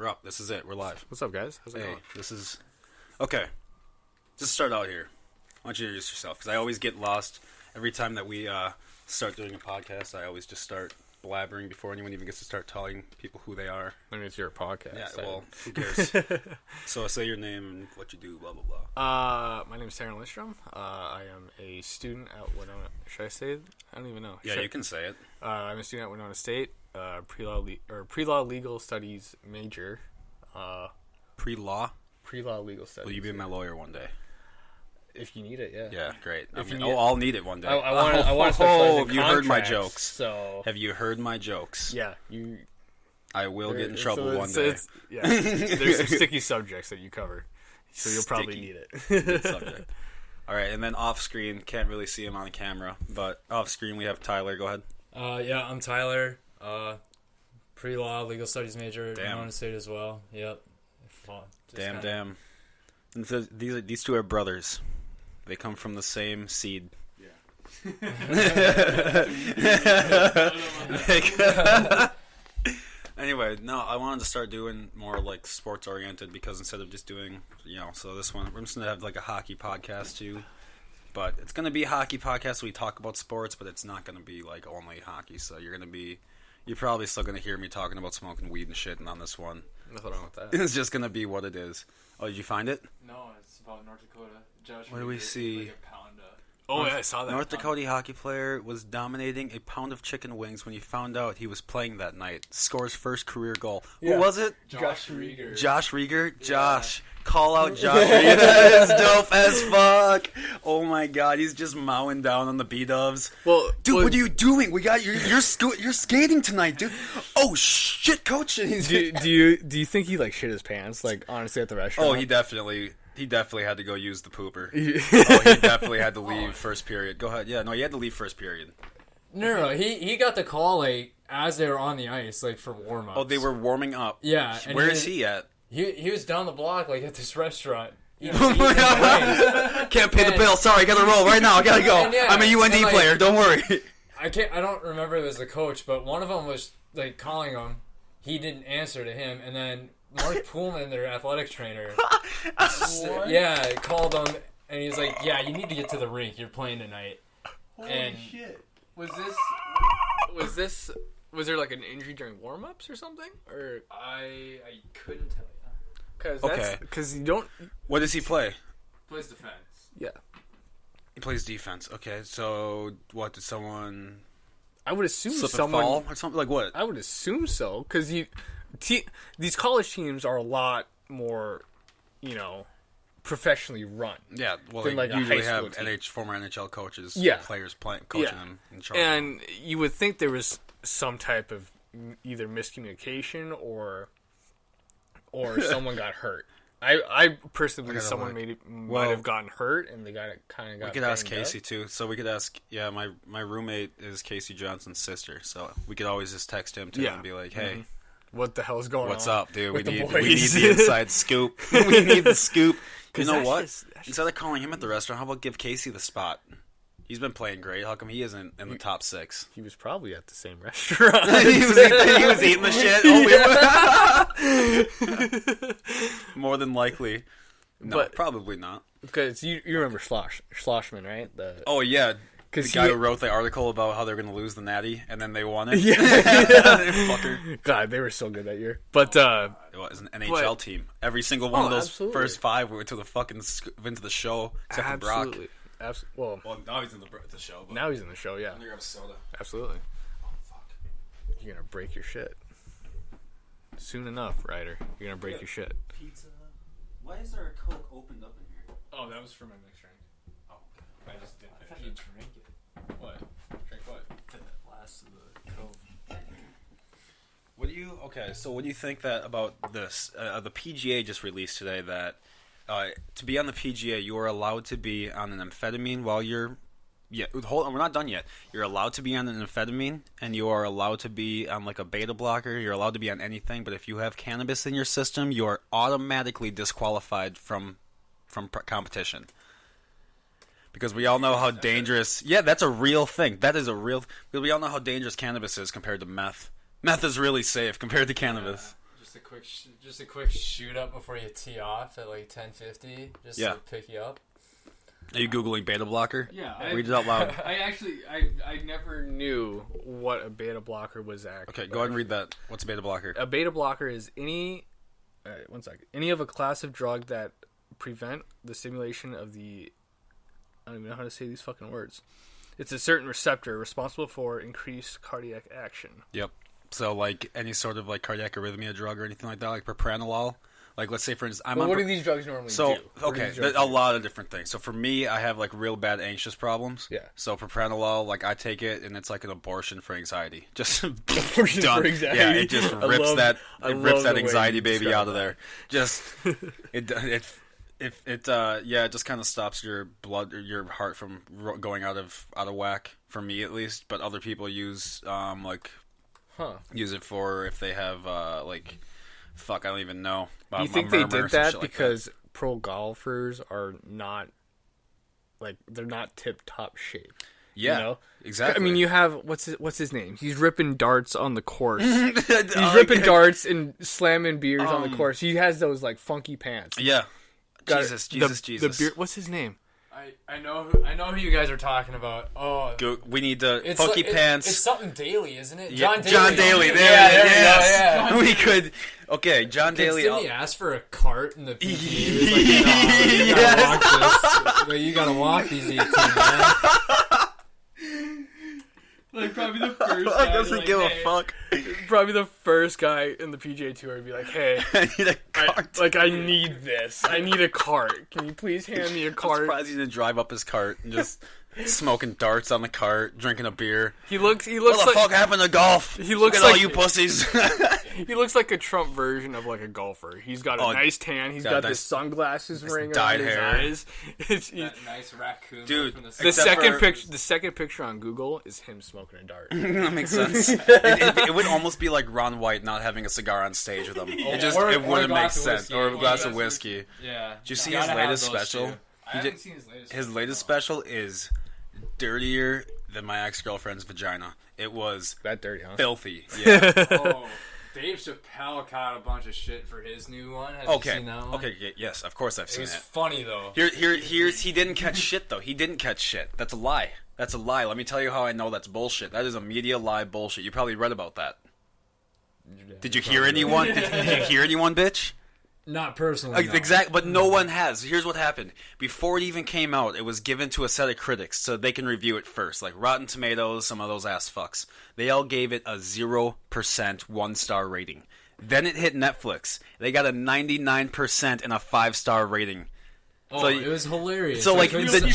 we're up. This is it. We're live. What's up, guys? How's it going? This is... Okay. Just start out here. Why don't you introduce yourself? Because I always get lost. Every time that we start doing a podcast, I always just start blabbering before anyone even gets to start telling people who they are. I mean, it's your podcast. Yeah, well, who cares? So say your name and what you do, blah, blah, blah. My name is TylerLindstrom. I am a student at Winona. Should I say it? I don't even know. Yeah, you can say it. I'm a student at Winona State. Prelaw legal studies major. Pre-law? Prelaw legal studies. Will you be my lawyer one day? If you need it, yeah. Yeah, great. I'll need it one day. I want to specialize in have you heard my jokes? So have you heard my jokes? Yeah, you. I will get in trouble one day. Yeah, there's some sticky subjects that you cover, so you'll probably need it. Good subject. All right, and then off screen, can't really see him on the camera, but off screen we have Tyler. Go ahead. Yeah, I'm Tyler. Pre-law, legal studies major at Damn. Winona State as well. Yep. Fun. Damn. And so these two are brothers. They come from the same seed. Yeah. Anyway, no, I wanted to start doing more like sports oriented because instead of just doing, so this one, we're just going to have like a hockey podcast too. But it's going to be a hockey podcast. We talk about sports, but it's not going to be like only hockey. So you're probably still going to hear me talking about smoking weed and shit on this one. Nothing wrong with that. It's just going to be what it is. Oh, did you find it? No, it's about North Dakota. Josh, what do we see? like a pound of... Oh, yeah, I saw that. North Dakota hockey player was dominating a pound of chicken wings when he found out he was playing that night. Scores first career goal. Yeah. Who was it? Josh Rieger. Josh Rieger? Josh. Call out Josh Rieger. That is dope as fuck. Oh my god, he's just mowing down on the B-dubs. Well, dude, what are you doing? We got you're skating tonight, dude. Oh shit, coach. Do you think he like shit his pants? Like honestly, at the restaurant? Oh, he definitely had to go use the pooper. He definitely had to leave first period. Go ahead. Yeah, no, he had to leave first period. No, he got the call like as they were on the ice, like for warm ups. Oh, they were warming up. Yeah. Where is he at? He was down the block, like at this restaurant. Can't pay the bill. Sorry, I gotta roll right now. I gotta go. I'm a UND player. Don't worry. I don't remember if it was the coach, but one of them was like calling him. He didn't answer to him, and then Mark Pullman, their athletic trainer, called him, and he's like, "Yeah, you need to get to the rink. You're playing tonight." Holy shit! Was there like an injury during warm-ups or something? Or I couldn't tell you. Because you don't. What does he play? Plays defense. Yeah. He plays defense. Okay, so what did someone? I would assume slip someone and fall or something like what? I would assume so because these college teams are a lot more, professionally run. Yeah, well, than they like a usually high have school former NHL coaches, players coaching them in charge. And you would think there was some type of either miscommunication or someone got hurt. I personally believe someone might have gotten hurt, and the guy kind of got. We could ask Casey too. So we could ask. Yeah, my roommate is Casey Johnson's sister, so we could always just text him too and be like, "Hey, what the hell's going on? What's up, dude? We need boys?" the inside scoop. We need the scoop. You know what? Instead of calling him at the restaurant, how about give Casey the spot? He's been playing great. How come he isn't in the top 6? He was probably at the same restaurant. he was eating the shit. Oh, more than likely. No, but probably not. Because you remember Schlossman, right? Oh, yeah. The guy who wrote the article about how they're going to lose the Natty, and then they won it. Yeah. Fucker. God, they were so good that year. But it was an NHL team. Every single one of those first 5 went to the show, except for Brock. Well, now he's in the show. But now he's in the show, yeah. Grab a soda. Absolutely. Oh, fuck. You're going to break your shit. Soon enough, Ryder. You're going to break your shit. Pizza. Why is there a Coke opened up in here? Oh, that was for my mixed drink. Oh, okay. I just didn't. I thought you drank it. What? Drink what? The last of the Coke. What do you think that about this? The PGA just released today that to be on the PGA, you are allowed to be on an amphetamine while you're... Yeah, hold on, we're not done yet. You're allowed to be on an amphetamine, and you are allowed to be on like a beta blocker. You're allowed to be on anything, but if you have cannabis in your system, you are automatically disqualified from competition. Because we all know how dangerous... Yeah, that's a real thing. That is a real... Because we all know how dangerous cannabis is compared to meth. Meth is really safe compared to cannabis. Just Just a quick shoot up before you tee off at like 10:50, just to pick you up. Are you Googling beta blocker? Yeah. Read it out loud. I never knew what a beta blocker was actually. Okay, go ahead and read that. What's a beta blocker? A beta blocker is any of a class of drug that prevent the stimulation of the... I don't even know how to say these fucking words. It's a certain receptor responsible for increased cardiac action. Yep. So, like, any sort of, like, cardiac arrhythmia drug or anything like that, like propranolol. Like, let's say, for instance, what do these drugs normally do? Okay, a lot of different things. So, for me, I have, like, real bad anxious problems. Yeah. So, propranolol, like, I take it, and it's like an abortion for anxiety. Just abortion done. For anxiety? Yeah, it just rips that anxiety baby out of there. Just, it just kind of stops your blood, or your heart from going out of whack, for me at least. But other people use, use it for if they have, I don't even know. Do you think they did that because pro golfers are not, like, they're not tip-top shape? Yeah, you know? Exactly. I mean, you have, what's his name? He's ripping darts on the course. He's ripping darts and slamming beers on the course. He has those, like, funky pants. Yeah. Jesus. The beer, what's his name? I know who you guys are talking about. Oh, we need the funky pants. It's something Daly, isn't it? Yeah, John Daly. There yes. We go. Yeah. We could. Okay, John Daly. Didn't he ask for a cart in the PTA? He was like, you gotta walk these 18, man. Like, probably the first guy doesn't give a fuck. Probably the first guy in the PGA Tour would be like, hey, I need a cart. I need this. I need a cart. Can you please hand me a cart? I'm surprised he didn't drive up his cart and just smoking darts on the cart, drinking a beer. He looks what the like... fuck happened to golf? He looks Look at like... all you pussies. He looks like a Trump version of, like, a golfer. He's got a nice tan. He's got this sunglasses ring around his eyes. That nice raccoon. Dude, from the second picture on Google is him smoking a dart. That makes sense. It would almost be like Ron White not having a cigar on stage with him. It wouldn't make sense. Or a glass of whiskey. Yeah. Did you see his latest special? I haven't seen his latest. His latest special is dirtier than my ex-girlfriend's vagina. It was that dirty, huh? Filthy. Yeah. Oh. Dave Chappelle caught a bunch of shit for his new one. Have you seen that one? Okay, yes, of course I've seen it. It was funny, though. He didn't catch shit, though. He didn't catch shit. That's a lie. That's a lie. Let me tell you how I know that's bullshit. That is a media lie bullshit. You probably read about that. Did you hear anyone? Did you hear anyone, bitch? Not personally, no. Exactly, but no one has. Here's what happened. Before it even came out, it was given to a set of critics so they can review it first. Like Rotten Tomatoes, some of those ass fucks. They all gave it a 0% 1-star rating. Then it hit Netflix. They got a 99% and a 5-star rating. Oh, so, it was hilarious. So, like, the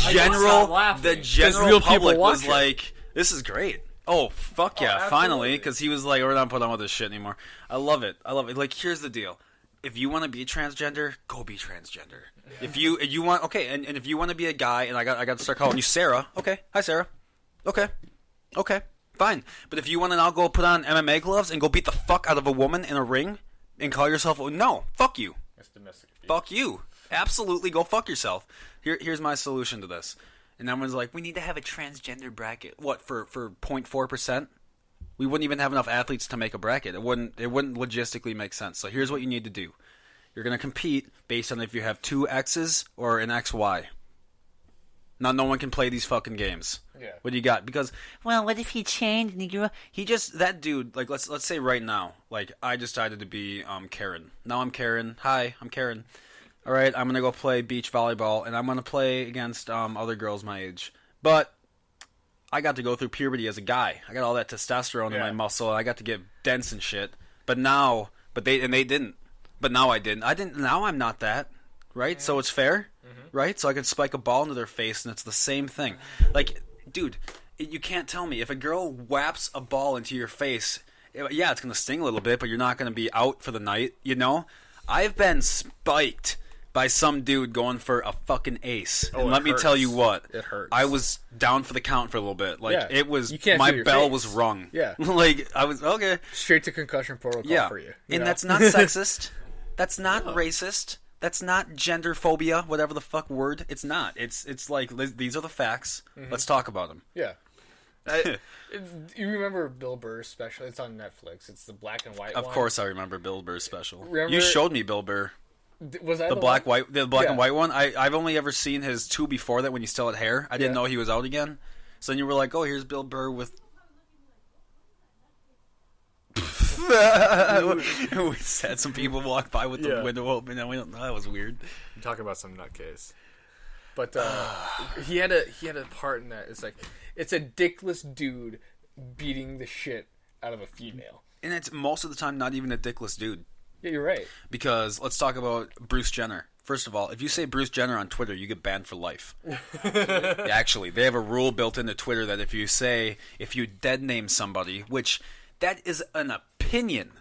general public was like, this is great. Oh, fuck yeah, finally. Because he was like, we're not putting on with this shit anymore. I love it. Like, here's the deal. If you want to be transgender, go be transgender. If you want, okay, and if you want to be a guy, and I got to start calling you Sarah. Okay, hi Sarah. Okay, fine. But if you want to now go put on MMA gloves and go beat the fuck out of a woman in a ring and call yourself, no, fuck you. That's domestic abuse. Fuck you. Absolutely, go fuck yourself. Here's my solution to this. And everyone's like, we need to have a transgender bracket. What, for 0.4%? We wouldn't even have enough athletes to make a bracket. It wouldn't logistically make sense. So here's what you need to do. You're going to compete based on if you have 2 X's or an XY. Now no one can play these fucking games. Yeah. What do you got? Because, well, what if he changed and he grew up? That dude, like, let's say right now, like, I decided to be Karen. Now I'm Karen. Hi, I'm Karen. All right, I'm going to go play beach volleyball, and I'm going to play against other girls my age. But I got to go through puberty as a guy. I got all that testosterone in my muscle. And I got to get dense and shit. They didn't. But now I didn't. Now I'm not that, right? So it's fair, right? So I can spike a ball into their face, and it's the same thing. Like, dude, you can't tell me if a girl whaps a ball into your face. Yeah, it's gonna sting a little bit, but you're not gonna be out for the night. You know, I've been spiked by some dude going for a fucking ace. Oh, and let me tell you what. It hurts. I was down for the count for a little bit. Like, it was, you can't my feel your bell face. was rung. Yeah. Like, I was, okay. Straight to concussion protocol for you. And know? that's not sexist. That's not racist. That's not gender phobia, whatever the fuck word. It's not. It's like, these are the facts. Let's talk about them. Yeah. You remember Bill Burr's special? It's on Netflix. It's the black and white one. Of course I remember Bill Burr's special. Remember, you showed me Bill Burr. Was that the black and white one? I've only ever seen his two before that when he still had hair. I didn't know he was out again. So then you were like, oh, here's Bill Burr with... We had some people walk by with the window open, and we don't know. That was weird. I'm talking about some nutcase. But he had a part in that. It's like, it's a dickless dude beating the shit out of a female. And it's most of the time not even a dickless dude. Yeah, you're right. Because let's talk about Bruce Jenner. First of all, if you say Bruce Jenner on Twitter, you get banned for life. Actually, they have a rule built into Twitter that if you dead name somebody, which that is an opinion.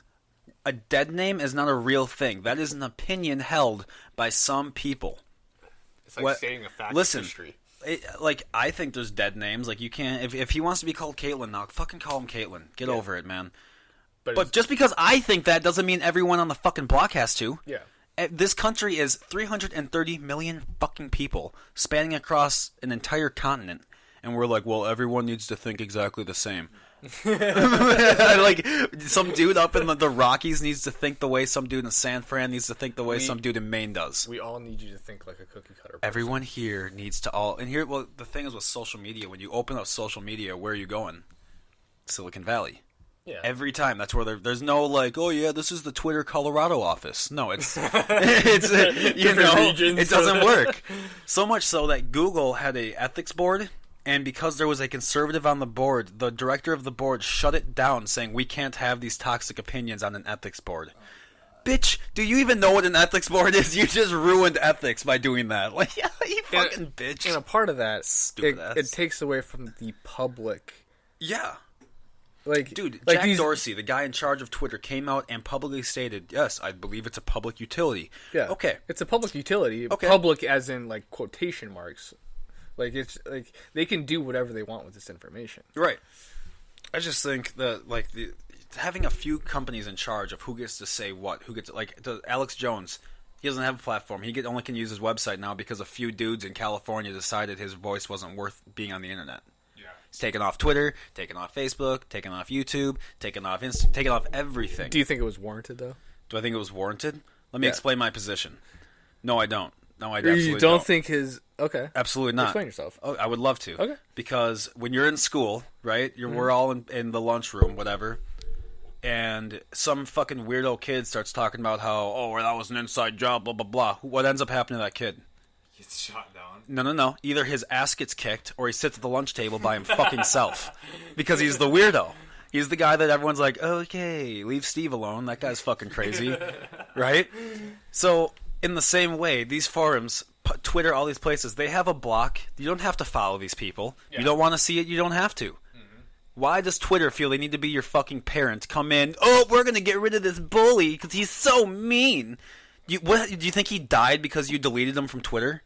A dead name is not a real thing. That is an opinion held by some people. It's like stating a fact of history. I think there's dead names. Like, you can't... If he wants to be called Caitlyn now, fucking call him Caitlyn. Get over it, man. But just because I think that doesn't mean everyone on the fucking block has to. Yeah. This country is 330 million fucking people spanning across an entire continent. And we're like, well, everyone needs to think exactly the same. Like, some dude up in the Rockies needs to think the way some dude in San Fran needs to think the way some dude in Maine does. We all need you to think like a cookie cutter person. Everyone here needs to all... And here, well, the thing is with social media, when you open up social media, where are you going? Silicon Valley. Yeah. Every time. That's where there's no like, oh yeah, this is the Twitter Colorado office. No, it's it doesn't work. So much so that Google had a ethics board, and because there was a conservative on the board, the director of the board shut it down, saying we can't have these toxic opinions on an ethics board. Bitch, do you even know what an ethics board is? You just ruined ethics by doing that. Like, yeah, you fucking bitch. And a part of that, stupid it takes away from the public. Yeah. Like, dude, like Jack Dorsey, the guy in charge of Twitter, came out and publicly stated, yes, I believe it's a public utility. Yeah. Okay. It's a public utility. Okay. Public as in, like, quotation marks. Like, it's, like, they can do whatever they want with this information. Right. I just think that, like, having a few companies in charge of who gets to say what, who gets, like, Alex Jones, he doesn't have a platform. He only can use his website now because a few dudes in California decided his voice wasn't worth being on the internet. Taken off Twitter, taken off Facebook, taken off YouTube, taken off taken off everything. Do you think it was warranted, though? Do I think it was warranted? Let me explain my position. No, I don't. No, I absolutely don't. You don't think his... Okay. Absolutely not. Explain yourself. Oh, I would love to. Okay. Because when you're in school, right, we're all in the lunchroom, whatever, and some fucking weirdo kid starts talking about how, oh, well, that was an inside job, blah, blah, blah. What ends up happening to that kid? He gets shot down. No. Either his ass gets kicked or he sits at the lunch table by him fucking self. Because he's the weirdo. He's the guy that everyone's like, okay, leave Steve alone. That guy's fucking crazy. Right? So, in the same way, these forums, Twitter, all these places, they have a block. You don't have to follow these people. Yeah. You don't want to see it, you don't have to. Mm-hmm. Why does Twitter feel they need to be your fucking parent? Come in, oh, we're going to get rid of this bully because he's so mean. Do you think he died because you deleted him from Twitter?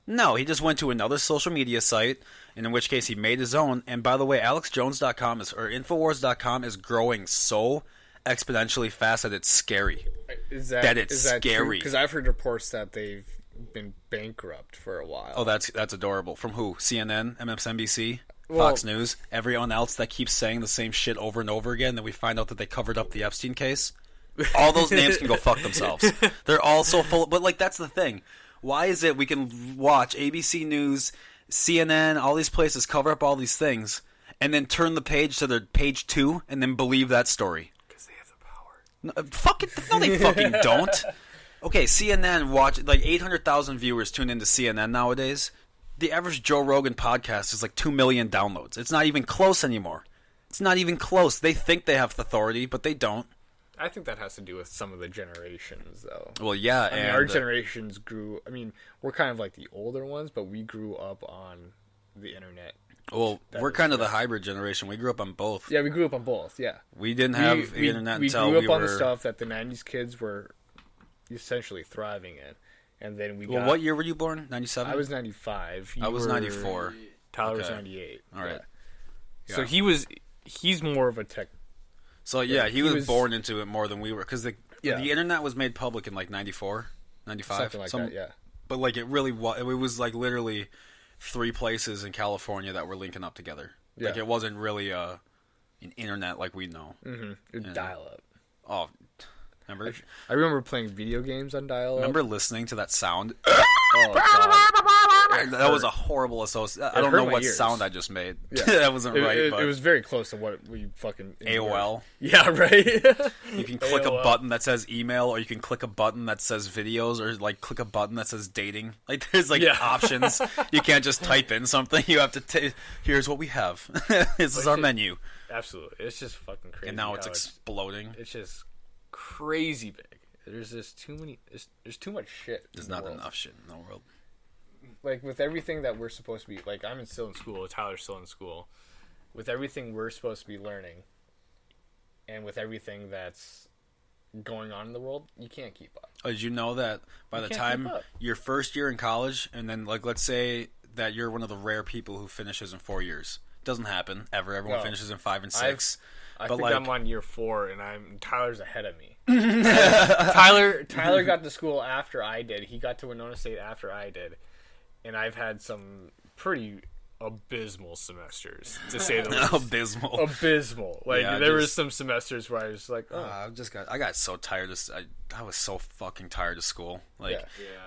No, he just went to another social media site, and in which case he made his own. And by the way, AlexJones.com or Infowars.com is growing so exponentially fast that it's scary. Is it's scary. Because I've heard reports that they've been bankrupt for a while. Oh, that's adorable. From who? CNN, MSNBC, Fox News, everyone else that keeps saying the same shit over and over again. Then we find out that they covered up the Epstein case. All those names can go fuck themselves. They're all so full. But like, that's the thing. Why is it we can watch ABC News, CNN, all these places cover up all these things, and then turn the page to their page 2 and then believe that story? Because they have the power. No, they fucking don't. Okay, CNN watch, like 800,000 viewers tune into CNN nowadays. The average Joe Rogan podcast is like 2 million downloads. It's not even close anymore. It's not even close. They think they have authority, but they don't. I think that has to do with some of the generations, though. Well, yeah. I mean, our generations grew... I mean, we're kind of like the older ones, but we grew up on the internet. Well, we're kind of the hybrid generation. We grew up on both. Yeah, we grew up on both, yeah. We didn't have the internet until we grew up on the stuff that the 90s kids were essentially thriving in. And then we got... what year were you born? 97? I was 95. I was 94. Tyler was 98. All right. Yeah. So he's more of a tech... So, yeah, he was born into it more than we were. Because the internet was made public in, like, 94, 95. Something like that, yeah. But, like, it really was... It was, like, literally 3 places in California that were linking up together. Yeah. Like, it wasn't really an internet like we know. Mm-hmm. Dial-up. Oh, remember? I remember playing video games on dial-up. Remember listening to that sound? Oh, God. That was a horrible association. I don't know what sound I just made. Yeah. That wasn't right. But it was very close to what we fucking endured. AOL. Yeah, right. You can click a button that says email, or you can click a button that says videos, or like click a button that says dating. Like there's options. You can't just type in something. You have to. Here's what we have. This is our menu. Absolutely, it's just fucking crazy. And now it's exploding. It's just crazy big. There's just too many. There's too much shit. There's not enough shit in the world. Like with everything that we're supposed to be, like I'm still in school. Tyler's still in school. With everything we're supposed to be learning, and with everything that's going on in the world, you can't keep up. Did you know that by the time your first year in college, and then like let's say that you're one of the rare people who finishes in 4 years. Doesn't happen ever. Everyone finishes in 5 and 6. I think I'm on year 4, and Tyler's ahead of me. Tyler got to school after I did. He got to Winona State after I did, and I've had some pretty abysmal semesters, to say the least. Abysmal. Like there was some semesters where I was like, oh. I got so tired. I was so fucking tired of school. Like,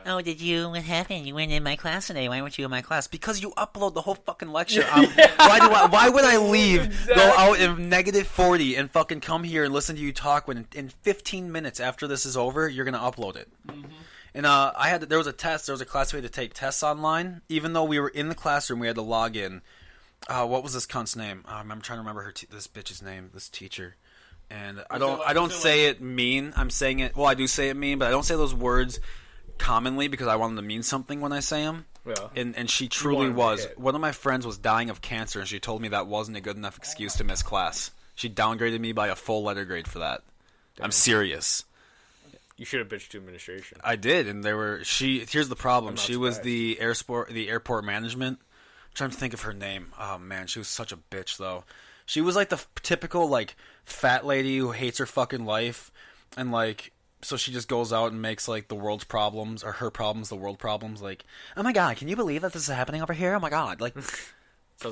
oh, what happened? You weren't in my class today. Why weren't you in my class? Because you upload the whole fucking lecture. Why would I leave, go out in -40, and fucking come here and listen to you talk when in 15 minutes after this is over, you're gonna upload it. Mm-hmm. And there was a class we had to take tests online. Even though we were in the classroom, we had to log in. What was this cunt's name? I'm trying to remember this bitch's name, this teacher. And I don't say it mean. I'm saying it. Well, I do say it mean, but I don't say those words commonly because I want them to mean something when I say them. Yeah. And she truly was. One of my friends was dying of cancer, and she told me that wasn't a good enough excuse to miss class. She downgraded me by a full letter grade for that. Damn. I'm serious. You should have bitched to administration. I did, and here's the problem. She was the airport management. I'm trying to think of her name. Oh man, she was such a bitch though. She was like the typical like fat lady who hates her fucking life, and like so she just goes out and makes like the world's problems or her problems the world problems. Like, oh my god, can you believe that this is happening over here? Oh my god, like,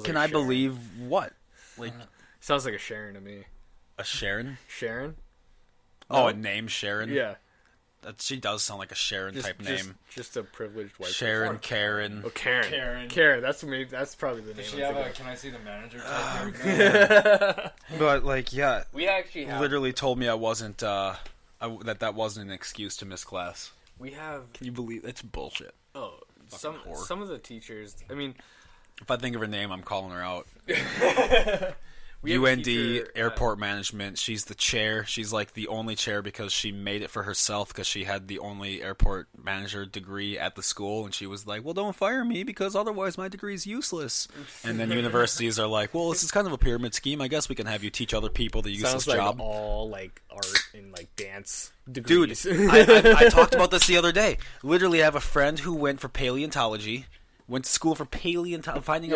can I believe what? Like, sounds like a Sharon to me. A Sharon? Sharon? Oh, a name Sharon? Yeah. She does sound like a Sharon type name. Just a privileged white Sharon, Karen. Oh, Karen. That's probably the name. Does she have a "Can I see the manager" type? But like, yeah, we actually literally told me I wasn't that wasn't an excuse to miss class. We have. Can you believe that's bullshit? Oh, some of the teachers. I mean, if I think of her name, I'm calling her out. UND airport management. She's the chair. She's like the only chair because she made it for herself because she had the only airport manager degree at the school, and she was like, "Well, don't fire me because otherwise my degree is useless." And then universities are like, "Well, this is kind of a pyramid scheme. I guess we can have you teach other people the useless job." All like art and like dance degrees. Dude, I talked about this the other day. Literally, I have a friend who went for paleontology, went to school for paleontology,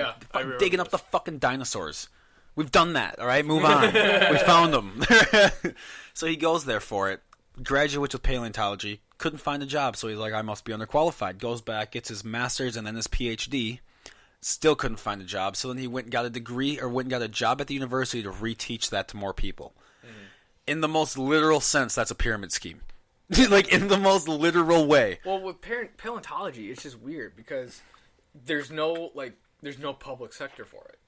digging up the fucking dinosaurs. We've done that, all right? Move on. We found them. So he goes there for it, graduates with paleontology, couldn't find a job, so he's like, I must be underqualified. Goes back, gets his master's and then his PhD, still couldn't find a job, so then he went and got a degree or went and got a job at the university to reteach that to more people. Mm-hmm. In the most literal sense, that's a pyramid scheme. Like, in the most literal way. Well, with paleontology, it's just weird because there's no public sector for it.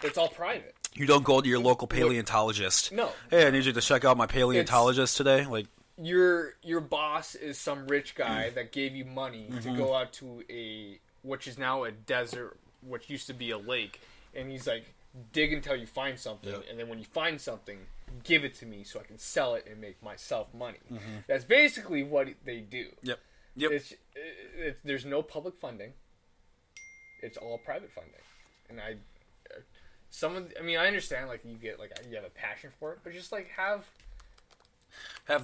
It's all private. You don't go to your local paleontologist. No. Hey, I need you to check out my paleontologist today. Like, your boss is some rich guy that gave you money to go out to which is now a desert, which used to be a lake, and he's like, dig until you find something, and then when you find something, give it to me so I can sell it and make myself money. Mm-hmm. That's basically what they do. Yep. There's no public funding. It's all private funding, and I understand, like, you have a passion for it, but just, like, have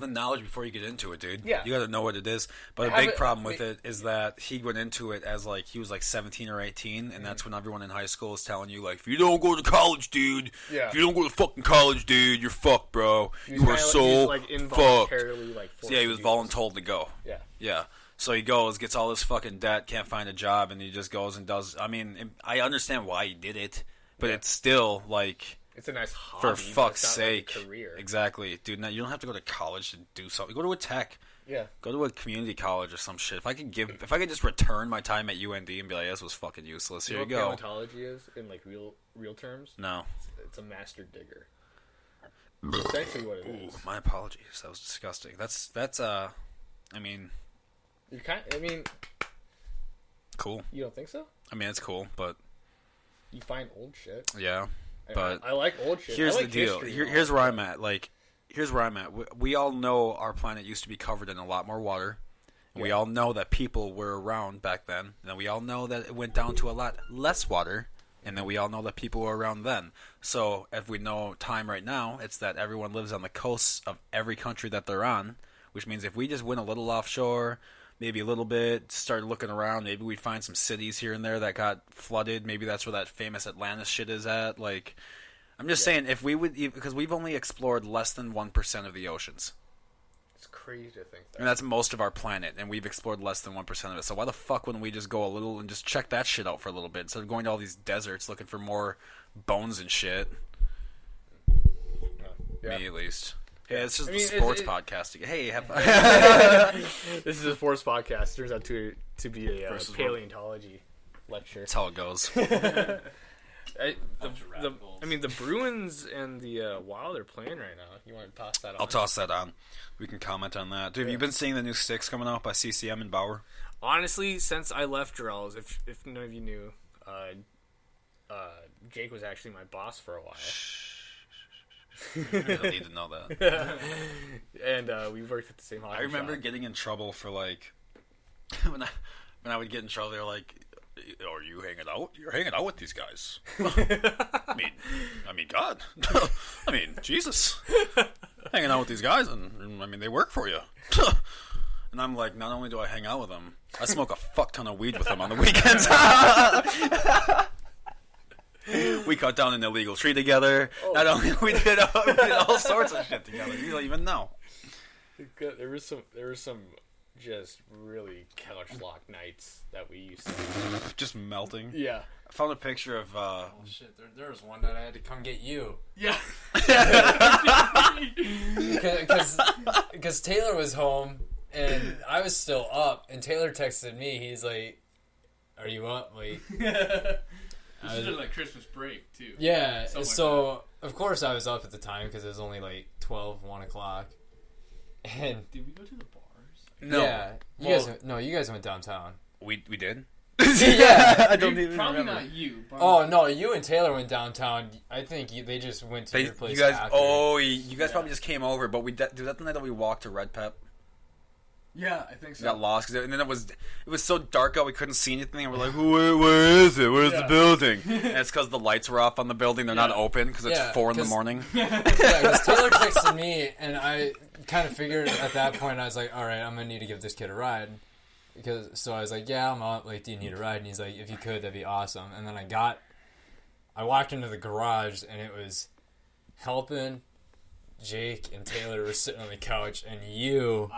the knowledge before you get into it, dude. Yeah. You gotta know what it is. But a big problem with it is that he went into it as, like, he was, like, 17 or 18, and that's when everyone in high school is telling you, like, if you don't go to college, dude, if you don't go to fucking college, dude, you're fucked, bro. You are so fucked. Yeah, he was voluntold to go. Yeah. Yeah. So he goes, gets all this fucking debt, can't find a job, and he just goes and does. I mean, I understand why he did it. but it's still like it's a nice hobby. for fuck's but it's not sake. like a career. Exactly, dude. Now you don't have to go to college to do something. Go to a tech. Yeah. Go to a community college or some shit. If I could just return my time at UND and be like, this was fucking useless. Here you go. You know what paleontology is in like real terms? No. It's a master digger. That's essentially what it is. My apologies. That was disgusting. That's I mean, cool. You don't think so? I mean, it's cool, but You find old shit. yeah. But I like old shit. here's I like the deal. history. Here's where I'm at. Like, here's where I'm at. We all know our planet used to be covered in a lot more water. And we all know that people were around back then. And we all know that it went down to a lot less water. And then we all know that people were around then. So if we know time right now, it's that everyone lives on the coasts of every country that they're on. Which means if we just went a little offshore, maybe a little bit, started looking around, maybe we'd find some cities here and there that got flooded. Maybe that's where that famous Atlantis shit is at. Like, I'm just saying, if we would, because we've only explored less than 1% of the oceans. It's crazy to think that. And that's most of our planet, and we've explored less than 1% of it. So why the fuck wouldn't we just go a little and just check that shit out for a little bit instead of going to all these deserts looking for more bones and shit? Yeah. Me, at least. Yeah, it's just a sports podcast. Hey, This is a sports podcast. Turns out to be a Versus paleontology lecture. That's how it goes. The Bruins and the Wild are playing right now. You want to toss that on? I'll toss that on. We can comment on that. Dude, have you been seeing the new sticks coming out by CCM and Bauer? Honestly, since I left Drells, if none of you knew, Jake was actually my boss for a while. I don't need to know that. And we worked at the same hockey I remember shop. getting in trouble for like when I would get in trouble. They were like, "Are you hanging out? You're hanging out with these guys." I mean, God. I mean, Jesus. Hanging out with these guys, and I mean, they work for you. And I'm like, not only do I hang out with them, I smoke a fuck ton of weed with them on the weekends. We cut down an illegal tree together. Not only we did all sorts of shit together. You don't even know. There was some just really couch lock nights that we used to Just melting. Yeah. I found a picture of Oh shit! There was one that I had to come get you. Yeah. Because Taylor was home and I was still up, and Taylor texted me. He's like, "Are you up?" Like, This is like Christmas break too. yeah. Something So like of course I was up at the time because it was only like 1 o'clock. And Did we go to the bars? no. Yeah, you guys went downtown. We did. Yeah. I don't even Probably remember. not you. But Oh no, you and Taylor went downtown. I think they just went to your place You guys. after. Oh, you guys probably just came over. But dude, that the night that we walked to Red Pep. yeah, I think We so. got lost and then it was so dark out we couldn't see anything. And we're like, where is it? Where's the building? And it's because the lights were off on the building. They're not open because it's 4 in the morning. Yeah, because Taylor texted me, and I kind of figured at that point, I was like, all right, I'm going to need to give this kid a ride. So I was like, yeah, I'm up. Like, do you need a ride? And he's like, if you could, that'd be awesome. And then I walked into the garage, and it was helping. Jake and Taylor were sitting on the couch, and you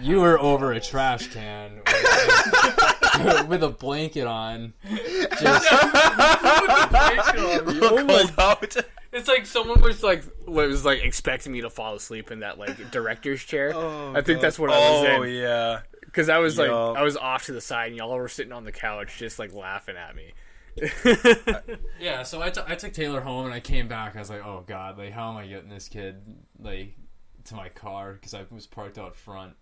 were over a trash can with a blanket on. Just It's like someone was like expecting me to fall asleep in that like director's chair. I think that's what I was in. Oh yeah. Because I was like, Yup. I was off to the side, and y'all were sitting on the couch, just like laughing at me. Yeah, so I took Taylor home, and I came back. I was like, oh god, like how am I getting this kid like to my car because I was parked out front.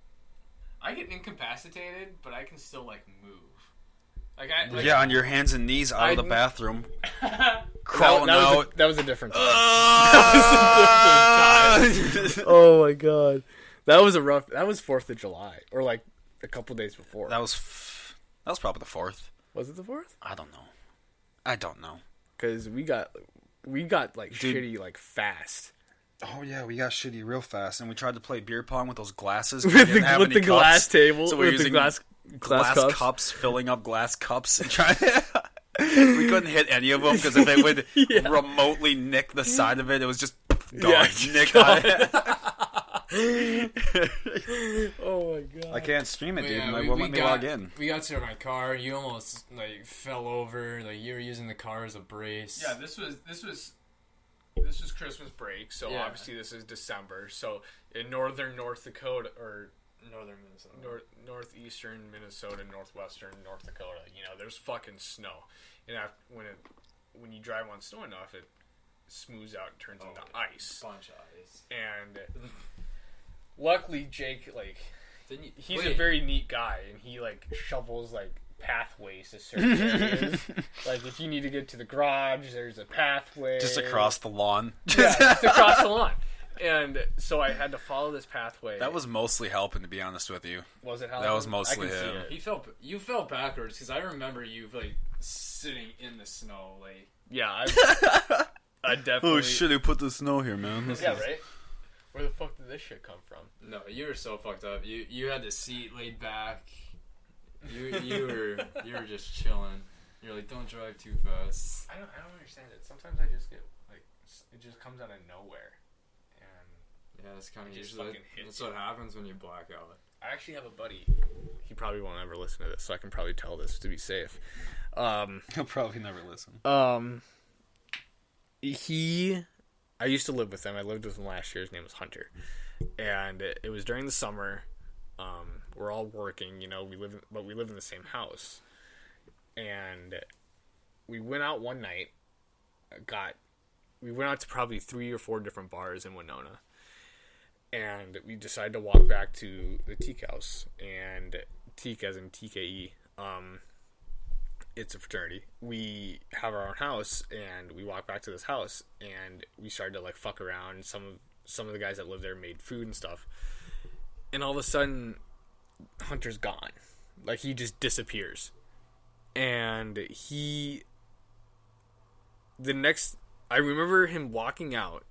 I get incapacitated, but I can still like move. Yeah, on your hands and knees out of the bathroom, That crawling out. that was a different time. That was a different time. Oh my god, that was 4th of July, or like a couple days before. That was probably the 4th. Was it the 4th? I don't know. Because we got like shitty like fast. Oh yeah, we got shitty real fast, and we tried to play beer pong with those glasses. with the glass table, So we're with the using glass cups, filling up glass cups, and trying. We couldn't hit any of them because if they would remotely nick the side of it, it was just gone. Yeah, Nick. Oh my god! I can't stream it, dude. Yeah, It won't let me log in. We got to my car. You almost like fell over. Like you were using the car as a brace. Yeah, this was Christmas break, so Yeah. obviously this is December. So in northern North Dakota or Northern Minnesota. northeastern Minnesota, northwestern North Dakota, there's fucking snow, and when you drive on snow enough, it smooths out and turns into ice. Bunch of ice. And luckily, Jake, he's a Wait. very neat guy, and he shovels pathways to certain areas. If you need to get to the garage, there's a pathway Just across the lawn. Yeah, just across the lawn. And so I had to follow this pathway. That was mostly helping, to be honest with you. Was it how That was mostly I can see him. it. You fell backwards because I remember you sitting in the snow Yeah, I definitely. Oh shit! Who put the snow here, man? Yeah, right. Where the fuck did this shit come from? No, you were so fucked up. You had the seat laid back. You were just chilling. You're like, don't drive too fast. I don't understand it. Sometimes I just get it just comes out of nowhere, and Yeah, that's kind of It just usually fucking hits that's you. what happens when you black out. I actually have a buddy. He probably won't ever listen to this, so I can probably tell this to be safe. He'll probably never listen. I used to live with him. I lived with him last year. His name was Hunter, and it was during the summer. We're all working, we live in the same house, and we went out one night. We went out to probably 3 or 4 different bars in Winona, and we decided to walk back to the Teak House, and Teak as in TKE. It's a fraternity. We have our own house, and we walked back to this house, and we started to fuck around. Some of the guys that lived there made food and stuff, and all of a sudden, Hunter's gone. He just disappears, and I remember him walking out,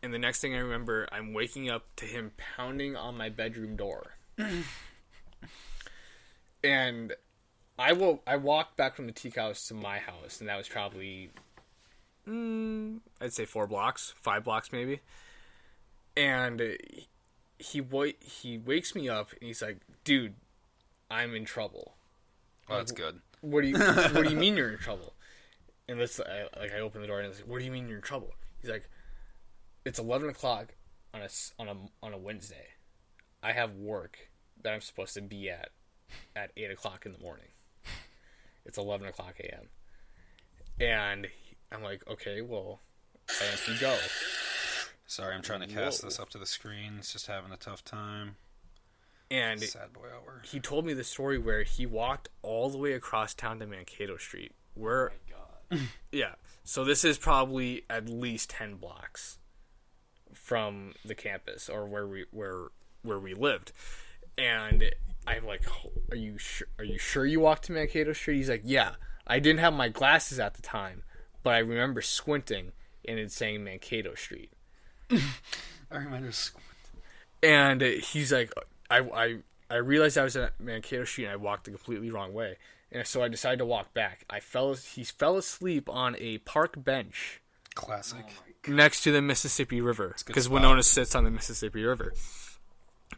and the next thing I remember, I'm waking up to him pounding on my bedroom door, and I walked back from the Teak House to my house, and that was probably, I'd say 4 blocks, 5 blocks maybe. And he wakes me up, and he's like, "Dude, I'm in trouble." Oh, that's good. What do you mean you're in trouble? And I open the door, and I was like, "What do you mean you're in trouble?" He's like, "It's 11 o'clock on a Wednesday. I have work that I'm supposed to be at 8 o'clock in the morning. It's 11 o'clock a.m. And I'm like, okay, well, I have to go. Sorry, I'm trying to cast this up to the screen. It's just having a tough time. And Sad boy hour. he told me the story where he walked all the way across town to Mankato Street. Where, God. yeah. So this is probably at least 10 blocks from the campus or where we lived. And I'm like, are you sure you walked to Mankato Street? He's like, yeah. I didn't have my glasses at the time, but I remember squinting and it's saying Mankato Street. I remember squint. And he's like, I realized I was at Mankato Street and I walked the completely wrong way. And so I decided to walk back. He fell asleep on a park bench Classic. next to the Mississippi River, good because spot. Winona sits on the Mississippi River.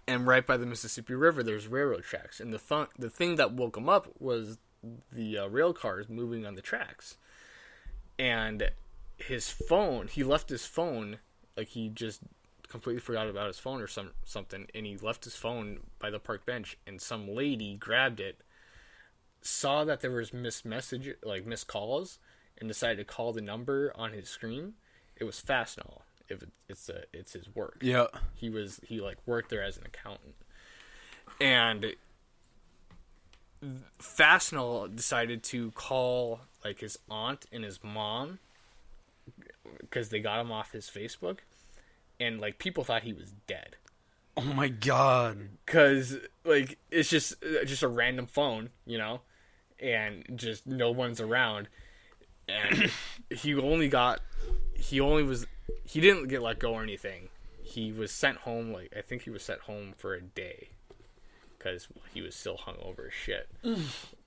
And right by the Mississippi River, there's railroad tracks. And the thing that woke him up was the rail cars moving on the tracks. And his phone, he left his phone, he just completely forgot about his phone or something. And he left his phone by the park bench. And some lady grabbed it, saw that there was missed calls, and decided to call the number on his screen. It was Fastnall. It's his work. Yeah. He worked there as an accountant, and Fastnall decided to call his aunt and his mom because they got him off his Facebook, and people thought he was dead. Oh my god. Because it's just a random phone, and just no one's around, and he didn't get let go or anything. He was sent home. I think he was sent home for a day because he was still hungover as shit.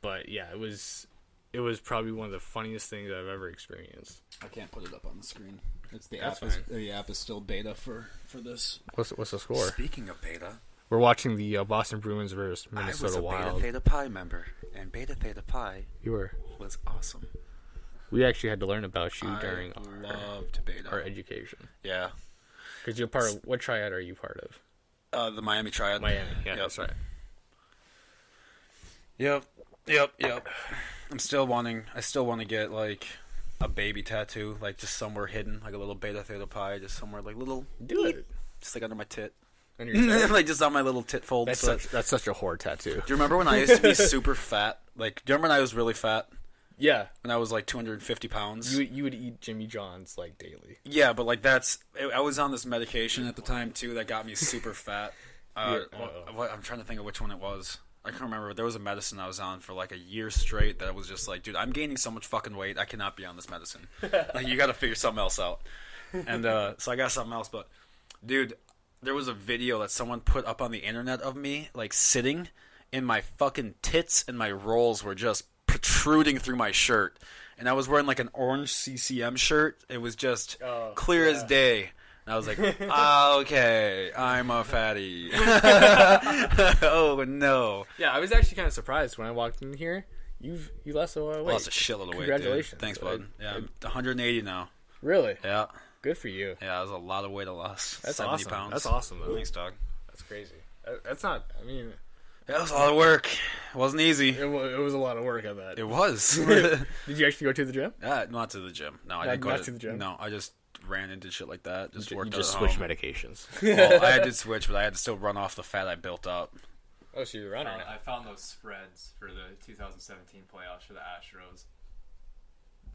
But yeah, it was probably one of the funniest things I've ever experienced. I can't put it up on the screen. It's the That's app. Is, fine. the app is still beta for this. What's the score? Speaking of beta, We're watching the Boston Bruins versus I was Minnesota a Beta Wild. Theta Pi member, and Beta Theta Pi You were. was awesome. We actually had to learn about you I during loved beta. our education. Yeah, Because you're part of, what triad are you part of? the Miami Triad. Miami. Yeah, Yep. that's right. Yep. I still want to get like a baby tattoo, like just somewhere hidden, like a little Beta Theta Pi, just somewhere like little, Do it. just like under my tit, On your tit. like just on my little tit fold. That's such a whore tattoo. Do you remember when I used to be super fat? Like, do you remember when I was really fat? Yeah. When I was like 250 pounds? You would eat Jimmy John's like daily. Yeah, but like I was on this medication at the time too that got me super fat. I'm trying to think of which one it was. I can't remember. There was a medicine I was on for like a year straight that was just like, dude, I'm gaining so much fucking weight. I cannot be on this medicine. Like, you got to figure something else out. And so I got something else. But, dude, there was a video that someone put up on the internet of me, like, sitting, and my fucking tits and my rolls were just protruding through my shirt. And I was wearing, like, an orange CCM shirt. It was just clear as day. And I was like, okay, I'm a fatty. Oh, no. Yeah, I was actually kind of surprised when I walked in here. You lost a lot of weight. Lost a shitload of weight, Congratulations. dude. Thanks, bud. Yeah, I'm 180 now. Really? Yeah. Good for you. Yeah, that was a lot of weight I lost. That's 70 awesome. pounds. That's awesome, though. Thanks, dog. That's crazy. That's not. I mean, That was a lot of work. It wasn't easy. it was a lot of work. I bet. It was. Did you actually go to the gym? Not to the gym. No, I Not- didn't go not to the gym? No, I just ran into shit like that. Just You worked just out switch at home. medications. Well, I did switch, but I had to still run off the fat I built up. Oh, so you're running. I found those spreads for the 2017 playoffs for the Astros.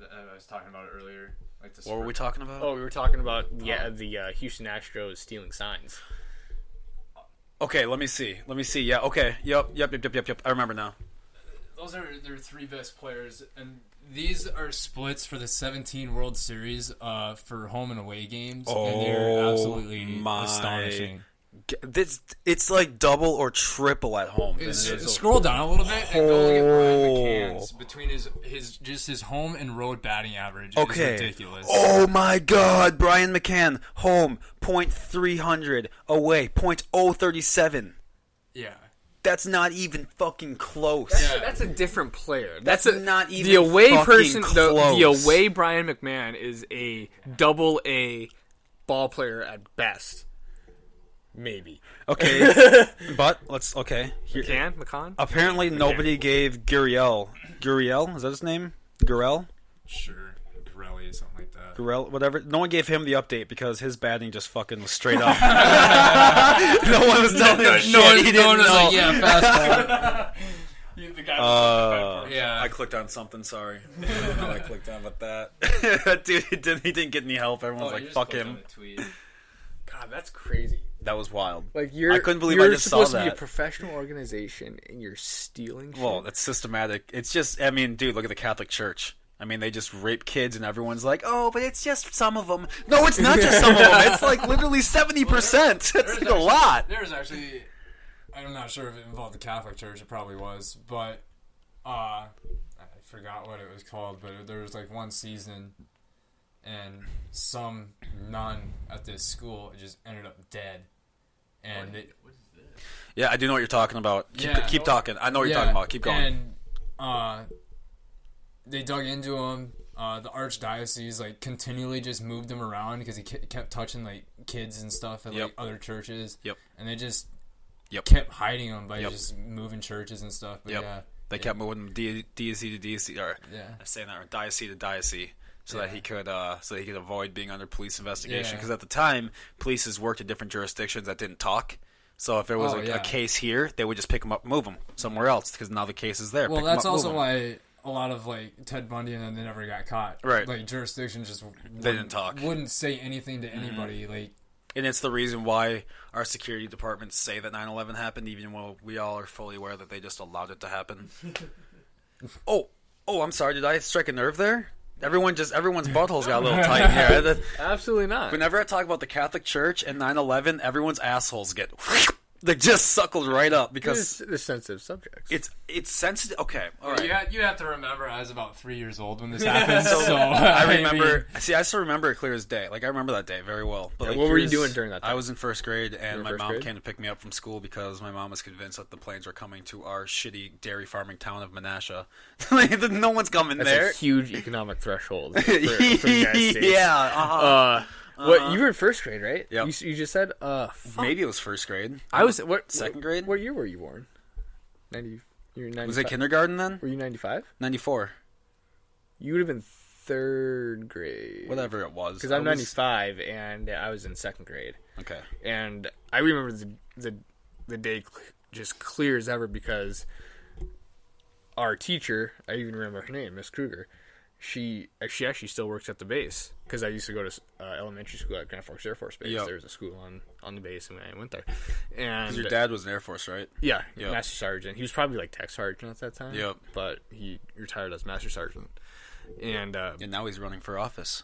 I was talking about it earlier. Like the What were we talking about? Oh, we were talking about the Houston Astros stealing signs. Okay, let me see. Yeah, okay. Yep. I remember now. Those are their three best players, and these are splits for the 17 World Series for home and away games, and they're absolutely astonishing. It's like double or triple at home. Scroll down a little bit and go look at Brian McCann's between his home and road batting average. Okay. Is ridiculous. Oh my God, Brian McCann, home .300, away .037. Yeah. That's not even fucking close. That's a different player. That's not even the away fucking person. The close. away Brian McMahon is a double A ball player at best. Maybe. Okay, but let's here. McCann. Apparently, nobody gave Gurriel. Gurriel, is that his name? Gurriel. Sure. Pirelli, something like that. Gurriel, whatever. No one gave him the update because his batting just fucking was straight up. No one was telling him shit. He didn't know. Like, yeah, fastball. The guy Yeah. I clicked on something. Sorry. I don't know what I clicked on with that. Dude, he didn't get any help. Everyone's like, "Fuck him." God, that's crazy. That was wild. Like I couldn't believe I just saw supposed to be a that. professional organization and you're stealing shit. Well, that's systematic. It's just, I mean, dude, look at the Catholic Church. I mean, they just rape kids, and everyone's like, "Oh, but it's just some of them." No, it's not just some of them. It's like literally 70%. It's like a lot. There's actually, I'm not sure if it involved the Catholic Church. It probably was, but I forgot what it was called. But there was like one season, and some nun at this school just ended up dead. And Yeah, I do know what you're talking about. Keep talking. I know what you're talking about. Keep going. And they dug into him. The archdiocese like continually just moved him around because he kept touching like kids and stuff at like other churches. Yep. And they just Yep. kept hiding him by just moving churches and stuff. But yeah, They kept moving diocese to diocese, or Yeah. I'm saying that, or diocese to diocese, so that he could avoid being under police investigation. Because at the time, police worked in different jurisdictions that didn't talk. So if there was a case here, they would just pick him up, and move him somewhere else, because now the case is there. Well, Pick him that's up, move also him. why a lot of like Ted Bundy and then they never got caught. Right. Like jurisdictions just They didn't talk. Wouldn't say anything to anybody. Like. And it's the reason why our security departments say that 9/11 happened, even though we all are fully aware that they just allowed it to happen. Oh, I'm sorry. Did I strike a nerve there? Everyone's buttholes got a little tight here. Absolutely not. Whenever I talk about the Catholic Church and 9/11, everyone's assholes get Like, just suckled right up because It's sensitive subjects. it's sensitive. Okay, all right. Yeah, you have to remember I was about 3 years old when this happened. So I remember. See, I still remember it clear as day. Like, I remember that day very well. But like, what were you doing during that time? I was in first grade, and my first mom grade? came to pick me up from school because my mom was convinced that the planes were coming to our shitty dairy farming town of Menasha. Like, no one's coming That's there. a huge economic threshold for the United States. Yeah. What you were in first grade, right? Yep. You just said fuck. Maybe it was first grade. I was what Second grade? What year were you born? 90. You're 95. Was it kindergarten then? Were you 95? 94. You would have been third grade. Whatever it was. Because I'm 95 and I was in second grade. Okay. And I remember the day just clear as ever because our teacher, I even remember her name, Miss Kruger. She actually still works at the base because I used to go to elementary school at Grand Forks Air Force Base. Yep. There was a school on the base, and I went there. And Because your dad was in Air Force, right? yeah, Yep. Master Sergeant. He was probably like Tech Sergeant at that time. Yep. But he retired as Master Sergeant. And And now he's running for office.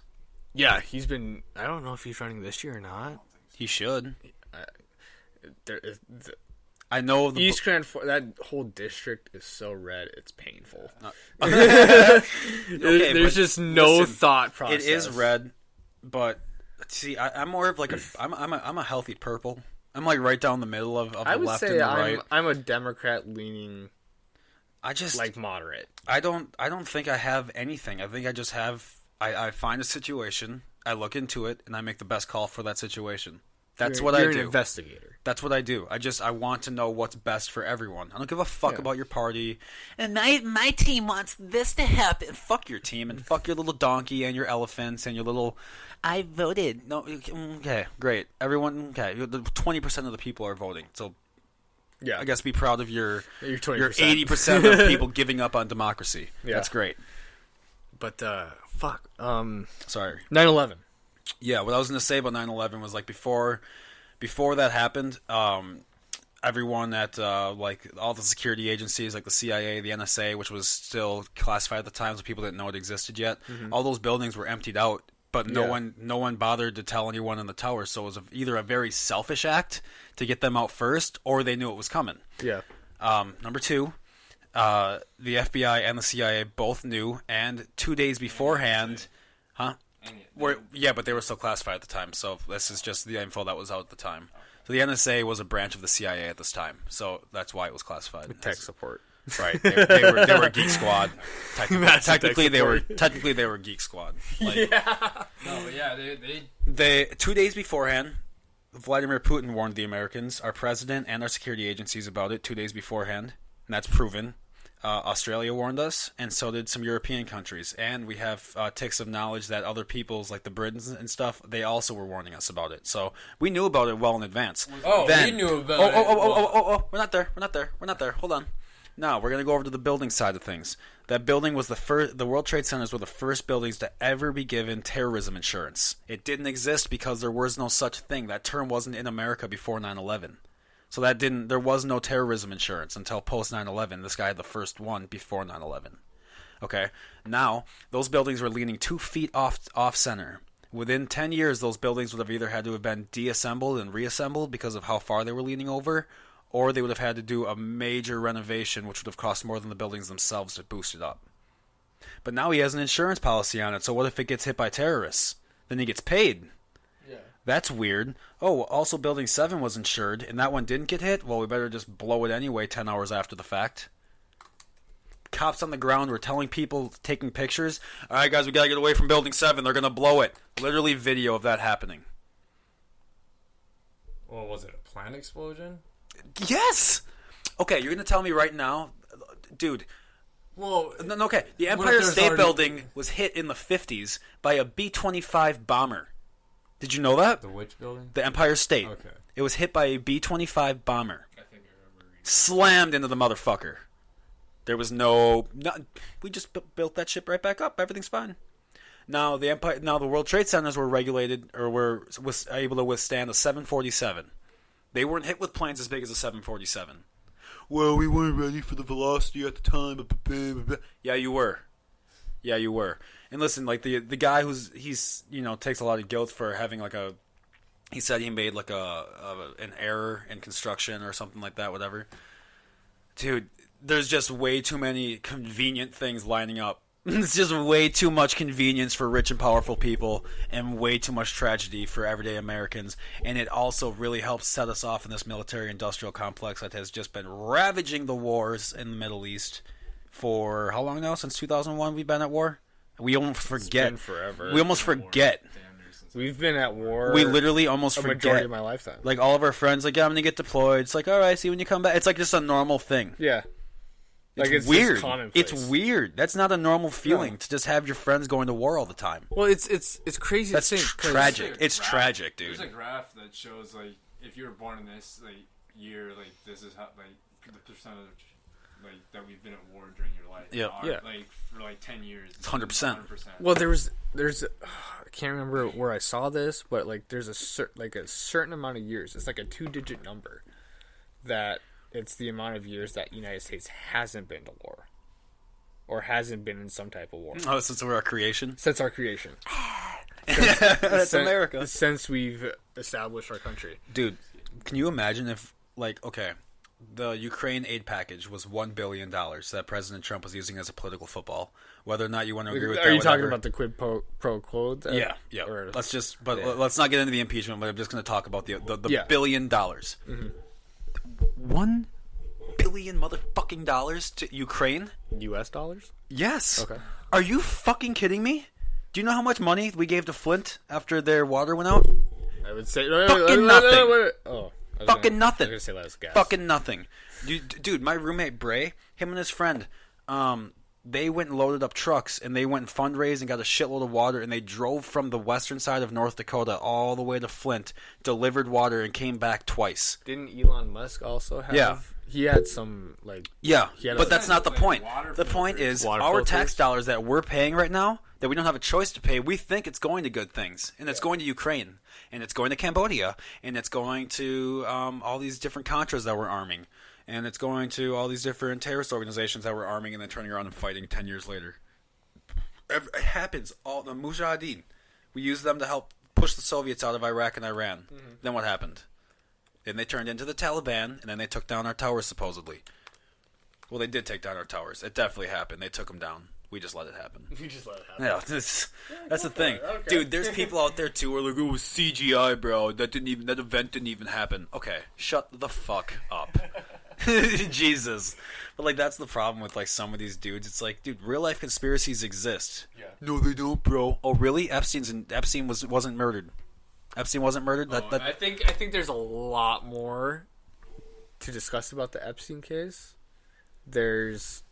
yeah, he's been. I don't know if he's running this year or not. He should. There, I know of the East Grand Forks, that whole district is so red, it's painful. Okay, There's but just no listen, thought process. It is red, but see, I'm more of like I'm a healthy purple. I'm like right down the middle of the I would left say and the right. I'm a Democrat leaning, I just like moderate. I don't think I have anything. I think I just have I find a situation, I look into it, and I make the best call for that situation. That's what I You're do. an investigator. That's what I do. I want to know what's best for everyone. I don't give a fuck about your party. And my team wants this to happen. Fuck your team and fuck your little donkey and your elephants and your little. I voted. No, okay, great. Everyone, okay. 20% of the people are voting, so Yeah, I guess be proud of your you're 20%. your 80% of people giving up on democracy. Yeah. That's great. But fuck. Sorry. 9/11. Yeah, what I was going to say about 9/11 was like before that happened, everyone at like all the security agencies like the CIA, the NSA, which was still classified at the time, so people didn't know it existed yet. All those buildings were emptied out, but no one bothered to tell anyone in the tower. So it was either a very selfish act to get them out first, or they knew it was coming. Yeah. Number two, the FBI and the CIA both knew, and 2 days beforehand, huh? But they were still classified at the time, so this is just the info that was out at the time. So the NSA was a branch of the CIA at this time, so that's why it was classified. Tech support. Right? They were Geek Squad. Technically, they were Geek Squad. Like, no, yeah, they 2 days beforehand, Vladimir Putin warned the Americans, our president, and our security agencies about it 2 days beforehand, and that's proven. Australia warned us, and so did some European countries. And we have ticks of knowledge that other peoples, like the Britons and stuff, they also were warning us about it. So we knew about it well in advance. we knew about it. Oh, we're not there. Hold on. Now, we're going to go over to the building side of things. That building was the World Trade Centers were the first buildings to ever be given terrorism insurance. It didn't exist because there was no such thing. That term wasn't in America before 9/11. So there was no terrorism insurance until post 9/11. This guy had the first one before 9/11. Okay, now those buildings were leaning 2 feet off center. Within 10 years, those buildings would have either had to have been deassembled and reassembled because of how far they were leaning over, or they would have had to do a major renovation, which would have cost more than the buildings themselves to boost it up. But now he has an insurance policy on it, so what if it gets hit by terrorists? Then he gets paid. That's weird. Oh, also Building 7 was insured, and that one didn't get hit? Well, we better just blow it anyway 10 hours after the fact. Cops on the ground were telling people, taking pictures, all right, guys, we got to get away from Building 7. They're going to blow it. Literally video of that happening. Well, was it a plant explosion? Yes! Okay, you're going to tell me right now, dude... Well, No, okay. The what if Empire there's State already- Building was hit in the 50s by a B-25 bomber. Did you know that? the which building? The Empire State. Okay. It was hit by a B-25 bomber. I think I remember reading. Slammed into the motherfucker. There was no we just built that ship right back up. Everything's fine. Now the World Trade Centers were regulated or was able to withstand a 747. They weren't hit with planes as big as a 747. Well, we weren't ready for the velocity at the time. Yeah, you were. And listen, like the guy he's takes a lot of guilt for having like a he said he made like an error in construction or something like that, whatever. Dude, there's just way too many convenient things lining up. It's just way too much convenience for rich and powerful people and way too much tragedy for everyday Americans. And it also really helps set us off in this military-industrial complex that has just been ravaging the wars in the Middle East for how long now? Since 2001 we've been at war? We almost forget. It's been forever. We almost forget. We've been at war. We literally almost a forget. majority of my lifetime. Like all of our friends, like, yeah, I'm going to get deployed. It's like, all right, see you when you come back. It's like just a normal thing. Yeah. Like It's it's weird. Just commonplace. It's weird. That's not a normal feeling to just have your friends going to war all the time. Well, it's crazy. That's to think, 'cause- tragic. It's tragic, dude. There's a graph that shows like if you were born in this like year, like this is how like the percentage like that we've been at war during your life. Yeah. Yeah. Like for like 10 years. It's 100%. Well, there's I can't remember where I saw this, but like there's a certain amount of years. It's like a 2-digit number that it's the amount of years that United States hasn't been to war or hasn't been in some type of war Oh, since we're our creation? since our creation. That's America. Since we've established our country. Dude, can you imagine if, like, okay, the Ukraine aid package was $1 billion that President Trump was using as a political football. Whether or not you want to agree with that, Are you talking whatever. about the quid pro quo? Yeah. Or- Let's not get into the impeachment, but I'm just going to talk about the Yeah. $1 billion. $1 billion motherfucking dollars to Ukraine? U.S. dollars? Yes. Okay. Are you fucking kidding me? Do you know how much money we gave to Flint after their water went out? I would say Fucking nothing. Oh, Fucking nothing. I was gonna say less gas. Fucking nothing. Dude, my roommate Bray, him and his friend, they went and loaded up trucks and they went and fundraised and got a shitload of water and they drove from the western side of North Dakota all the way to Flint, delivered water and came back twice. Didn't Elon Musk also have? Yeah. He had some like. Yeah, He had but a- that's not the like point. water The point filters. is Water our filters. tax dollars that we're paying right now, that we don't have a choice to pay, we think it's going to good things. And it's going to Ukraine. And it's going to Cambodia. And it's going to all these different Contras that we're arming. And it's going to all these different terrorist organizations that we're arming and then turning around and fighting 10 years later. It happens. All the Mujahideen. We use them to help push the Soviets out of Iraq and Iran. Then what happened? Then they turned into the Taliban, and then they took down our towers, supposedly. Well, they did take down our towers. It definitely happened. They took them down. We just let it happen. You just let it happen. Yeah, that's the thing, dude. There's people out there too who are like, "Oh, CGI, bro. That event didn't even happen." Okay, shut the fuck up, Jesus. But like, that's the problem with like some of these dudes. It's like, dude, real life conspiracies exist. Yeah. No, they don't, bro. Oh, really? Epstein wasn't murdered. Epstein wasn't murdered. I think there's a lot more to discuss about the Epstein case. There's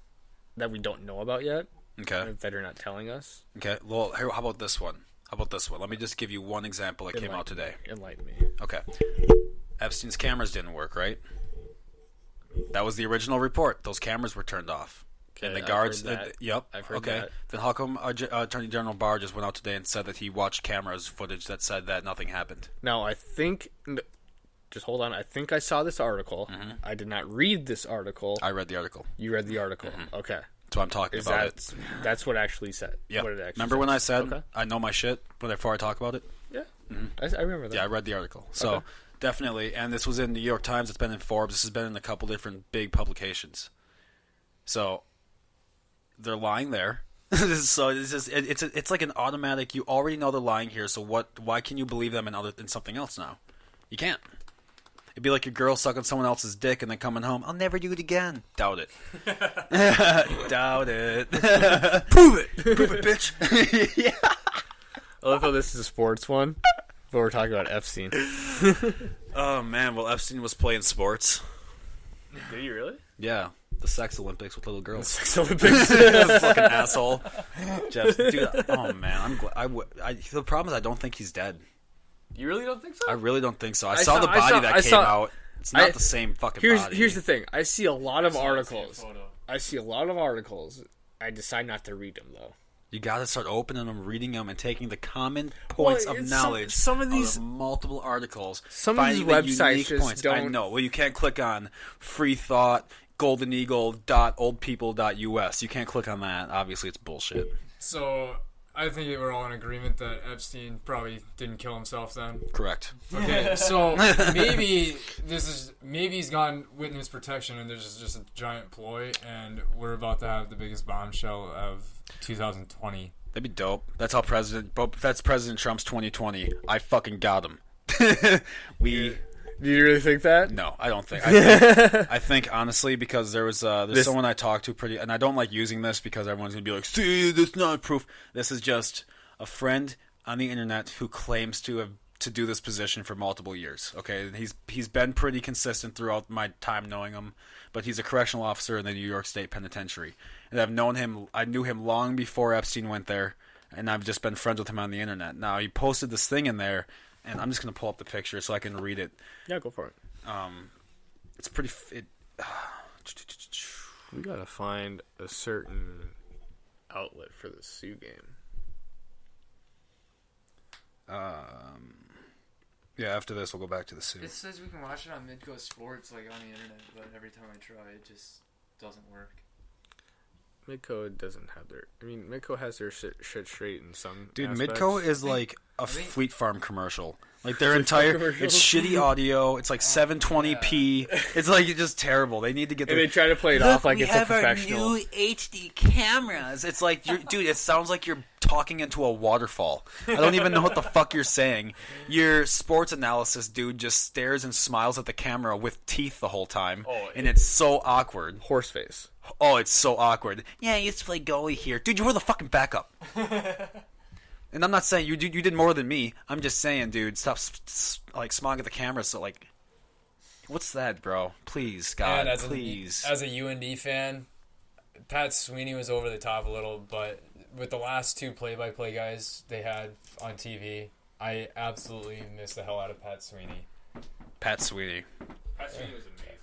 that we don't know about yet. Okay. That are not telling us. Okay. Well, how about this one? Let me just give you one example that came out today. Enlighten me. Okay. Epstein's cameras didn't work, right? That was the original report. Those cameras were turned off. And the I've guards... heard that. Yep. I've heard okay. that. Then how come Attorney General Barr just went out today and said that he watched cameras footage that said that nothing happened? Now, I think... Just hold on. I think I saw this article. Mm-hmm. I did not read this article. I read the article. You read the article. Okay. That's what I'm talking Is about. that's what actually said? Yeah. What it actually Remember said. when I said Okay. I know my shit before I talk about it? Yeah. I remember that. Yeah, I read the article. So, Okay. definitely. And this was in New York Times. It's been in Forbes. This has been in a couple different big publications. So, they're lying there. So, it's just, it's like an automatic, you already know they're lying here, so why can you believe them in something else now? You can't. It'd be like your girl sucking someone else's dick and then coming home, I'll never do it again. Doubt it. Doubt it. Prove it. Prove it, bitch. Yeah. I love how this is a sports one, but we're talking about Epstein. Oh, man. Well, Epstein was playing sports. Did you really? Yeah. The sex Olympics with little girls. Sex Olympics. Fucking asshole. Jeff, dude, oh, man. I'm glad. The problem is I don't think he's dead. You really don't think so? I really don't think so. I saw the body that came out. It's not the same fucking body. Here's the thing. I see a lot of articles. I decide not to read them, though. You gotta start opening them, reading them, and taking the common points of it's knowledge. some of these- out of multiple articles. some of these finding the websites unique just points. I don't- know. Well, you can't click on Free Thought, goldeneagle.oldpeople.us. You can't click on that. Obviously, it's bullshit. So I think we're all in agreement that Epstein probably didn't kill himself then. Correct. Okay, so maybe he's gotten witness protection and there's just a giant ploy and we're about to have the biggest bombshell of 2020. That'd be dope. That's President Trump's 2020. I fucking got him. Do you really think that? No, I don't think. I think honestly, because there's someone I talked to and I don't like using this because everyone's gonna be like, see, this is not proof. This is just a friend on the internet who claims to do this position for multiple years. Okay, he's been pretty consistent throughout my time knowing him, but he's a correctional officer in the New York State Penitentiary, and I've known him. I knew him long before Epstein went there, and I've just been friends with him on the internet. Now he posted this thing in there. And I'm just going to pull up the picture so I can read it. Yeah, go for it. It's pretty... We got to find a certain outlet for the Sioux game. Yeah, after this, we'll go back to the Sioux. It says we can watch it on Midco Sports, like on the internet, but every time I try, it just doesn't work. Midco doesn't have their... I mean, Midco has their shit straight in some Dude, aspects. Midco is like a Fleet Farm commercial. Like their entire... It's shitty audio. It's like 720p. It's like just terrible. They need to get their... And they try to play it off like it's a professional. We have our new HD cameras. It's like, dude, it sounds like you're talking into a waterfall. I don't even know what the fuck you're saying. Your sports analysis dude just stares and smiles at the camera with teeth the whole time. And it's so awkward. Horse face. Oh, it's so awkward. Yeah, I used to play goalie here. Dude, you were the fucking backup. And I'm not saying you did more than me. I'm just saying, dude, stop smiling at the camera. So, like, what's that, bro? Please, God, please. As a UND fan, Pat Sweeney was over the top a little, but with the last two play-by-play guys they had on TV, I absolutely miss the hell out of Pat Sweeney. Pat Sweeney. Pat Sweeney was amazing.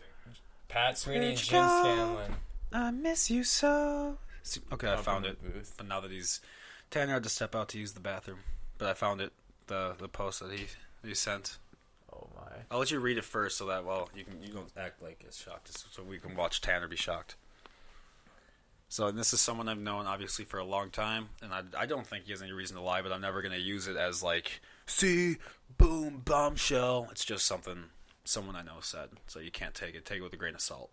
Pat Sweeney and Jim Scanlon. I miss you so. Okay, I found it. But now that Tanner had to step out to use the bathroom. But I found it, the post that he sent. Oh my! I'll let you read it first, so that you don't act like it's shocked, so we can watch Tanner be shocked. So this is someone I've known obviously for a long time, and I don't think he has any reason to lie, but I'm never gonna use it as like, see, boom, bombshell. It's just someone I know said, so you can't take it with a grain of salt.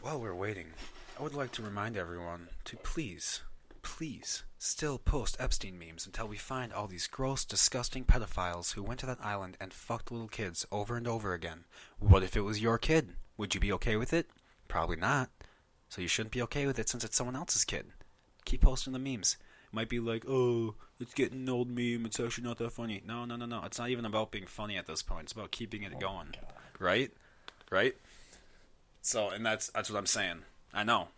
While we're waiting, I would like to remind everyone to please still post Epstein memes until we find all these gross, disgusting pedophiles who went to that island and fucked little kids over and over again. What if it was your kid? Would you be okay with it? Probably not. So you shouldn't be okay with it since it's someone else's kid. Keep posting the memes. It might be like, oh, it's getting an old meme. It's actually not that funny. No. It's not even about being funny at this point. It's about keeping it going. Right? So, and that's what I'm saying. I know.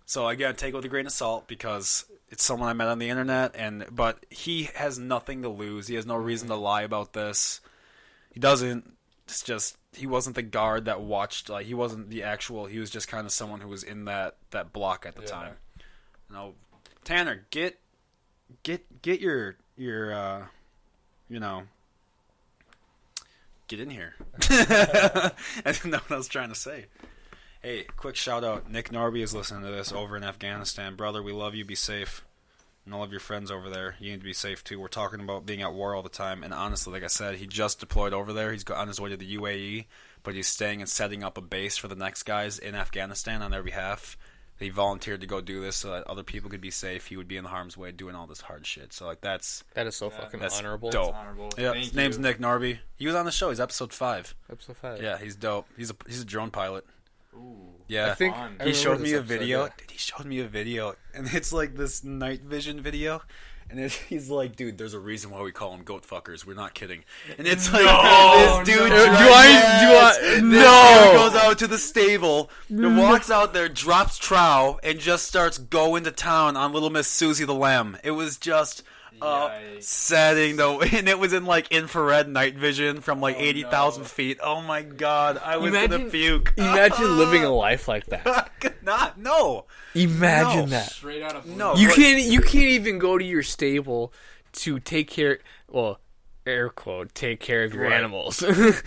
So again, take it with a grain of salt because it's someone I met on the internet, but he has nothing to lose. He has no reason to lie about this. He doesn't. It's just he wasn't the guard that watched. Like he wasn't the actual. He was just kind of someone who was in that block at the time. No, Tanner, get your get in here. I didn't know what I was trying to say. Hey, quick shout out. Nick Narby is listening to this over in Afghanistan. Brother, we love you. Be safe. And all of your friends over there, you need to be safe too. We're talking about being at war all the time. And honestly, like I said, he just deployed over there. He's on his way to the UAE, but he's staying and setting up a base for the next guys in Afghanistan on their behalf. He volunteered to go do this so that other people could be safe. He would be in the harm's way doing all this hard shit. So like that is so fucking that's honorable. Dope. Honorable. Yeah, his name's Nick Narby. He was on the show. He's episode 5. Episode 5. Yeah, he's dope. He's a drone pilot. Ooh. Yeah, I think he showed me a video. Dude, he showed me a video, and it's like this night vision video. And he's like, dude, there's a reason why we call them goat fuckers. We're not kidding. And it's like, this dude goes out to the stable, walks out there, drops trow, and just starts going to town on little Miss Susie the Lamb. It was just upsetting, though. And it was in, like, infrared night vision from, like, 80,000 feet. Oh, my God. I was going to puke. Imagine living a life like that. I could not. No. Imagine that. Straight out of No. You can't even go to your stable to take care. Well, air quote, take care of your Right. animals.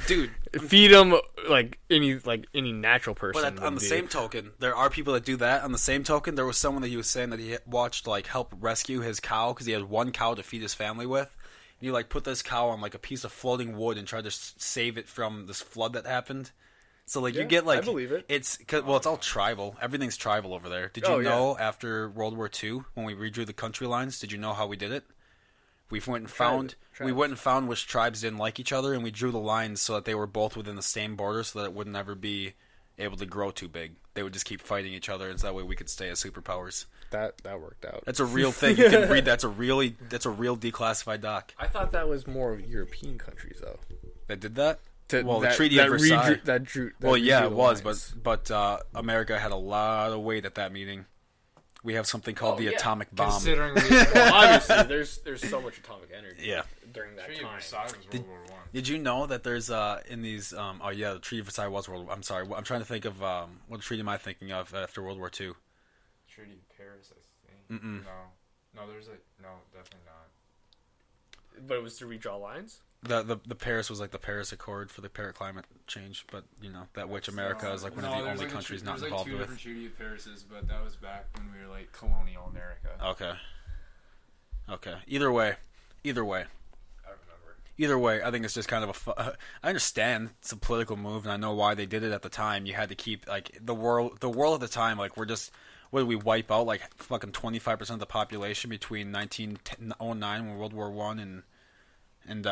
Dude. Feed them like any natural person. But on the same token, there are people that do that. On the same token, there was someone that he was saying that he watched like help rescue his cow because he had one cow to feed his family with. And he like put this cow on like a piece of floating wood and tried to save it from this flood that happened. So like you get like I believe it. It's all tribal. Everything's tribal over there. Did you know after World War II when we redrew the country lines? Did you know how we did it? We went and found which tribes didn't like each other, and we drew the lines so that they were both within the same border, so that it would never be able to grow too big. They would just keep fighting each other, and so that way we could stay as superpowers. That worked out. That's a real thing. You can read. That's a real declassified doc. I thought that was more European countries though. That did that. The that, Treaty that of Versailles. Well, it was, but America had a lot of weight at that meeting. We have something called the atomic bomb. Considering, obviously, there's so much atomic energy. Yeah. During that Treaty of time. Versailles was World War I. Did you know that there's in these? The Treaty of Versailles was World War. I'm sorry. I'm trying to think of what treaty am I thinking of after World War II? Treaty of Paris, I think. No, definitely not. But it was to redraw lines. The Paris was like the Paris Accord for the Paris climate change, but you know that which America is like one of the only countries not involved with. There's with. two different Treaty of Parises, but that was back when we were like colonial America. Okay. Either way, I remember. Either way, I think it's just kind of I understand it's a political move, and I know why they did it at the time. You had to keep like the world at the time. Like we're just what did we wipe out like fucking 25% of the population between 1909 when World War I and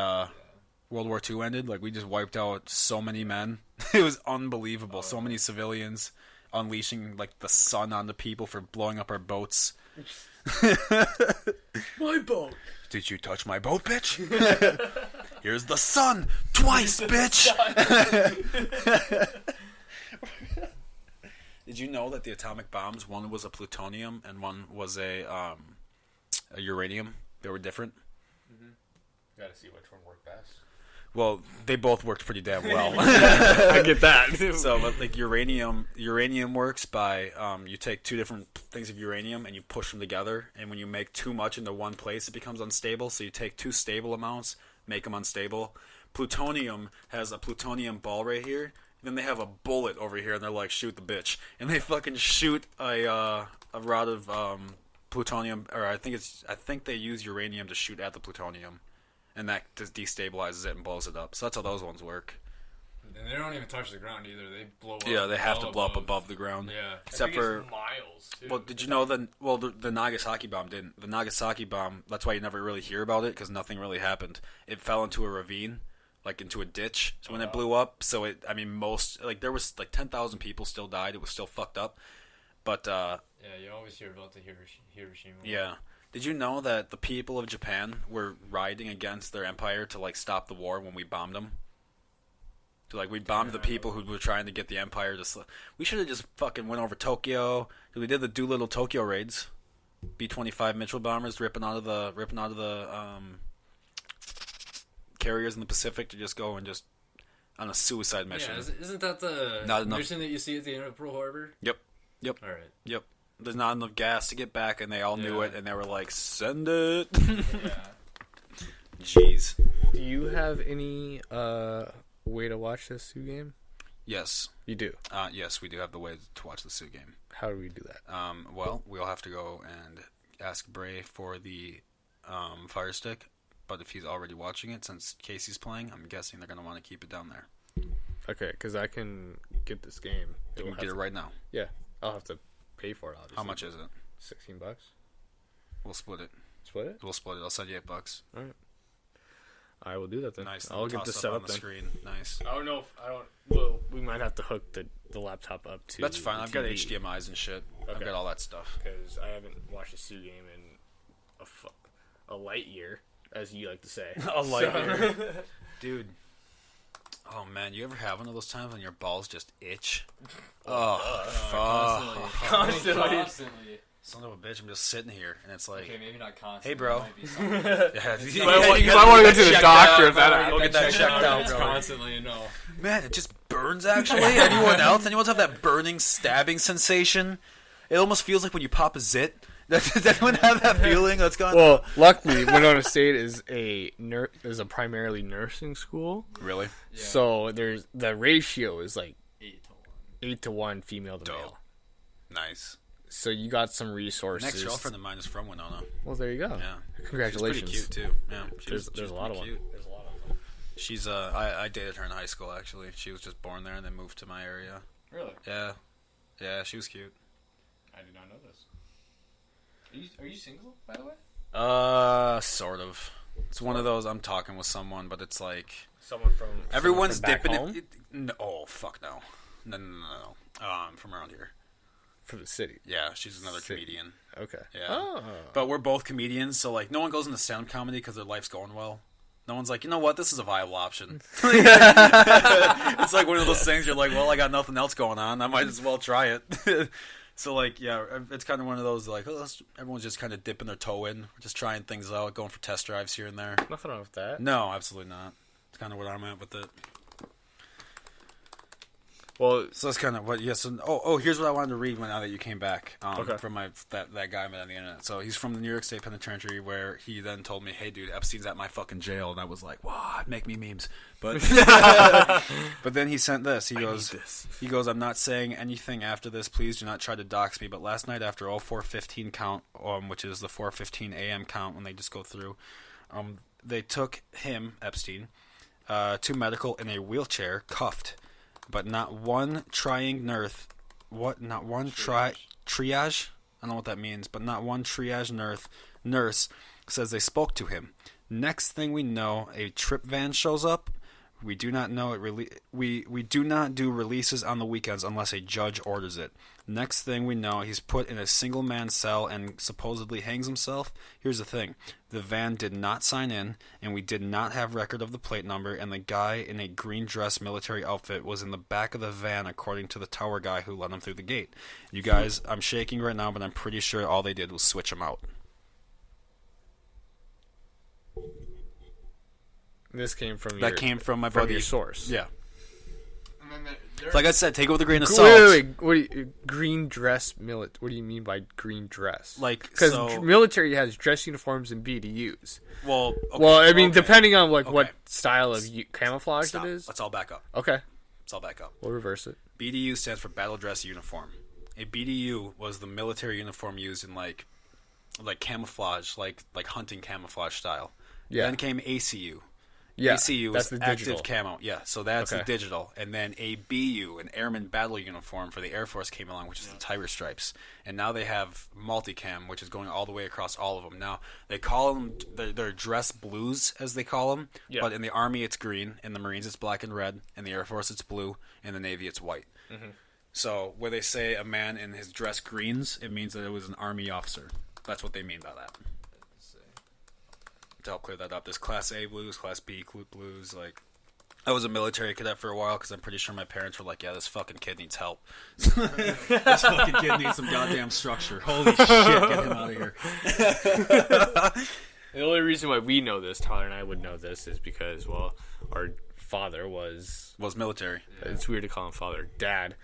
World War II ended. Like we just wiped out so many men. It was unbelievable. So many civilians unleashing like the sun on the people for blowing up our boats. My boat. Did you touch my boat, bitch? Here's the sun twice, bitch. Did you know that the atomic bombs, one was a plutonium and one was a uranium? They were different. Gotta see which one worked best. Well, they both worked pretty damn well. I get that. So, like uranium works by you take two different things of uranium and you push them together, and when you make too much into one place, it becomes unstable. So you take two stable amounts, make them unstable. Plutonium has a plutonium ball right here. Then they have a bullet over here, and they're like, "Shoot the bitch!" And they fucking shoot a rod of plutonium, or I think they use uranium to shoot at the plutonium. And that just destabilizes it and blows it up. So that's how those ones work. And they don't even touch the ground either. They blow up. Yeah, they have to blow up above the ground. Yeah. Except for miles, too. Well, did you know the Nagasaki bomb didn't? The Nagasaki bomb, that's why you never really hear about it, because nothing really happened. It fell into a ravine, like into a ditch. So when it blew up, there was like 10,000 people still died. It was still fucked up. But yeah, you always hear about the Hiroshima. Yeah. Did you know that the people of Japan were rioting against their empire to like stop the war when we bombed them? So like we bombed the people who were trying to get the empire to. We should have just fucking went over Tokyo. We did the Doolittle Tokyo raids, B-25 Mitchell bombers ripping out of the carriers in the Pacific to just go and just on a suicide mission. Yeah, isn't that the mission that you see at the end of Pearl Harbor? Yep. All right. Yep. There's not enough gas to get back, and they all knew it, and they were like, "Send it." Yeah. Jeez. Do you have any way to watch this Sioux game? Yes. You do? Yes, we do have the way to watch the Sioux game. How do we do that? Well, we'll have to go and ask Bray for the Fire Stick, but if he's already watching it, since Casey's playing, I'm guessing they're going to want to keep it down there. Okay, because I can get this game. You can get it right now. Yeah, I'll have to pay for it, obviously. How much is it? $16. We'll split it. Split it? We'll split it. I'll send you $8. All right. I will do that then. Nice. I'll get this set up on the then. screen. Nice. I don't know if well, we might have to hook the laptop up to. That's fine. the I've got TV. HDMI's and shit. I've Okay. got all that stuff. Because I haven't watched a Sioux game in a light year, as you like to say. A light year. Dude. Oh, man. You ever have one of those times when your balls just itch? Oh, fuck. Constantly. Son of a bitch. I'm just sitting here, and it's like, Okay, maybe not constantly. Hey, bro. Might be something. yeah, You might want to go to the doctor if that Go get that checked out, bro. Constantly, no. Man, it just burns, actually. Anyone else have that burning, stabbing sensation? It almost feels like when you pop a zit, Does anyone have that feeling? Let's go. Well, luckily, Winona State is a primarily nursing school. Really? Yeah. So the ratio is like 8 to 1 female to male. Nice. So you got some resources. Next girlfriend of mine is from Winona. Well, there you go. Yeah. Congratulations. She's pretty cute too. Yeah. There's a lot of them. There's a lot of them. She's I dated her in high school actually. She was just born there and then moved to my area. Really? Yeah. Yeah, she was cute. I did not know this. Are you single, by the way? Sort of. It's one of those I'm talking with someone, but it's like Someone from everyone's back dipping home? it. No, oh fuck no. No. From around here. From the city. Yeah, she's another comedian. Okay. Yeah. Oh. But we're both comedians, so like no one goes into stand-up comedy because their life's going well. No one's like, you know what, this is a viable option. It's like one of those things you're like, well, I got nothing else going on. I might as well try it. So like, yeah, it's kind of one of those like, everyone's just kind of dipping their toe in, just trying things out, going for test drives here and there. Nothing wrong with that. No, absolutely not. It's kind of what I'm at with it. Well, So that's kind of what. Yes. Yeah, so, here's what I wanted to read now that you came back. Okay. From that guy I met on the internet. So he's from the New York State Penitentiary, where he then told me, "Hey, dude, Epstein's at my fucking jail," and I was like, "What? Make me memes." But but then he sent this. He goes, "I'm not saying anything after this. Please do not try to dox me. But last night after 04:15 count, which is the 4:15 a.m. count when they just go through, they took him, Epstein, to medical in a wheelchair, cuffed." But not one trying nurse. What? Not one triage? I don't know what that means. But not one triage nurse says they spoke to him. Next thing we know, a trip van shows up. We do not know it. We do not do releases on the weekends unless a judge orders it. Next thing we know, he's put in a single man cell and supposedly hangs himself. Here's the thing: the van did not sign in, and we did not have record of the plate number. And the guy in a green dress military outfit was in the back of the van, according to the tower guy who let him through the gate. You guys, I'm shaking right now, but I'm pretty sure all they did was switch him out. this came from That came from my brother. your source. Yeah. And then It's like I said, take it with a grain of salt. Wait. What do you, green dress millet? What do you mean by green dress? Like, because so, military has dress uniforms and BDUs. well, Well, I mean, okay. depending on like Okay. what style of camouflage Stop. it is. Let's all back up. Okay, Let's all back up. we'll reverse it. BDU stands for battle dress uniform. A BDU was the military uniform used in like camouflage, like hunting camouflage style. Yeah. Then came ACU. Yeah, ACU that's was the digital. active camo. Yeah, so that's the Okay. digital. And then a BU, an airman battle uniform for the Air Force, came along, which is the Tiger Stripes. And now they have multicam, which is going all the way across all of them. Now they call them they're dress blues, as they call them. Yeah. But in the Army it's green, in the Marines it's black and red, in the Air Force it's blue, in the Navy it's white. Mm-hmm. So where they say a man in his dress greens, it means that it was an Army officer. That's what they mean by that. To help clear that up, there's Class A blues, Class B blues. Like, I was a military cadet for a while because I'm pretty sure my parents were like, "Yeah, this fucking kid needs help. This fucking kid needs some goddamn structure. Holy shit, get him out of here." The only reason why we know this, Tyler and I would know this, is because our father was. Was military. It's weird to call him father, dad.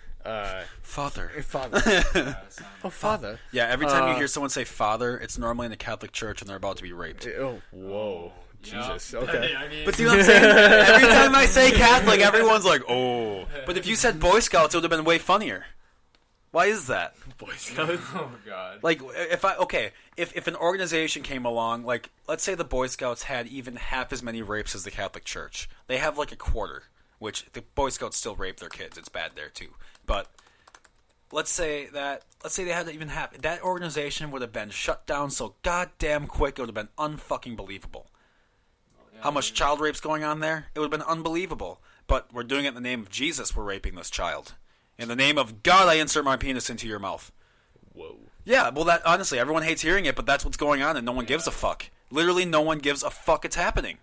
Father. Father. Oh, father. Yeah, every time you hear someone say father, it's normally in the Catholic Church and they're about to be raped. Oh, whoa. Jesus. Okay. I mean, But see what I'm saying? Every time I say Catholic, everyone's like, "Oh." But if you said Boy Scouts, it would have been way funnier. Why is that? Boy Scouts. oh god. Like, if an organization came along, like, let's say the Boy Scouts had even half as many rapes as the Catholic Church. They have like a quarter, which the Boy Scouts still rape their kids. It's bad there too. But let's say they had even half. That organization would have been shut down so goddamn quick. It would have been unfucking believable. How much child rape's going on there? It would have been unbelievable. But we're doing it in the name of Jesus. We're raping this child. In the name of God, I insert my penis into your mouth. Whoa. Yeah, well, that honestly, everyone hates hearing it, but that's what's going on, and no one gives a fuck. Literally, no one gives a fuck. It's happening.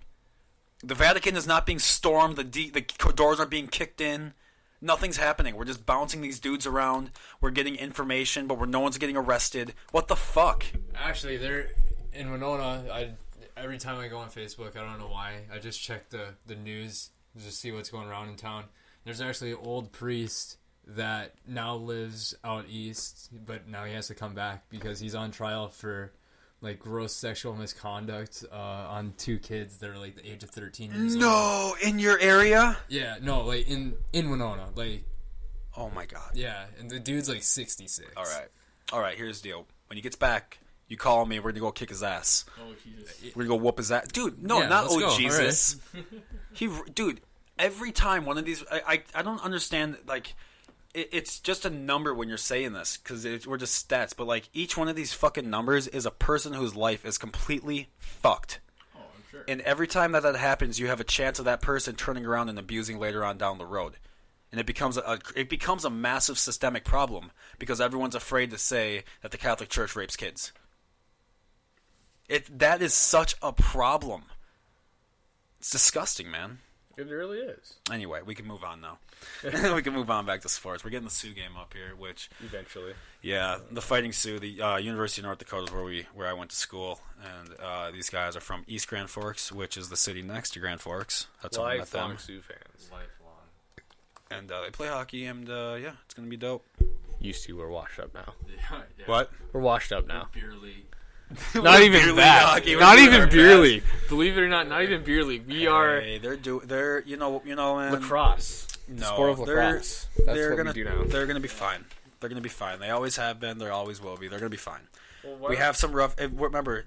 The Vatican is not being stormed. The doors aren't being kicked in. Nothing's happening. We're just bouncing these dudes around. We're getting information, but no one's getting arrested. What the fuck? Actually, they're in Winona. Every time I go on Facebook, I don't know why, I just check the news, just see what's going around in town. There's actually an old priest that now lives out east, but now he has to come back because he's on trial for like gross sexual misconduct on 2 kids that are like the age of 13 years old. No, in your area? Yeah, no, like in Winona, like. Oh my god. Yeah, and the dude's like 66. All right. Here's the deal. When he gets back, you call me. We're gonna go kick his ass. Oh Jesus! We're gonna go whoop his ass, dude. No, Yeah, not let's go. Jesus. Dude. Every time one of these, I don't understand. Like, it's just a number when you're saying this because we're just stats. But like, each one of these fucking numbers is a person whose life is completely fucked. Oh, I'm sure. And every time that happens, you have a chance of that person turning around and abusing later on down the road. And it becomes a massive systemic problem because everyone's afraid to say that the Catholic Church rapes kids. That is such a problem. It's disgusting, man. It really is. Anyway, we can move on now. We can move on back to sports. We're getting the Sioux game up here, which Eventually. yeah, the Fighting Sioux, the University of North Dakota is where I went to school, and these guys are from East Grand Forks, which is the city next to Grand Forks. That's how I met them. Lifelong Sioux fans. Lifelong. And they play hockey, and yeah, it's gonna be dope. Used to. We're washed up now. Yeah. What? We're washed up now. Beer league. Not even Beer league that. hockey, we're Not doing even our beer best. league. Believe it or not you even. We are Hey, they're you know man. lacrosse. The No, sport of they're- lacrosse. That's they're what gonna we do now. They're gonna be fine. They're gonna be fine. They always have been. They always will be. They're gonna be fine. Well, We have some rough. Remember,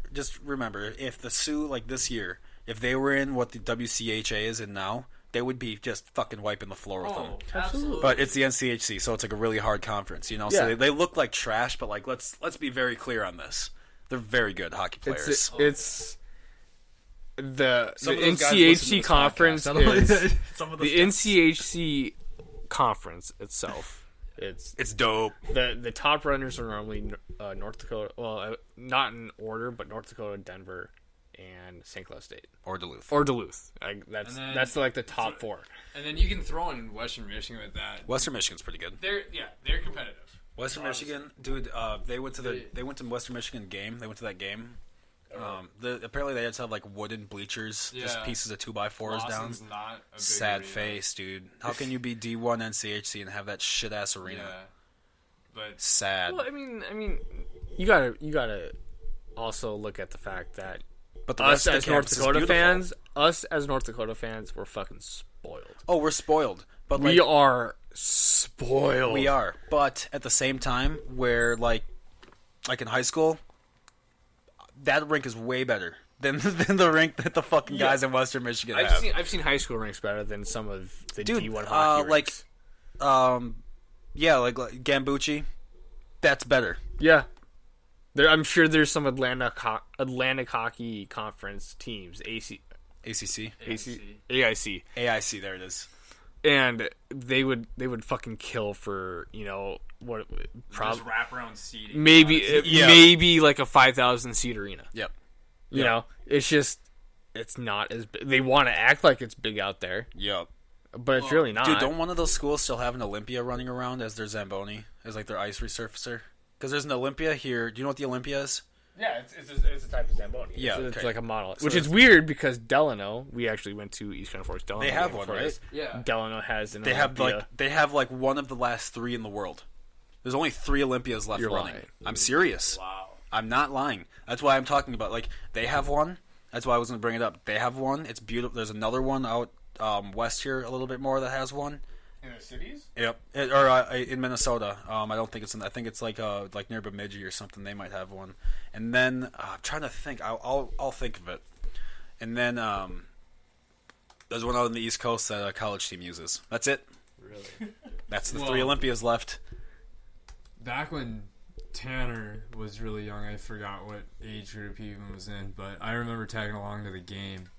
if the Sioux like this year, if they were in what the WCHA is in now, they would be just fucking wiping the floor with them. Absolutely. But it's the NCHC, so it's like a really hard conference, you know. Yeah. So they look like trash, but like let's be very clear on this. They're very good hockey players. It's the Some of those guys listen to NCHC this conference podcast. is Some of the NCHC conference itself. It's dope. The top runners are normally North Dakota. Well, not in order, but North Dakota, Denver, and St. Cloud State Or Duluth. or Duluth. And then- That's like the top 4. And then you can throw in Western Michigan with that. Western Michigan's pretty good. They're competitive. Western Michigan, dude. They went to Western Michigan game. They went to that game. Apparently they had to have like wooden bleachers, just Yeah. pieces of 2x4s down. Lawson's not a big Sad arena. face, dude. How can you be D1 NCHC and have that shit ass arena? Yeah. But Sad. Well, I mean, you gotta also look at the fact that But the us rest of as the North campus is Dakota fans, we're fucking spoiled. Oh, we're spoiled. But We like, are spoiled. we are. But at the same time, where like in high school, that rink is way better than the rink that the fucking guys in Western Michigan have. I've seen high school rinks better than some of the Dude, D1 hockey like rinks. Yeah, like Gambucci. That's better. Yeah. I'm sure there's some Atlantic Hockey Conference teams, ACC. AIC, AIC, there it is. and they would fucking kill for what just wraparound seating. maybe Yeah. maybe like a 5,000 seat arena. Yep. You know, it's not as big. They want to act like it's big out there, Yep. but it's really not. Dude, don't one of those schools still have an Olympia running around as their Zamboni, as like their ice resurfacer? Because there's an Olympia here. Do you know what the Olympia is? Yeah, it's a type of Zamboni. Yeah, It's okay. like a model, So which is weird because Delano. We actually went to East Grand Forks. Delano They have game one, for right? us. Yeah. Delano has an They have Olympia. like one of the last 3 in the world. There's only 3 Olympias left You're running. lying. I'm serious. Wow. I'm not lying. That's why I'm talking about. Like they have one. That's why I was going to bring it up. They have one. It's beautiful. There's another one out west here a little bit more that has one. In the cities? Yep. In Minnesota. I don't think it's in. I think it's like near Bemidji or something. They might have one. And then I'm trying to think. I'll think of it. And then there's one out on the East Coast that a college team uses. That's it. Really? That's the Well- 3 Olympias left. Back when Tanner was really young, I forgot what age group he even was in, but I remember tagging along to the game.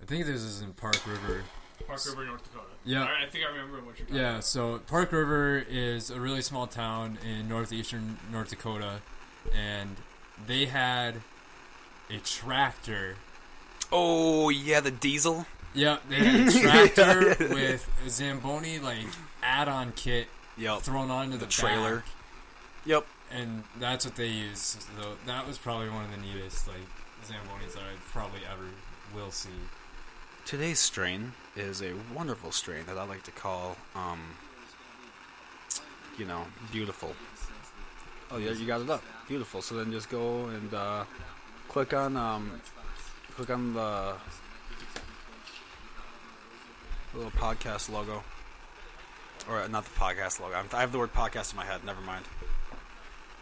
I think this is in Park River. Park River, North Dakota. Yeah. I think I remember what you're talking Yeah, about. so Park River is a really small town in northeastern North Dakota, and they had a tractor. Oh yeah, the diesel. Yeah, they had a tractor with a Zamboni like add-on kit Yep. thrown onto the trailer. back, Yep. and that's what they used. So that was probably one of the neatest like Zambonis that I probably ever will see. Today's strain is a wonderful strain that I like to call beautiful. Oh yeah, you got it up. Beautiful. So then just go and click on the little podcast logo. Or not the podcast logo. I have the word podcast in my head. Never mind.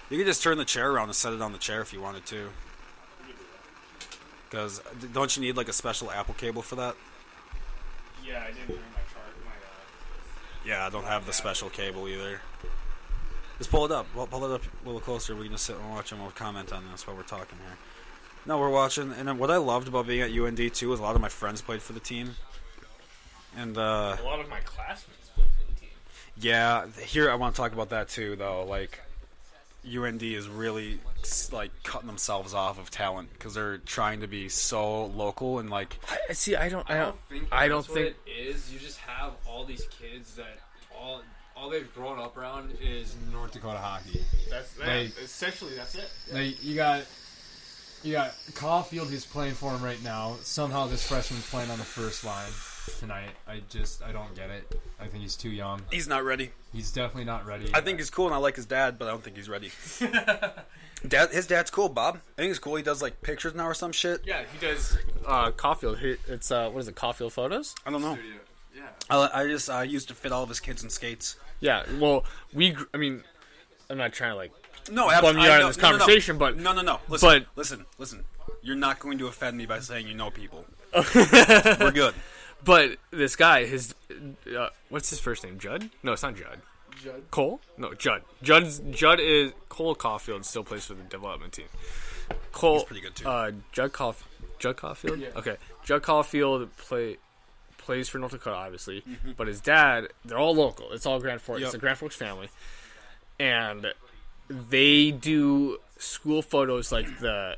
You could just turn the chair around and set it on the chair if you wanted to. Because don't you need like a special Apple cable for that? Yeah, I didn't bring my chart. Yeah, I don't have the special cable either. Just pull it up. Pull it up a little closer. We can just sit and watch and we'll comment on this while we're talking here. No, we're watching. And then what I loved about being at UND too is a lot of my friends played for the team. And a lot of my classmates played for the team. Yeah, here I want to talk about that too, though. Like, UND is really like cutting themselves off of talent because they're trying to be so local and like. I don't think what it is. You just have all these kids that all they've grown up around is North Dakota hockey. Essentially that's it. Like you got Caulfield who's playing for him right now. Somehow this freshman's playing on the first line tonight. I don't get it. I think he's too young. He's not ready. He's definitely not ready. I think he's cool and I like his dad, but I don't think he's ready. His dad's cool, Bob. I think he's cool. He does like pictures now or some shit. Yeah, he does. Caulfield. It's what is it? Caulfield Photos. I don't know. Studio. Yeah. I used to fit all of his kids in skates. Yeah. Well, I'm not trying to like No, bum you out of this conversation, but no. Listen. You're not going to offend me by saying you know people. We're good. But this guy, what's his first name? Judd? No, it's not Judd. Judd? Cole? No, Judd. Judd is Cole Caulfield. Still plays for the development team. Cole, he's pretty good too. Judd Caulfield. Yeah. Okay, Judd Caulfield plays for North Dakota, obviously. But his dad, they're all local. It's all Grand Forks. Yep. It's a Grand Forks family, and they do school photos like the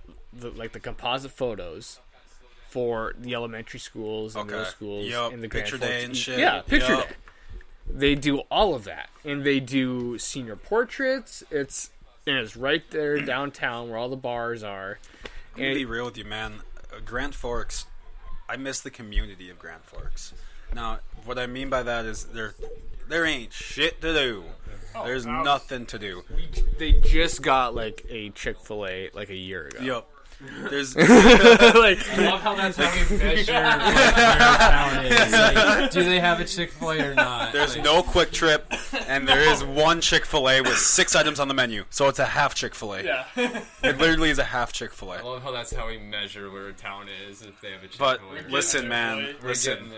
composite photos for the elementary schools and middle schools in the Grand Picture Forks. day and shit. Yeah, picture Yep. day. They do all of that, and they do senior portraits. It's right there downtown where all the bars are. I'm gonna be real with you, man. Grand Forks, I miss the community of Grand Forks. Now, what I mean by that is there ain't shit to do. There's nothing to do. They just got like a Chick-fil-A like a year ago. Yep. There's like, I love how that's how we measure where town is. Like, do they have a Chick-fil-A or not? There's no Quick Trip, and there is one Chick-fil-A with 6 items on the menu, so it's a half Chick-fil-A. yeah. It literally is a half I Chick-fil-A. love how that's how we measure where a town is if they have a But Chick-fil-A. listen, man, We're getting listen.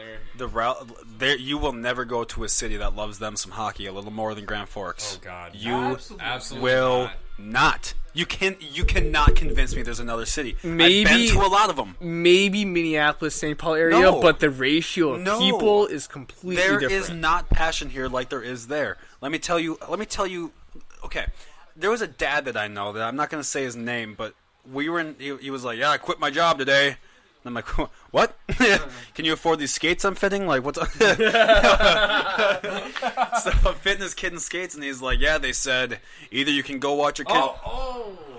there. You will never go to a city that loves them some hockey a little more than Grand Forks. Oh God, You absolutely will not. You cannot convince me there's another city. Maybe- I've been to a lot of them. Maybe Minneapolis, St. Paul area, No. but the ratio of No. people is completely There different. is not passion here like there is there. Let me tell you. Okay, there was a dad that I know that I'm not going to say his name, but we were in. He was like, "Yeah, I quit my job today." And I'm like, "What? Can you afford these skates I'm fitting? Like, what's?" So I'm fitting this kid in skates, and he's like, "Yeah, they said either you can go watch your kid."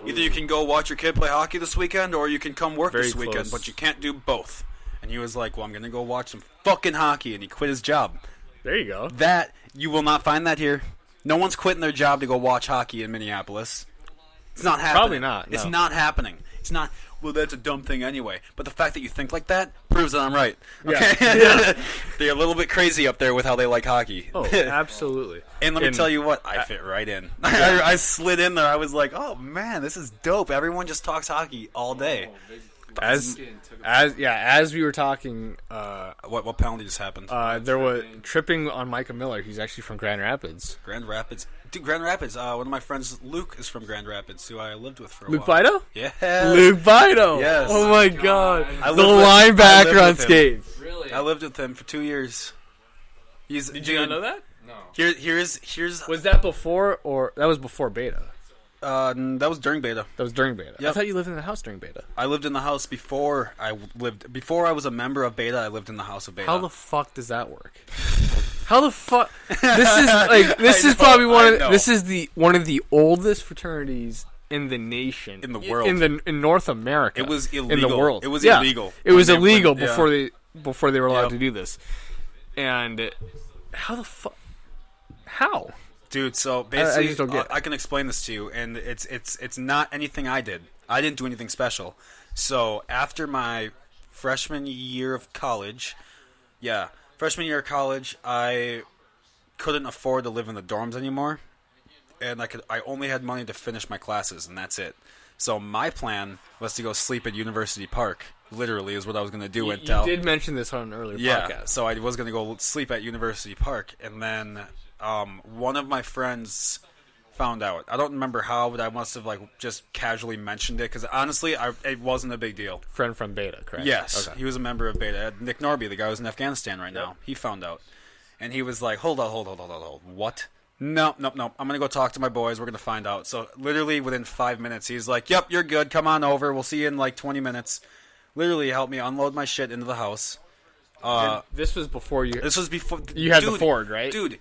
Either you can go watch your kid play hockey this weekend, or you can come work Very this weekend, close. but you can't do both. And he was like, well, I'm going to go watch some fucking hockey, and he quit his job. There you go. That, you will not find that here. No one's quitting their job to go watch hockey in Minneapolis. It's not happening. Probably not, It's no. not happening. It's not, well, that's a dumb thing anyway. But the fact that you think like that proves that I'm right. Okay? Yeah. They're a little bit crazy up there with how they like hockey. Oh, absolutely. And let me tell you what, I fit right in. I slid in there. I was like, oh man, this is dope. Everyone just talks hockey all day. As we were talking, What penalty just happened? there was tripping on Micah Miller. He's actually from Grand Rapids. Grand Rapids. Dude, Grand Rapids. One of my friends, Luke, is from Grand Rapids, who I lived with for a Luke while. Bido? Yeah. Luke Bido. Yes. Oh my God. I The lived with- I lived linebacker on with him. skates. Really? I lived with him for 2 years. Did you not know that? No. Here's Was that before or that was before beta? that was during beta. That was during beta. I Yep. thought you lived in the house during beta. I lived in the house before I was a member of beta. I lived in the house of beta. How the fuck does that work? How the fuck? This is know, probably I know. this is one of the oldest fraternities in the nation, In the world. in North America. It was in the illegal. world. It was Yeah. illegal. It was When they- illegal when- yeah. before they were allowed Yep. to do this. And how the fuck? How? Dude, so basically, I just don't get it. I can explain this to you, and it's not anything I did. I didn't do anything special. So after my freshman year of college, I couldn't afford to live in the dorms anymore, and I only had money to finish my classes, and that's it. So my plan was to go sleep at University Park. Literally is what I was going to do. You did mention this on an earlier podcast. So I was going to go sleep at University Park, and then one of my friends found out. I don't remember how, but I must have just casually mentioned it because honestly, it wasn't a big deal. Friend from Beta, correct? Yes, Okay. he was a member of Beta. Nick Norby, the guy who's in Afghanistan right now, he found out, and he was like, "Hold on, what? No. I'm gonna go talk to my boys. We're gonna find out." So literally within 5 minutes, he's like, "Yep, you're good. Come on over. We'll see you in 20 minutes." Literally helped me unload my shit into the house. This was before you. This was before You had the Ford, right? Dude,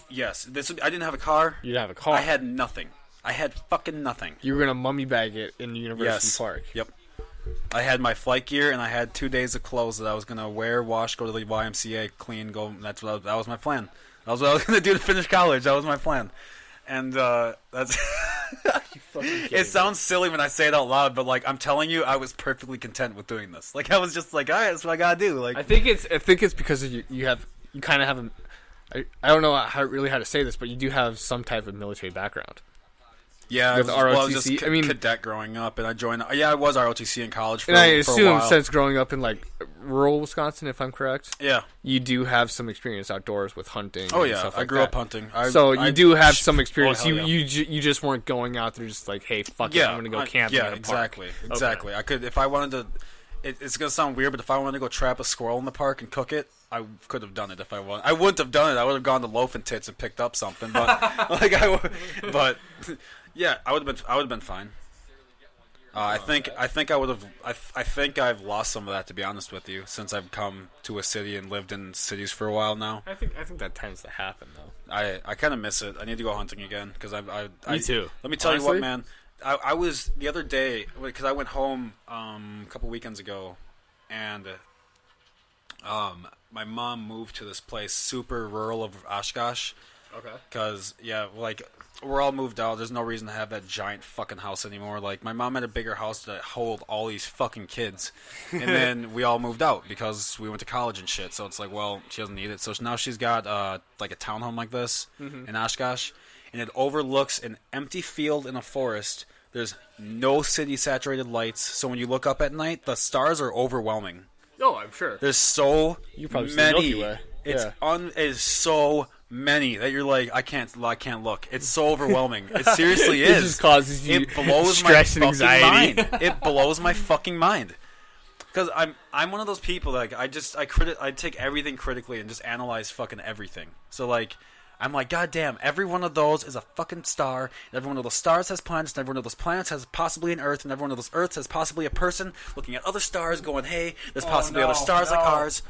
yes. I didn't have a car. You didn't have a car. I had nothing. I had fucking nothing. You were gonna mummy bag it in University Park. Yep. I had my flight gear and I had 2 days of clothes that I was gonna wear, wash, go to the YMCA, clean, go. That was my plan. That was what I was gonna do to finish college. That was my plan. And that's. It sounds silly when I say it out loud, but I'm telling you, I was perfectly content with doing this. I was just all right, that's what I gotta do. I think it's because you kind of have a. I don't know how to say this, but you do have some type of military background. Yeah, with I was ROTC. just cadet growing up, and I joined. Yeah, I was ROTC in college for, and I for a assume while. since growing up in rural Wisconsin, if I'm correct, Yeah. you do have some experience outdoors with hunting. Oh and yeah, stuff I like grew that. up hunting. So you do have some experience. hell yeah. You just weren't going out there just hey, fuck it, I'm gonna go camping. Yeah, in a exactly, park. exactly. I could if I wanted to. It's gonna sound weird, but if I wanted to go trap a squirrel in the park and cook it, I could have done it if I wanted. I wouldn't have done it. I would have gone to Loaf and Tits and picked up something, but but yeah, I would have been fine. I think I would have. I think I've lost some of that, to be honest with you, since I've come to a city and lived in cities for a while now. I think that tends to happen though. I kind of miss it. I need to go hunting again because Me too. Let me tell you Honestly? what, man. I was the other day because I went home a couple weekends ago, and my mom moved to this place super rural of Oshkosh. Okay. Because we're all moved out. There's no reason to have that giant fucking house anymore. My mom had a bigger house to hold all these fucking kids, and then we all moved out because we went to college and shit. So it's well, she doesn't need it. So now she's got a townhome like this in Oshkosh, and it overlooks an empty field in a forest. There's no city saturated lights, so when you look up at night, the stars are overwhelming. Oh, I'm sure. There's so You probably see many. Milky Way. It's Yeah. it is so many that you're I can't look. It's so overwhelming. It seriously It is. just causes you it blows stress my and fucking anxiety. mind. It blows my fucking mind. Because I'm one of those people that I take everything critically and just analyze fucking everything. So I'm God damn, every one of those is a fucking star, and every one of those stars has planets, and every one of those planets has possibly an Earth, and every one of those Earths has possibly a person looking at other stars going, hey, there's possibly other stars like ours.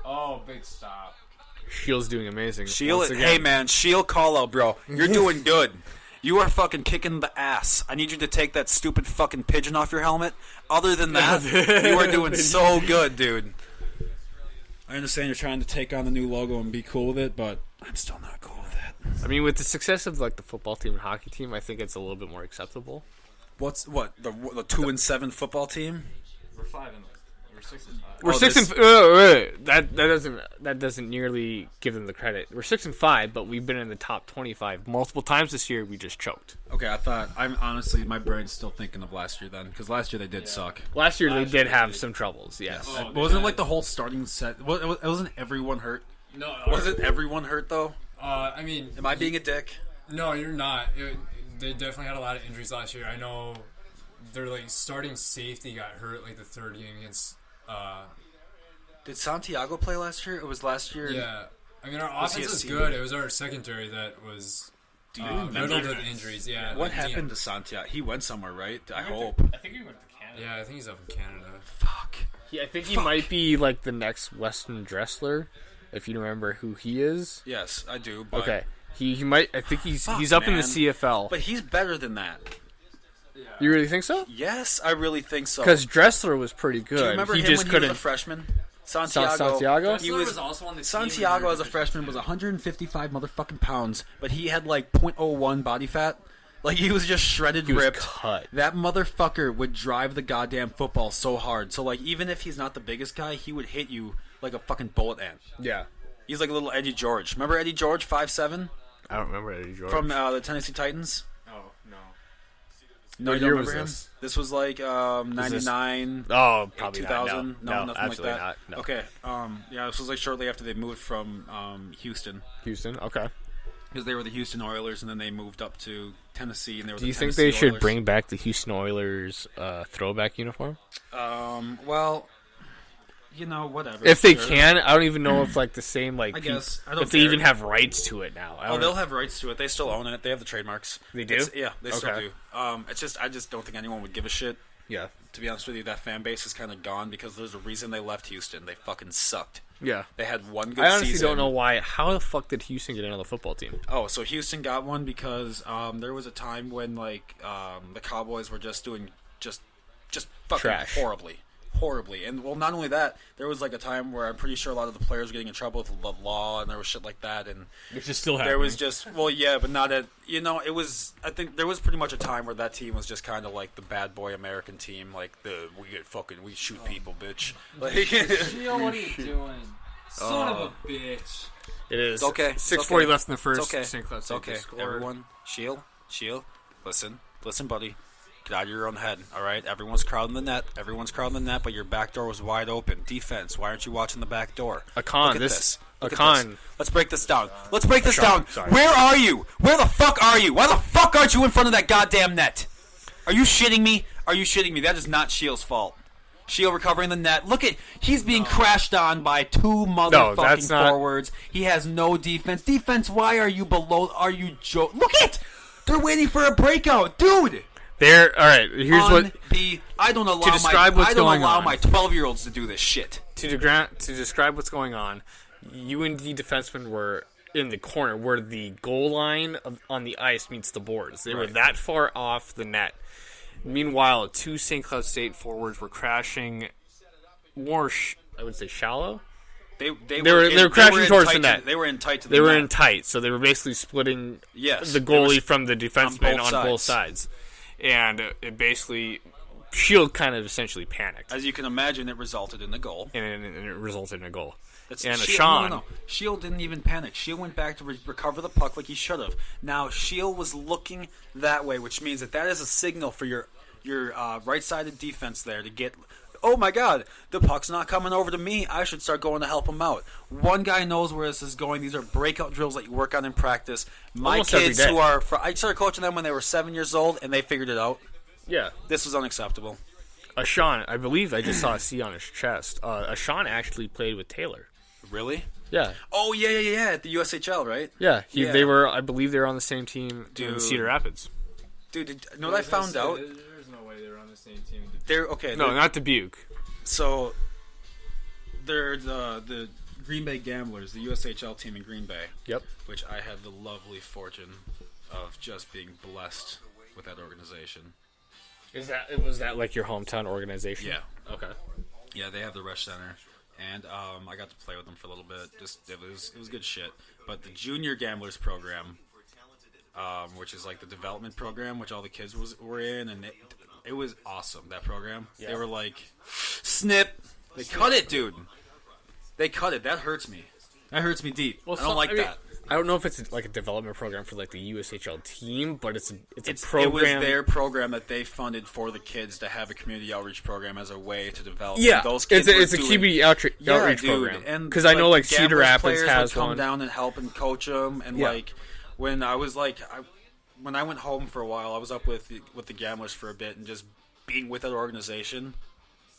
Oh, big stop. Shield's doing amazing. Shield, Once again. hey man, Shield call out, bro. You're doing good. You are fucking kicking the ass. I need you to take that stupid fucking pigeon off your helmet. Other than that, you are doing so good, dude. I understand you're trying to take on the new logo and be cool with it, but I'm still not cool with it. I mean, with the success of the football team and hockey team, I think it's a little bit more acceptable. The 2-7 football team? We're 5 and we're 6 and 5. We're Oh, 6 this- and that doesn't nearly give them the credit. We're 6 and 5, but we've been in the top 25 multiple times this year. We just choked. Okay, I'm honestly, my brain's still thinking of last year then, because last year they did suck. Last year they did have some troubles. Yes. Oh, Wasn't the whole starting set? Wasn't everyone hurt? No, Wasn't everyone hurt though? I mean, Am I being a dick? no, you're not. They definitely had a lot of injuries last year. I know their starting safety got hurt the third game against. Did Santiago play last year? It was last year. Yeah, I mean our Was he offense a was senior? good. It was our secondary that was riddled with injuries. Yeah. What happened to Santiago? He went somewhere, right? I hope. I think he went to Canada. Yeah, I think he's up in Canada. Fuck. I think he might be the next Weston Dressler, if you remember who he is. Yes, I do. But, Okay. He might. I think he's Fuck, up in the man. CFL. But he's better than that. You really think so? Yes, I really think so. Because Dressler was pretty good. Do you remember he him just when couldn't. he was a freshman? Santiago? He was also on the Santiago as a freshman was 155 motherfucking pounds, but he had like .01 body fat. Like he was just shredded, ripped. Cut. That motherfucker would drive the goddamn football so hard. So like even if he's not the biggest guy, he would hit you like a fucking bullet ant. Yeah. He's like a little Eddie George. Remember Eddie George, 5'7"? I don't remember Eddie George. From the Tennessee Titans? Oh, no. No, you don't remember him? This was like 99. Oh, probably 2000. not. No, nothing absolutely like that. not. No. Okay. Yeah, this was like shortly after they moved from Houston. Houston, okay. Because they were the Houston Oilers, and then they moved up to Tennessee, and they were Do the you think Tennessee they should Oilers. bring back the Houston Oilers throwback uniform? Well, you know, whatever. If they Sure. can, I don't even know if like the same like I guess. I don't if they care. even have rights to it now. Oh, they'll have rights to it. They still own it. They have the trademarks. They do? Yeah, they still Okay. do. It's just I just don't think anyone would give a shit. Yeah. To be honest with you, that fan base is kind of gone because there's a reason they left Houston. They fucking sucked. Yeah. They had one good I honestly season. don't know why. How the fuck did Houston get another football team? Oh, so Houston got one because there was a time when like the Cowboys were just doing just fucking Trash. horribly. And well, not only that, there was like a time where I'm pretty sure a lot of the players were getting in trouble with the law, and there was shit like that, and Which is still happening. there was just but not at it was. I think there was pretty much a time where that team was just kind of like the bad boy American team, like we shoot people, bitch. Like, Gio, what are you doing? Son of a bitch. It is. It's okay. 6:40 left in the It's first. okay. St. Cloud It's State okay. scored. Everyone, shield. Listen, buddy. Get out of your own head, all right? Everyone's crowding the net, but your back door was wide open. Defense, why aren't you watching the back door? Akan, Look at this- Look at Akan. this. Let's break this down. Sean, sorry. Where are you? Where the fuck are you? Why the fuck aren't you in front of that goddamn net? Are you shitting me? That is not Shields' fault. Shield recovering the net. Look at he's being crashed on by two motherfucking not- forwards. He has no defense. Defense, why are you below? Are you Look at they're waiting for a breakout, dude. There. All right. Here's what I don't allow describe what's going on. my 12-year-olds to do this shit. to describe what's going on. UND defensemen were in the corner where the goal line on the ice meets the boards. They were that far off the net. Meanwhile, two St. Cloud State forwards were crashing more, I would say, shallow. They were crashing towards the net. They were in tight to the They were net. in tight, so they were basically splitting Yes, the there was- goalie from the defenseman on both sides. And it basically, Shield kind of essentially panicked. As you can imagine, it resulted in a goal. And it resulted in a goal. That's And Shield, Sean. No. Shield didn't even panic. Shield went back to recover the puck like he should have. Now Shield was looking that way, which means that is a signal for your right-sided defense there to get. Oh my God, the puck's not coming over to me. I should start going to help him out. One guy knows where this is going. These are breakout drills that you work on in practice. My Almost every kids day. I started coaching them when they were 7 years old, and they figured it out. Yeah. This was unacceptable. Ashawn, I believe I just saw a C on his chest. Ashawn actually played with Taylor. Really? Yeah. Oh, yeah, at the USHL, right? Yeah. Yeah. They were, I believe they were on the same team in Dude. Cedar Rapids. Dude, you know what I found out? There's no way they were on the same team. No, not Dubuque. So, they're the Green Bay Gamblers, the USHL team in Green Bay. Yep. Which I had the lovely fortune of just being blessed with that organization. Was that like your hometown organization? Yeah. Okay. Yeah, they have the Rush Center, and I got to play with them for a little bit. It was good shit. But the Junior Gamblers program, which is like the development program, which all the kids were in, and it was awesome. That program, They were like, snip. They cut it, dude. They cut it. That hurts me. That hurts me deep. I don't like that. I don't know if it's like a development program for like the USHL team, but it's a It program. was their program that they funded for the kids to have a community outreach program as a way to develop. Yeah, And those kids it's a were community doing- outreach dude, program. and Because I know like Cedar Gamblers Rapids players has would come one. down and help and coach them. And Yeah. like when I was like, when I went home for a while, I was up with the Gamblers for a bit, and just being with that organization,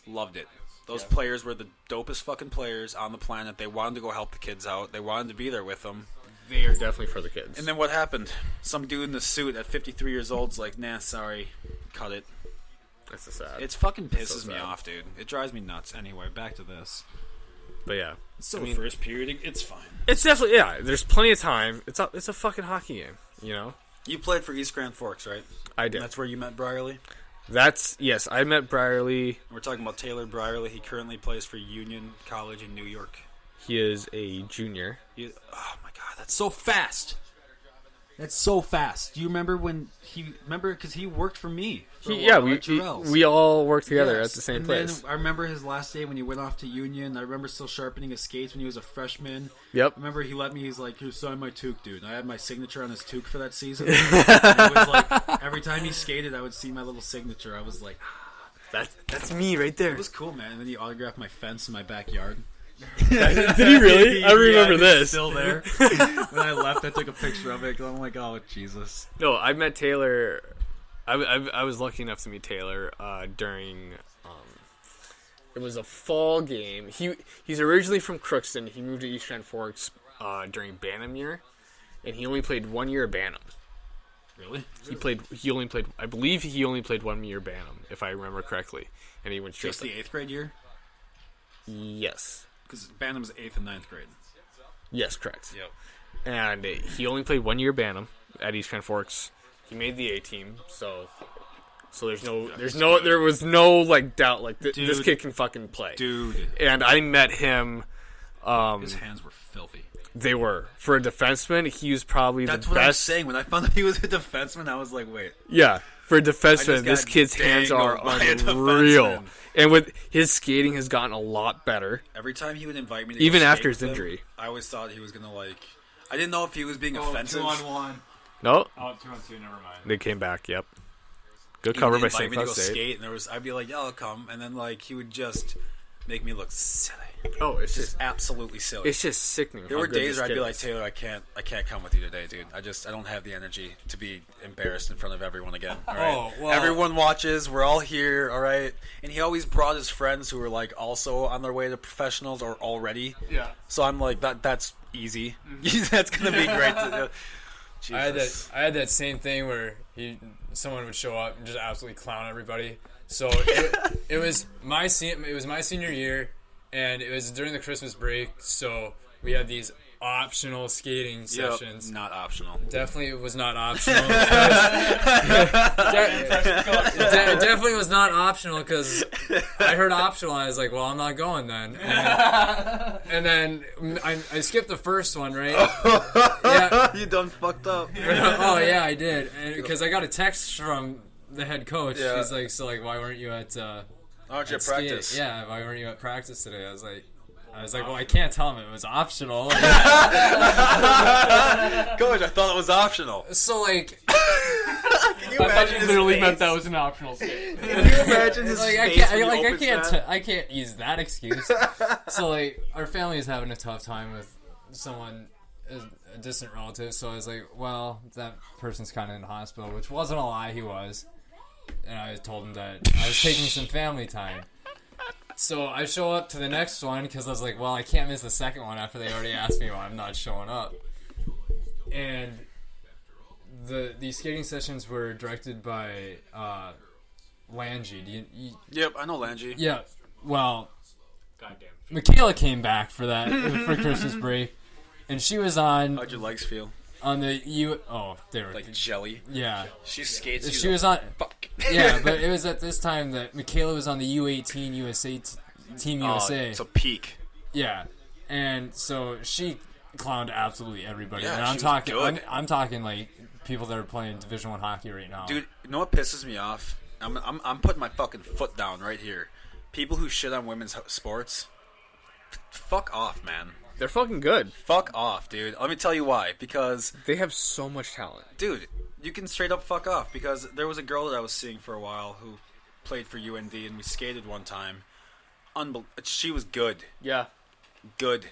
loved it. Those players were the dopest fucking players on the planet. They wanted to go help the kids out. They wanted to be there with them. They are definitely for the kids. And then what happened? Some dude in the suit at 53 years old's like, nah, sorry, cut it. That's a sad. It's fucking pisses so me sad. off, dude. It drives me nuts. Anyway, back to this. But yeah, So first period, it's fine. it's definitely There's plenty of time. It's a fucking hockey game, you know. You played for East Grand Forks, right? I did. That's where you met Brierly? Yes, I met Brierly. We're talking about Taylor Brierly. He currently plays for Union College in New York. He is a junior. Oh my god, that's so fast. That's so fast. Do you remember when because he worked for me? We all worked together at the same place. Then I remember his last day when he went off to Union. I remember still sharpening his skates when he was a freshman. Yep. I remember he let me. He's like, "Here, sign my toque, dude." And I had my signature on his toque for that season. And it was like every time he skated, I would see my little signature. I was like, "That's me right there." It was cool, man. And then he autographed my fence in my backyard. Did he really? I remember this. Still there. When I left, I took a picture of it. I'm like, oh Jesus. No, I met Taylor. I was lucky enough to meet Taylor during. It was a fall game. He's originally from Crookston. He moved to East Grand Forks during Bantam year, and he only played 1 year Bantam. Really? I believe he only played 1 year Bantam, if I remember correctly, and he went straight. Just the 8th grade year. Yes. Because Bantam's 8th and 9th grade. Yes, correct. Yep. And he only played 1 year Bantam at East Grand Forks. He made the A team, so there was no like doubt like this kid can fucking play, dude. And I met him. His hands were filthy. They were. For a defenseman, he was probably the best. That's what I was saying when I found out he was a defenseman. I was like, wait. Yeah, for a defenseman, this kid's hands are unreal. And with his skating has gotten a lot better. Every time he would invite me to even go after skate his injury. I always thought he was going to I didn't know if he was being offensive. 2-on-1. No. Oh, 2-on-2, never mind. They came back, yep. Good cover by St. Cloud State. Skate, and I'd be like, yeah, I'll come. And then he would just make me look silly. Oh, it's just absolutely silly. It's just sickening. There were days where I'd be like, Taylor, I can't come with you today, dude. I don't have the energy to be embarrassed in front of everyone again. All right? Oh, well. Everyone watches. We're all here. All right. And he always brought his friends who were also on their way to professionals or already. Yeah. So I'm like, that's easy. That's gonna be great. I had that same thing where someone would show up and just absolutely clown everybody. So it was my senior year, and it was during the Christmas break. So we had these optional skating sessions. Not optional. Definitely, it was not optional. Definitely was not optional because I heard optional. And I was like, well, I'm not going then. And then I skipped the first one, right? Yeah, you done fucked up. Oh yeah, I did, because I got a text from the head coach. Yeah. He's like, so why weren't you at? Aren't you at practice? Yeah, why weren't you at practice today? I was like, well, I can't tell him it was optional. Coach, I thought it was optional. So I thought you literally meant that was an optional skate. Can you imagine his face? I can't use that excuse. So our family is having a tough time with someone, a distant relative. So I was like, well, that person's kind of in the hospital, which wasn't a lie. He was, and I told him that I was taking some family time. So I show up to the next one because I was like, well, I can't miss the second one after they already asked me why I'm not showing up. And these skating sessions were directed by Langy. Yep, I know Langy. Yeah, well, Goddamn. Michaela came back for that for Christmas break, and she was on. How'd your legs feel? On they were like jelly. Yeah, she skates. She was on. Fuck. Yeah, but it was at this time that Michaela was on the U18 USA Team USA. It's a peak. Yeah, and so she clowned absolutely everybody. Yeah, and I'm she talking. was good. I'm talking people that are playing Division I hockey right now. Dude, you know what pisses me off? I'm putting my fucking foot down right here. People who shit on women's sports, fuck off, man. They're fucking good. Fuck off, dude. Let me tell you why. Because they have so much talent. Dude, you can straight up fuck off. Because there was a girl that I was seeing for a while who played for UND, and we skated one time. She was good. Yeah. Good.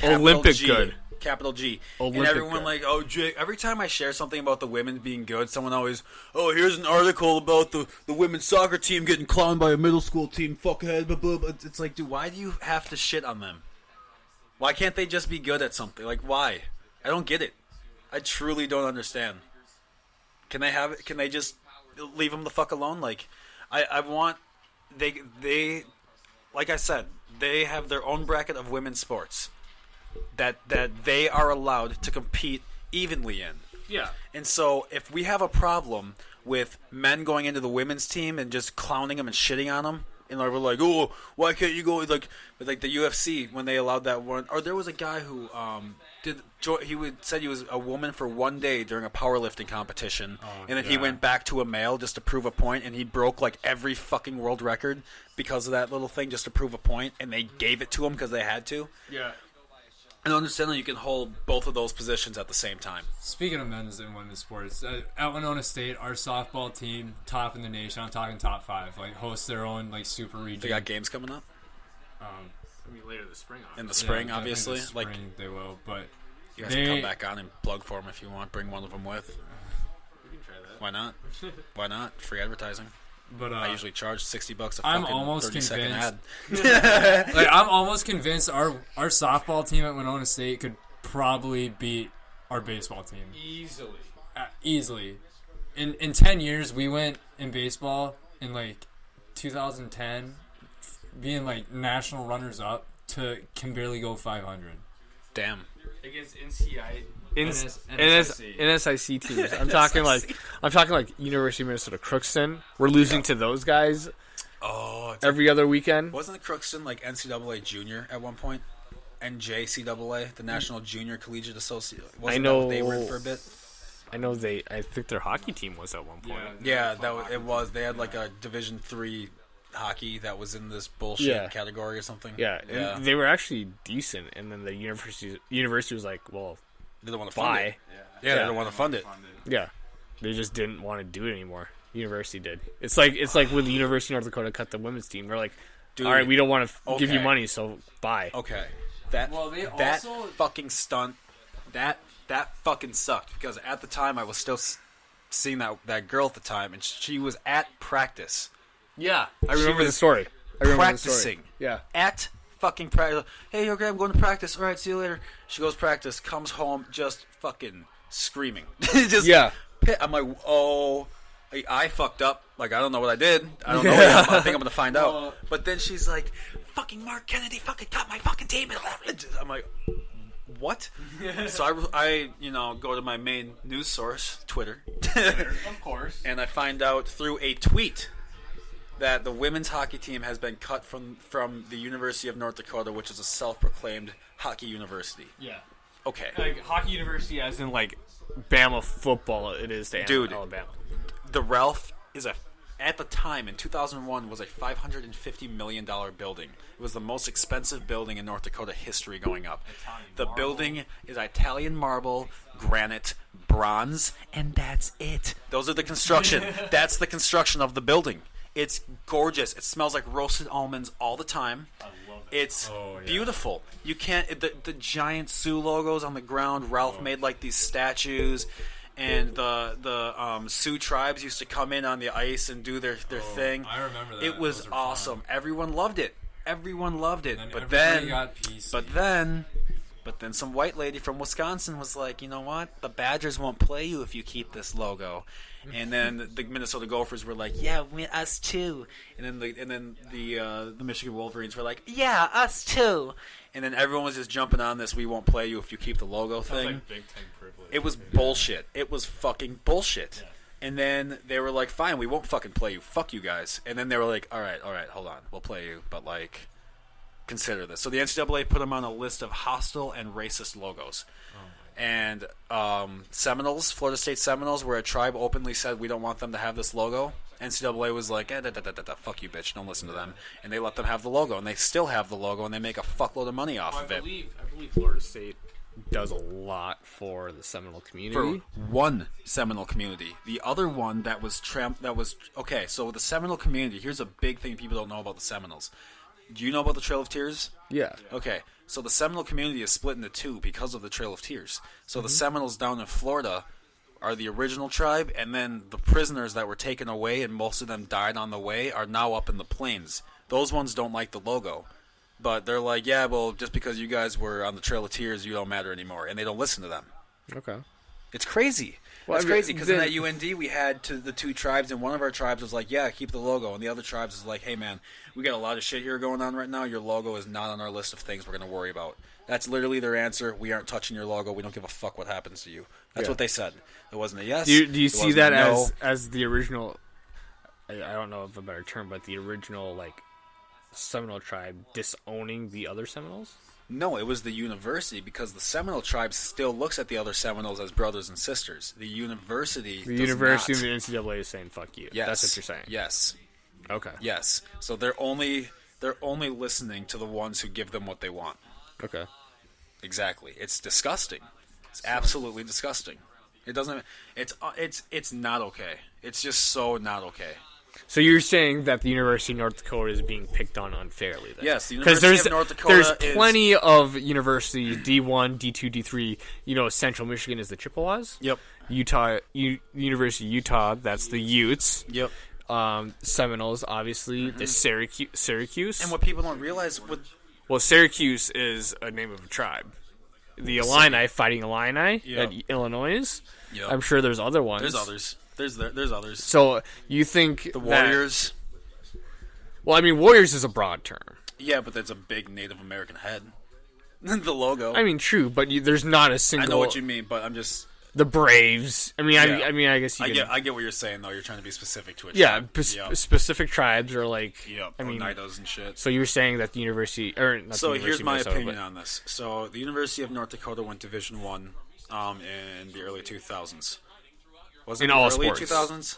Olympic G, good. Capital G. Olympic and everyone good. oh, Jake, every time I share something about the women being good, someone always, here's an article about the women's soccer team getting clowned by a middle school team. Fuckhead. Blah, blah, blah. It's like, dude, why do you have to shit on them? Why can't they just be good at something? Why? I don't get it. I truly don't understand. Can they have it? Can they just leave them the fuck alone? I want they like I said, they have their own bracket of women's sports that they are allowed to compete evenly in. Yeah. And so if we have a problem with men going into the women's team and just clowning them and shitting on them, and we're like, oh, why can't you go with like the UFC when they allowed that one? Or there was a guy who said he was a woman for one day during a powerlifting competition, and then he went back to a male just to prove a point, and he broke like every fucking world record because of that little thing just to prove a point, and they gave it to him because they had to. Yeah. And understand that you can hold both of those positions at the same time. Speaking of men's and women's sports, at Winona State, our softball team, top in the nation, I'm talking top 5, like hosts their own like super region. They got games coming up I mean, later this spring. in the spring, Yeah, obviously. I think this spring they will, but You guys can come back on and plug for them if you want. Bring one of them with. We can try that. Why not? Why not? Free advertising. But I usually charge $60 a I'm fucking almost 30-second ad. like I'm almost convinced our softball team at Winona State could probably beat our baseball team Easily. easily. In 10 years, we went in baseball in like 2010, being like national runners up to can barely go 500. Damn. Against NCI. NSIC teams. I'm talking like University of Minnesota Crookston. We're losing to those guys every other weekend. Wasn't Crookston like NCAA junior at one point? NJCAA, the National Junior Collegiate Association. Wasn't that what they were in for a bit? I think their hockey team was at one point. Yeah, it was. They had like a Division III hockey that was in this bullshit category or something. Yeah, and they were actually decent. And then the university was like, well, they don't want to fund it. Yeah, they don't want to fund it. Yeah, they just didn't want to do it anymore. University did. It's like when the University of North Dakota cut the women's team. They're like, Dude, all right, we don't want to give you okay. money, so bye. Okay, that fucking stunt, that fucking sucked because at the time I was still seeing that girl at the time, and she was at practice. Yeah, I remember the story. Practicing. Yeah. At fucking practice. Hey, okay, I'm going to practice. All right, see you later. She goes to practice, comes home, just fucking screaming. I'm like, oh, I fucked up. Like, I don't know what I did. I don't know. I think I'm going to find out. But then she's like, fucking Mark Kennedy fucking cut my fucking team. I'm like, what? So I go to my main news source, Twitter. Of course. And I find out through a tweet that the women's hockey team has been cut from the University of North Dakota, which is a self-proclaimed hockey university. Yeah. Okay. Like hockey university as in like Bama football it is to Alabama. The Ralph is at the time in 2001 was a $550 million building. It was the most expensive building in North Dakota history going up. The building is Italian marble, granite, bronze, and that's it. Those are the construction. That's the construction of the building. It's gorgeous. It smells like roasted almonds all the time. I love it. It's beautiful. You can't the giant Sioux logos on the ground. Ralph made like these statues, and the Sioux tribes used to come in on the ice and do their thing. I remember that. It was awesome. Fun. Everyone loved it. But then some white lady from Wisconsin was like, you know what? The Badgers won't play you if you keep this logo. And then the Minnesota Gophers were like, yeah, us too. And then the Michigan Wolverines were like, yeah, us too. And then everyone was just jumping on this, we won't play you if you keep the logo thing. Like big time privilege. It was bullshit. It was fucking bullshit. Yeah. And then they were like, fine, we won't fucking play you. Fuck you guys. And then they were like, all right, hold on. We'll play you, but like, consider this. So the NCAA put them on a list of hostile and racist logos. And Seminoles, Florida State Seminoles, where a tribe openly said we don't want them to have this logo. NCAA was like, fuck you, bitch, don't listen to them. And they let them have the logo, and they still have the logo, and they make a fuckload of money off of it. I believe Florida State does a lot for the Seminole community. For one Seminole community. The other one that was okay, so the Seminole community, here's a big thing people don't know about the Seminoles. Do you know about the Trail of Tears? Yeah. Okay, so the Seminole community is split into two because of the Trail of Tears. So the Seminoles down in Florida are the original tribe, and then the prisoners that were taken away, and most of them died on the way, are now up in the plains. Those ones don't like the logo. But they're like, yeah, well, just because you guys were on the Trail of Tears, you don't matter anymore. And they don't listen to them. Okay. It's crazy. Well, It's I mean, crazy because in that UND we had the two tribes, and one of our tribes was like, yeah, keep the logo, and the other tribes is like, hey man, we got a lot of shit here going on right now. Your logo is not on our list of things we're going to worry about. That's literally their answer. We aren't touching your logo. We don't give a fuck what happens to you. That's what they said. It wasn't a yes. Do you see wasn't that a no. as the original? I don't know of a better term, but the original like Seminole tribe disowning the other Seminoles. No, it was the university, because the Seminole tribe still looks at the other Seminoles as brothers and sisters. The university The does university not. and the NCAA is saying "fuck you." Yes. That's what you're saying. Yes. Okay. Yes. So they're only listening to the ones who give them what they want. Okay. Exactly. It's disgusting. It's absolutely disgusting. It doesn't. It's not okay. It's just so not okay. So you're saying that the University of North Dakota is being picked on unfairly, then? Yes, the because University of North Dakota there's plenty of university D1, D2, D3. You know, Central Michigan is the Chippewas. Yep. University of Utah, that's the Utes. Yep. Seminoles, obviously, the Syracuse. And what people don't realize, Well, Syracuse is a name of a tribe. The Illini, Fighting Illini, Yep. at Illinois. Yep. I'm sure there's other ones. There's others. There's others. So you think The Warriors. Well, I mean, Warriors is a broad term. Yeah, but there's a big Native American head. The logo. I mean, true, but there's not a single. I know what you mean, but I'm just. The Braves. I mean, Yeah. I guess you. I get what you're saying though. You're trying to be specific to it. Yeah, Yep. specific tribes are like. Yep. I mean, Oneidas and shit. so you're saying that the university, or not So the University here's of my Minnesota, opinion but- on this. So the University of North Dakota went Division One, in the early 2000s. Was it In the all early sports. 2000s?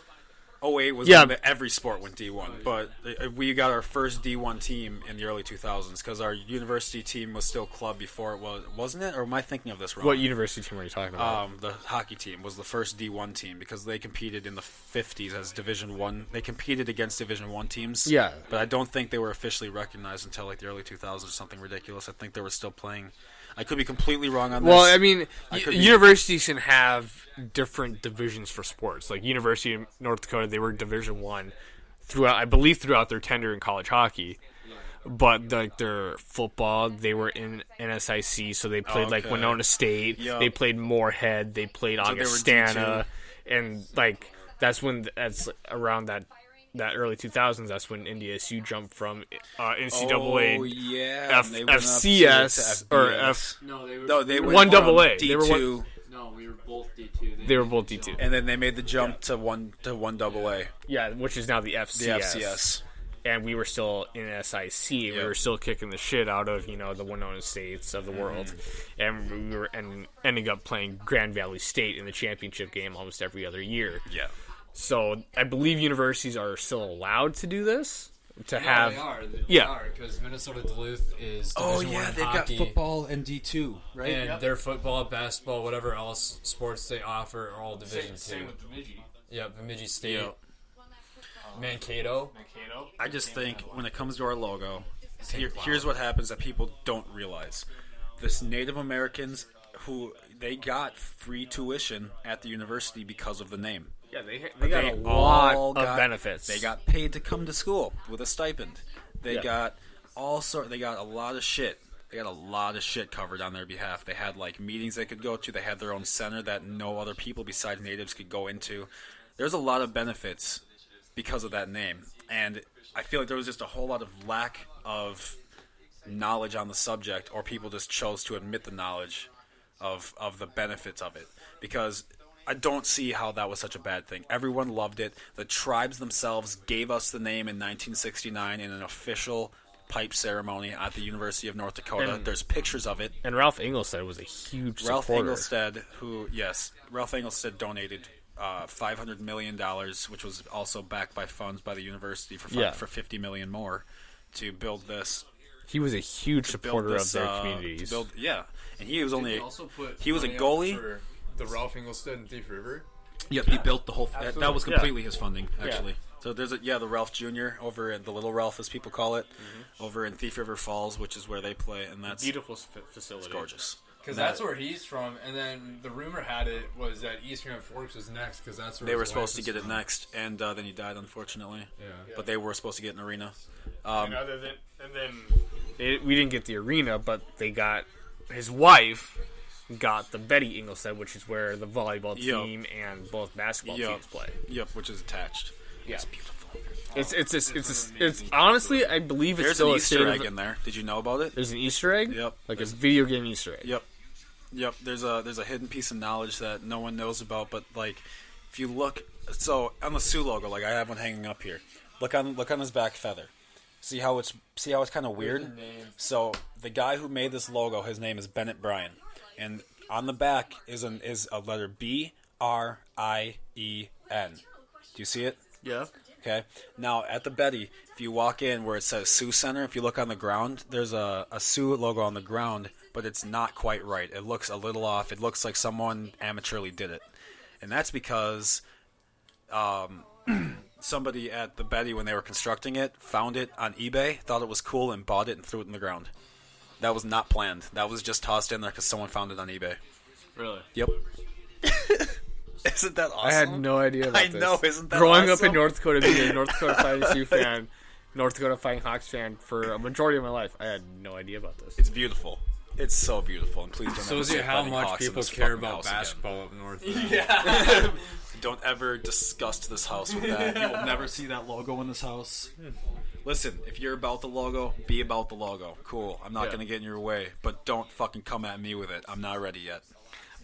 08 was Yeah. when every sport went D1, but we got our first D1 team in the early 2000s because our university team was still club before it wasn't it? Or am I thinking of this wrong? What university team are you talking about? The hockey team was the first D1 team because they competed in the 50s as Division 1. They competed against Division 1 teams. Yeah. But I don't think they were officially recognized until like the early 2000s or something ridiculous. I think they were still playing. I could be completely wrong on this. Well, I mean, could be- universities can have different divisions for sports. Like University of North Dakota, they were Division One throughout their tenure in college hockey. But their football, they were in NSIC, so they played like Okay. Winona State. Yep. They played Moorhead. They played they were Augustana, and like that's around that early 2000s. That's when NDSU jumped from NCAA. Oh yeah, F- and they went up FCS to or FBS. No, they were. No, they went One from AA. D2, They were one- No, we were both D2. They were both D2. and then they made the jump to one AA. Yeah, which is now the The FCS. FCS. And we were still in SIC. We Yep. were still kicking the shit out of the Winona States of the world, and we were ending up playing Grand Valley State in the championship game almost every other year. Yeah. So I believe universities are still allowed to do this. To No, have they are. Yeah. Because Minnesota Duluth is Oh Division yeah, I they've got hockey, football and D2, right? and their football, basketball, whatever else sports they offer are all Division Same Two. with Bemidji. Yep, Bemidji State, Yeah. Mankato. Mankato. I just think when it comes to our logo, here's what happens that people don't realize. This Native Americans who they got free tuition at the university because of the name. Yeah, they got a all lot of got- benefits. They got paid to come to school with a stipend. They Yeah. got They got a lot of shit. They got a lot of shit covered on their behalf. They had like meetings they could go to. They had their own center that no other people besides natives could go into. There's a lot of benefits because of that name, and I feel like there was just a whole lot of lack of knowledge on the subject, or people just chose to admit the knowledge of the benefits of it, because I don't see how that was such a bad thing. Everyone loved it. The tribes themselves gave us the name in 1969 in an official pipe ceremony at the University of North Dakota. And- There's pictures of it. And Ralph Engelstad was a huge Ralph supporter. Engelstad, Ralph Engelstad donated $500 million, which was also backed by funds by the university for $50 million more to build this. He was a huge build supporter this, of their to communities. build- yeah, and he was only Did you also put he was a money up goalie. for the Ralph Engelstad and Thief River. Yep, he built the whole. That was completely his funding, Yeah. actually. So there's the Ralph Jr. over at the Little Ralph, as people call it, over in Thief River Falls, which is where they play, and that's Beautiful facility. it's gorgeous. Because that's where he's from, and then the rumor had it was that East Grand Forks was next, because that's where They his were wife supposed to is get it from. next, and then he died, unfortunately. Yeah. But they were supposed to get an arena. We didn't get the arena, but they got his wife got the Betty Ingolstadt, which is where the volleyball team and both basketball teams play. Yep, which is attached. Yeah. It's beautiful. It's honestly, I believe it's There's still an a Easter egg in there. Did you know about it? There's an Easter egg. Yep. Like a video game Easter egg. Yep. There's a hidden piece of knowledge that no one knows about, but like, if you look, so on the Sioux logo, like I have one hanging up here. Look on his back feather. See how it's kind of weird. So the guy who made this logo, his name is Bennett Bryan, and on the back is a letter BRIEN. Do you see it? Yeah. Okay. Now at the Betty, if you walk in where it says Sioux Center, if you look on the ground, there's a Sioux logo on the ground, but it's not quite right. It looks a little off. It looks like someone amateurly did it, and that's because somebody at the Betty, when they were constructing it, found it on eBay, thought it was cool, and bought it and threw it in the ground. That was not planned. That was just tossed in there because someone found it on eBay. Really? Yep. Isn't that awesome? I had no idea about this. I know, isn't that Growing awesome? up in North Dakota, being a North Dakota Fighting Sioux fan, North Dakota Fighting Hawks fan for a majority of my life, I had no idea about this. It's beautiful. It's so beautiful, and please don't So ever is say it how Fighting much Hawks in people this care fucking about house again. basketball up north? Yeah. Don't ever disgust this house with that. You will never see that logo in this house. Listen, if you're about the logo, be about the logo. Cool. I'm not going to get in your way, but don't fucking come at me with it. I'm not ready yet.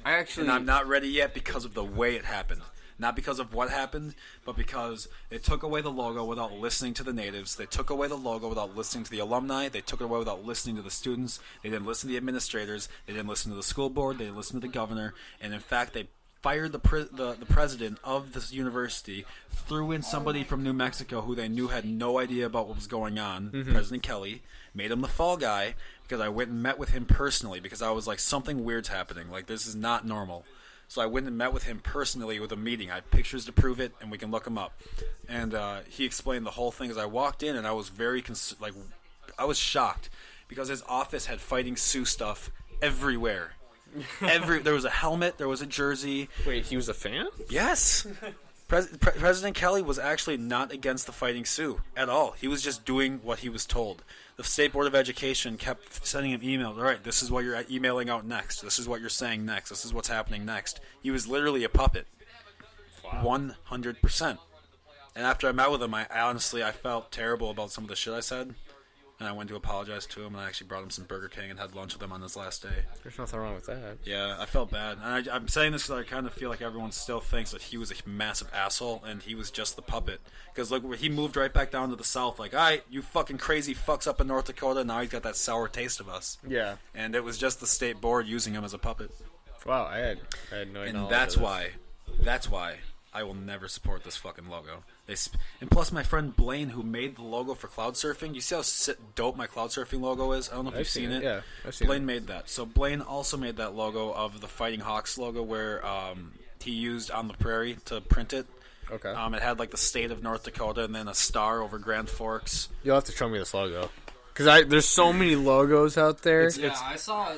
And I'm not ready yet because of the way it happened. Not because of what happened, but because they took away the logo without listening to the natives. They took away the logo without listening to the alumni. They took it away without listening to the students. They didn't listen to the administrators. They didn't listen to the school board. They didn't listen to the governor. And in fact, they fired the president of this university, threw in somebody from New Mexico who they knew had no idea about what was going on, President Kelly, made him the fall guy, because I went and met with him personally, because I was like, something weird's happening. Like, this is not normal. So I went and met with him personally with a meeting. I have pictures to prove it, and we can look him up. And he explained the whole thing as I walked in, and I was very, I was shocked, because his office had Fighting Sioux stuff everywhere. There was a helmet, there was a jersey. Wait, he was a fan? Yes. President Kelly was actually not against the Fighting Sioux at all. He was just doing what he was told. The State Board of Education kept sending him emails. All right, this is what you're emailing out next. This is what you're saying next. This is what's happening next. He was literally a puppet. Wow. 100%. And after I met with him, I honestly felt terrible about some of the shit I said. And I went to apologize to him, and I actually brought him some Burger King and had lunch with him on his last day. There's nothing wrong with that. Yeah, I felt bad. And I'm saying this because I kind of feel like everyone still thinks that he was a massive asshole, and he was just the puppet. Because look, he moved right back down to the South, like, all right, you fucking crazy fucks up in North Dakota, now he's got that sour taste of us. Yeah. And it was just the state board using him as a puppet. Wow, I had no idea. And that's why I will never support this fucking logo. And plus, my friend Blaine, who made the logo for cloud surfing, you see how dope my cloud surfing logo is? I don't know if you've seen it. Yeah, I've seen Blaine made that. So Blaine also made that logo of the Fighting Hawks logo, where he used On the Prairie to print it. Okay. It had like the state of North Dakota and then a star over Grand Forks. You'll have to show me this logo. Because there's so many logos out there. I saw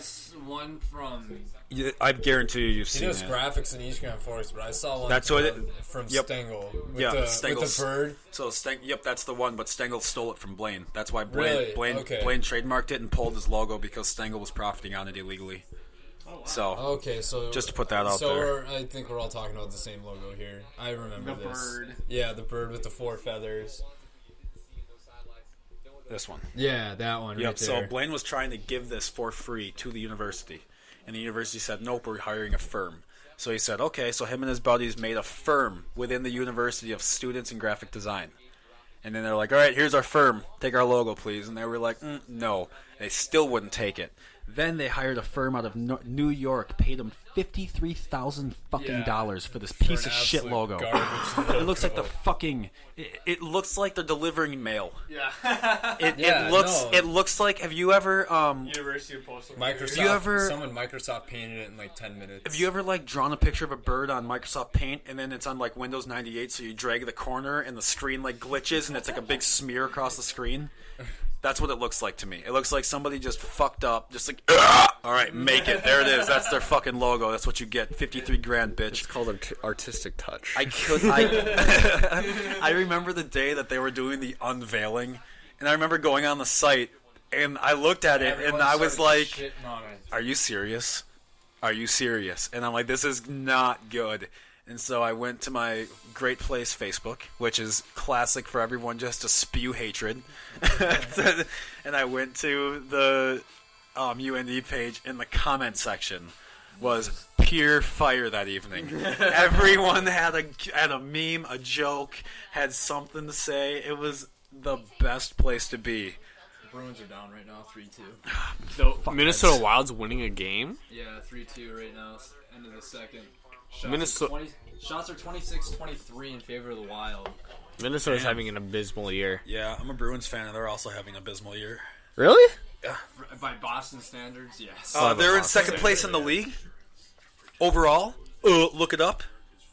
one from... Yeah, I guarantee you've seen it. He does graphics in East Grand Forks, but I saw one from Yep. Stengel with, Yeah, the, Stengel's, with the bird. So yep, that's the one, but Stengel stole it from Blaine. That's why Really? Blaine trademarked it and pulled his logo because Stengel was profiting on it illegally. Oh, wow. So okay, so just to put that out there. So I think we're all talking about the same logo here. I remember this. Bird. Yeah, the bird with the 4 feathers. This one. Yeah, that one. Yep. Right there. So Blaine was trying to give this for free to the university, and the university said, "Nope, we're hiring a firm." So he said, "Okay." So him and his buddies made a firm within the University of Students in Graphic Design, and then they're like, "All right, here's our firm. Take our logo, please." And they were like, "No." They still wouldn't take it. Then they hired a firm out of New York, paid them $53,000 fucking dollars for this piece of shit logo. It looks like the fucking. It looks like they're delivering mail. Yeah. It looks like. Have you ever University of Postal. Microsoft. Microsoft painted it in like 10 minutes. Have you ever like drawn a picture of a bird on Microsoft Paint and then it's on like Windows 98, so you drag the corner and the screen like glitches and it's like a big smear across the screen? That's what it looks like to me. It looks like somebody just fucked up, just like, all right, make it. There it is. That's their fucking logo. That's what you get. $53,000, bitch. It's called artistic touch. I remember the day that they were doing the unveiling, and I remember going on the site, and I looked at it, and I was like, "Are you serious? are you serious? And I'm like, this is not good. And so I went to my Great Place Facebook, which is classic for everyone just to spew hatred. And I went to the UND page, and the comment section was pure fire that evening. Everyone had a meme, a joke, had something to say. It was the best place to be. Bruins are down right now, 3-2. The Minnesota Wild's winning a game? Yeah, 3-2 right now, end of the second. Shots are 26-23 in favor of the Wild. Minnesota's having an abysmal year. Yeah, I'm a Bruins fan, and they're also having an abysmal year. Really? Yeah. By Boston standards, yes. They're in second place in the league overall. Look it up.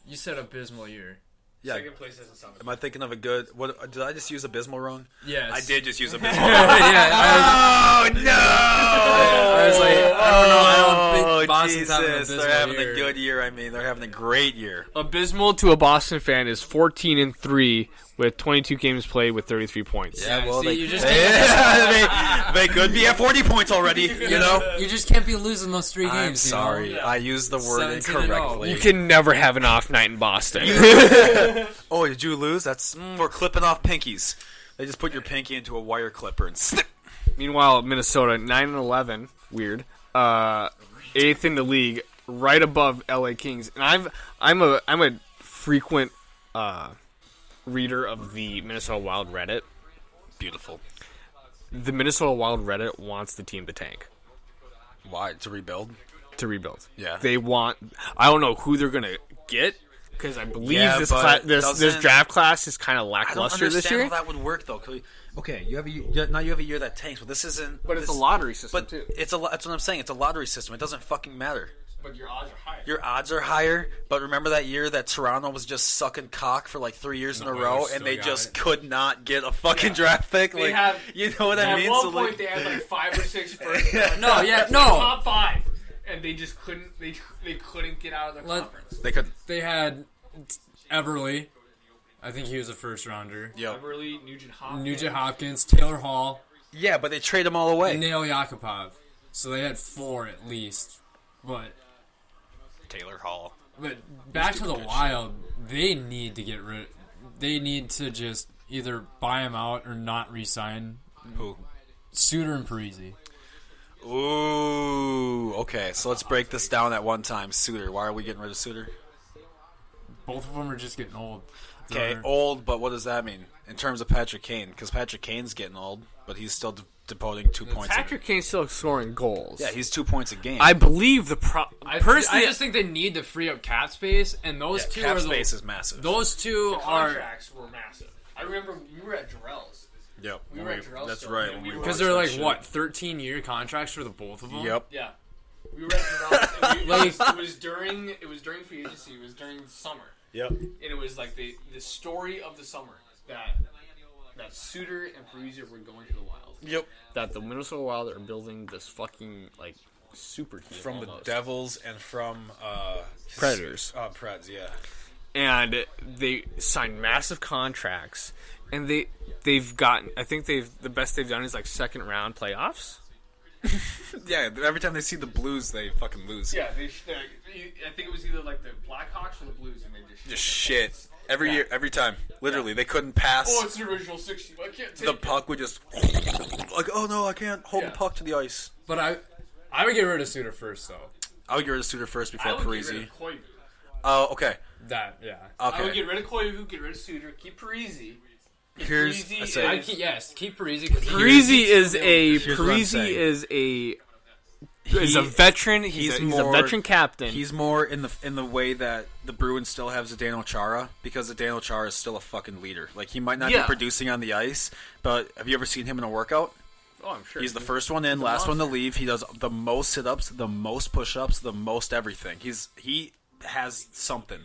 You said abysmal year. Yeah. Second place doesn't sound. Am I thinking of a good? What did I just use abysmal wrong? Yes. I did just use abysmal. Yeah, Oh no! I was like, I don't know. I don't think Boston's Jesus, having an abysmal they're having year. a good year. I mean, they're having a great year. Abysmal to a Boston fan is 14-3 with 22 games played with 33 points. Yeah, well, see, you just they could be at 40 points already. You know. You just can't be losing those 3 games. I'm you know? sorry, I used the word 17-0. incorrectly. You can never have an off night in Boston. Oh, did you lose? That's we're clipping off pinkies. They just put your pinky into a wire clipper and snip. Meanwhile, Minnesota 9-11, weird, 8th in the league, right above LA Kings. And I'm a frequent reader of the Minnesota Wild Reddit. Beautiful. The Minnesota Wild Reddit wants the team to tank, Why to rebuild? to rebuild. Yeah. They want. I don't know who they're gonna get because I believe Yeah, this but this doesn't- draft class is kind of I don't lackluster understand this year. how that would work though. Okay, you have a year that tanks, but this isn't. But it's this- a lottery system But too. that's what I'm saying. It's a lottery system. It doesn't fucking matter. But your odds are higher. Your odds are higher, but remember that year that Toronto was just sucking cock for like 3 years in a row, and they just could not get a fucking draft pick. They Like, have- you know what I At mean? one So, point, like, they had like 5 or 6 first. No, yeah, no. Top 5, and they just couldn't. They couldn't get out of the conference. they could. They had Eberle. I think he was a first rounder. Yeah, Beverly, Nugent Hopkins, Taylor Hall, yeah, but they trade them all away. Nail Yakupov. So they had 4 at least. But Taylor Hall. back to the Wild, they need to get rid. They need to just either buy him out or not re-sign Who? Suter and Parisi. Ooh, okay. So let's break this down at one time. Suter. Why are we getting rid of Suter? Both of them are just getting old. Okay, They're- old, but what does that mean in terms of Patrick Kane? Because Patrick Kane's getting old, but he's still devoting 2 points. Patrick Kane's still scoring goals. Yeah, he's 2 points a game. I believe the personally. I just think they need to free up cap space, and those two cap are space is massive. those two The are contracts were massive. I remember we were at Jarrell's. Yep, We were at Jarrell's. that's still, right. and when we we were- because watched they're that like shit. what 13-year contracts for the both of them. Yep. Yeah. We were at Jarrell's. And it was during free agency. It was during the summer. Yep. And it was like the story of the summer that Suter and Parisi were going to the Wild. Yep. that the Minnesota Wild are building this fucking like super team From almost. the Devils and from Predators. Preds, yeah. And they signed massive contracts, and they've gotten. I think the best they've done is like second round playoffs. Yeah, every time they see the Blues, they fucking lose. Yeah, I think it was either like the Blackhawks or the Blues, and they Just shit. Every year, every time. Literally, they couldn't pass. Oh, it's the original 60. I can't take The it. puck would just like, oh no, I can't hold the puck to the ice. But I would get rid of Suter first though. I would get rid of Suter first before I would get rid Parisi. of Koivu. Oh, okay. That yeah. I would Okay. get rid of Koivu, get rid of Suter, keep Parisi. Here's Parisi I say. I'd keep Parisi because Parisi is Here's what I'm Parisi saying. is a veteran. He's a more- veteran captain. He's more in the way that the Bruins still have Zdeno Chara, because Zdeno Chara is still a fucking leader. Like, he might not be Yeah. producing on the ice, but have you ever seen him in a workout? oh, I'm sure He's the first one in, last one to leave. He does the most sit-ups, the most push-ups, the most everything. He has something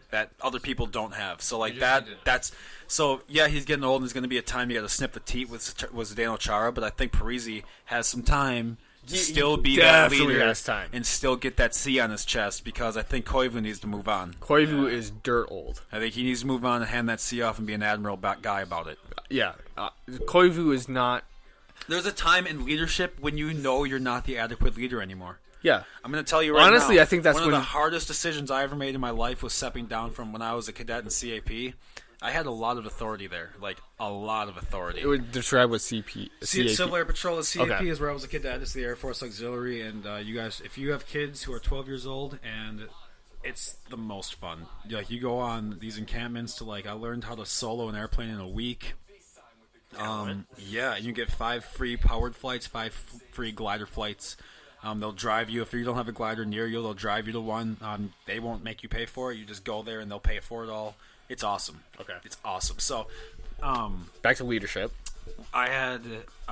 that other people don't have. So like that's so yeah. He's getting old, and there's going to be a time you got to snip the teat with Zdeno Chara. But I think Parisi has some time to still be that definitely leader has time. and still get that C on his chest, because I think Koivu needs to move on. Koivu is dirt old. I think he needs to move on and hand that C off and be an admiral guy about it. Yeah, Koivu is not. There's a time in leadership when you know you're not the adequate leader anymore. Yeah. I'm going to tell you right now. Honestly, I think that's one when of the hardest decisions I ever made in my life was stepping down from when I was a cadet in CAP. I had a lot of authority there, like a lot of authority. It would describe what CAP. Civil Air Patrol is CAP Okay. is where I was a cadet. It's the Air Force Auxiliary, and you guys, if you have kids who are 12 years old, and it's the most fun. Like you go on these encampments to I learned how to solo an airplane in a week. Yeah, and you get 5 free powered flights, 5 free glider flights. They'll drive you if you don't have a glider near you. They'll drive you to one. They won't make you pay for it. You just go there and they'll pay for it all. It's awesome. Okay. It's awesome. So, Back to leadership. I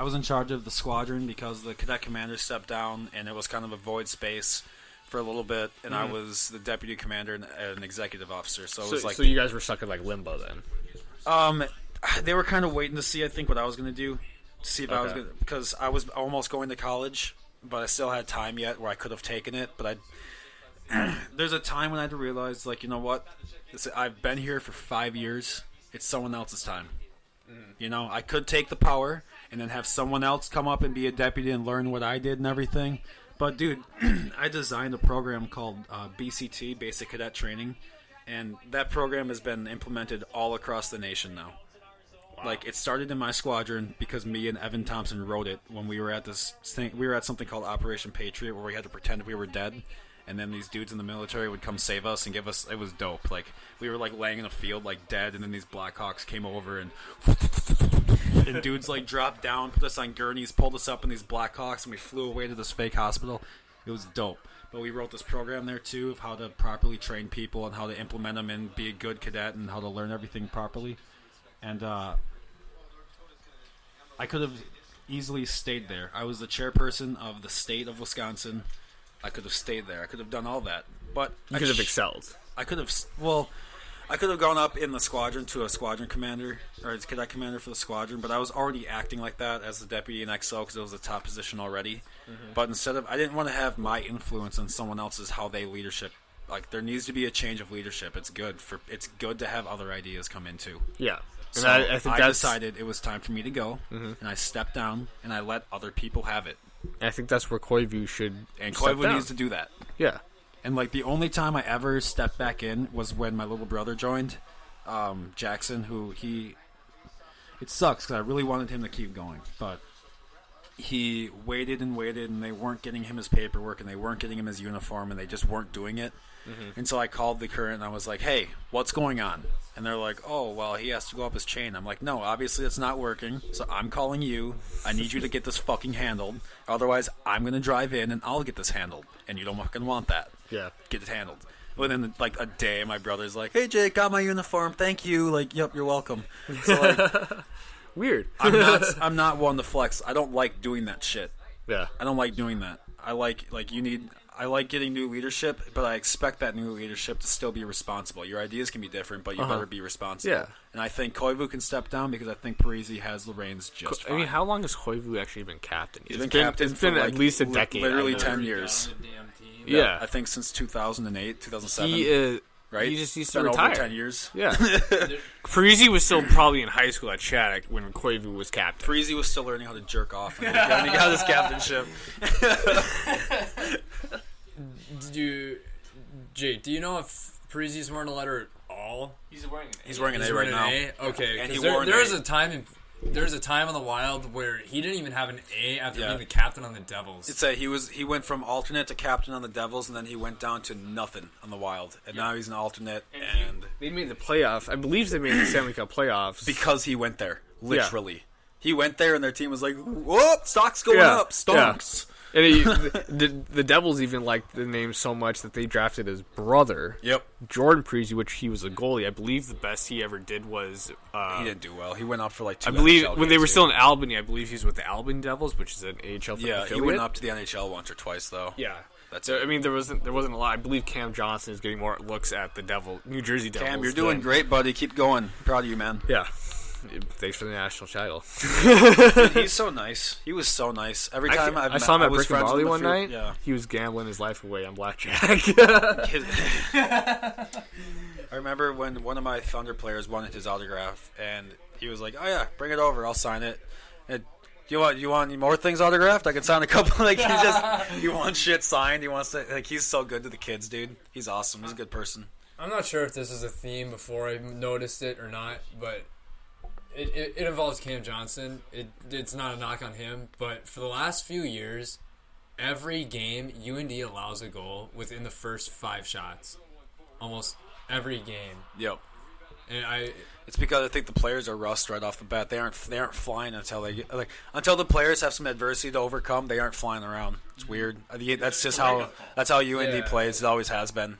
was in charge of the squadron because the cadet commander stepped down, and it was kind of a void space for a little bit, and I was the deputy commander and an executive officer. So it was So you guys were stuck in limbo then. They were kind of waiting to see, I think, what I was going to do, to see if I was going to, because I was almost going to college, but I still had time yet where I could have taken it. But there's a time when I had to realize, you know what? I've been here for 5 years. It's someone else's time. You know, I could take the power and then have someone else come up and be a deputy and learn what I did and everything. But, dude, I designed a program called BCT, Basic Cadet Training, and that program has been implemented all across the nation now. Wow. It started in my squadron because me and Evan Thompson wrote it when we were at this thing. We were at something called Operation Patriot where we had to pretend we were dead. And then these dudes in the military would come save us and give us. It was dope. We were laying in a field dead, and then these Blackhawks came over and dudes dropped down, put us on gurneys, pulled us up in these Blackhawks, and we flew away to this fake hospital. It was dope. But we wrote this program there too of how to properly train people and how to implement them and be a good cadet and how to learn everything properly. And I could have easily stayed there. I was the chairperson of the state of Wisconsin. I could have stayed there. I could have done all that. But You could have excelled. I could have, I could have gone up in the squadron to a squadron commander, or as cadet commander for the squadron, but I was already acting like that as the deputy in XO because it was a top position already. Mm-hmm. But I didn't want to have my influence on someone else's, how they leadership. There needs to be a change of leadership. It's good to have other ideas come in too. Yeah. So I think I decided it was time for me to go, and I stepped down, and I let other people have it. And I think that's where Koivu should And step Koivu down. needs to do that. Yeah. And the only time I ever stepped back in was when my little brother joined, Jackson, it sucks because I really wanted him to keep going, but he waited, and they weren't getting him his paperwork, and they weren't getting him his uniform, and they just weren't doing it. Mm-hmm. And so I called the current, and I was like, hey, what's going on? And they're like, oh, well, he has to go up his chain. I'm like, no, obviously it's not working, so I'm calling you. I need you to get this fucking handled. Otherwise, I'm going to drive in, and I'll get this handled. And you don't fucking want that. Yeah. Get it handled. Within, a day, my brother's like, hey, Jake, got my uniform. Thank you. Yep, you're welcome. So, Weird. I'm not one to flex. I don't like doing that shit. Yeah. I don't like doing that. I like getting new leadership, but I expect that new leadership to still be responsible. Your ideas can be different, but you better be responsible. Yeah. And I think Koivu can step down because I think Parisi has the reins just fine. I mean, how long has Koivu actually been captain? He's been captain It's been for at least a decade. Literally I 10 years. Yeah. I think since 2008, 2007. Right? He just used to Been retire. over 10 years. Yeah. Parisi was still probably in high school at Shattuck when Koivu was captain. Parisi was still learning how to jerk off when he got his captainship. Jake, do you know if Parisi's wearing a letter at all? He's wearing an A. He's wearing an He's A right wearing now. an A? Okay, And because he wore an there's A. a time in the wild where he didn't even have an A after Yeah. being the captain on the Devils. He went from alternate to captain on the Devils, and then he went down to nothing on the Wild, and now he's an alternate, and They made the playoff. I believe they made the Stanley Cup playoffs. because he went there, literally, he went there, and their team was like, "Whoop, stock's going up, stonks." And the Devils even liked the name so much that they drafted his brother, Yep, Jordan Parisi, which he was a goalie. I believe the best he ever did was... he didn't do well. He went up for 2 I believe NHL when they games, were too. still in Albany, I believe he was with the Albany Devils, which is an AHL Yeah, affiliate. he went up to the NHL once or twice though. Yeah. That's So, it. I mean, there wasn't a lot. I believe Cam Johnson is getting more looks at the New Jersey Devils. Cam, you're doing than- great, buddy. Keep going. Proud of you, man. Yeah. Thanks for the national title. Dude, he's so nice. He was so nice. Every time I saw him at was Brick and friends Barley with one the night. Yeah. He was gambling his life away on blackjack. I remember when one of my Thunder players wanted his autograph, and he was like, "Oh yeah, bring it over, I'll sign it." And you want any more things autographed? I can sign a couple. Like he wants shit signed. He wants to he's so good to the kids, dude. He's awesome. He's a good person. I'm not sure if this is a theme before I noticed it or not, but it involves Cam Johnson. It's not a knock on him, but for the last few years, every game UND allows a goal within the first 5 shots. Almost every game. Yep. And it's because I think the players are rust right off the bat. They aren't flying until they get, until the players have some adversity to overcome. They aren't flying around. It's weird. That's just how UND plays. It always has been.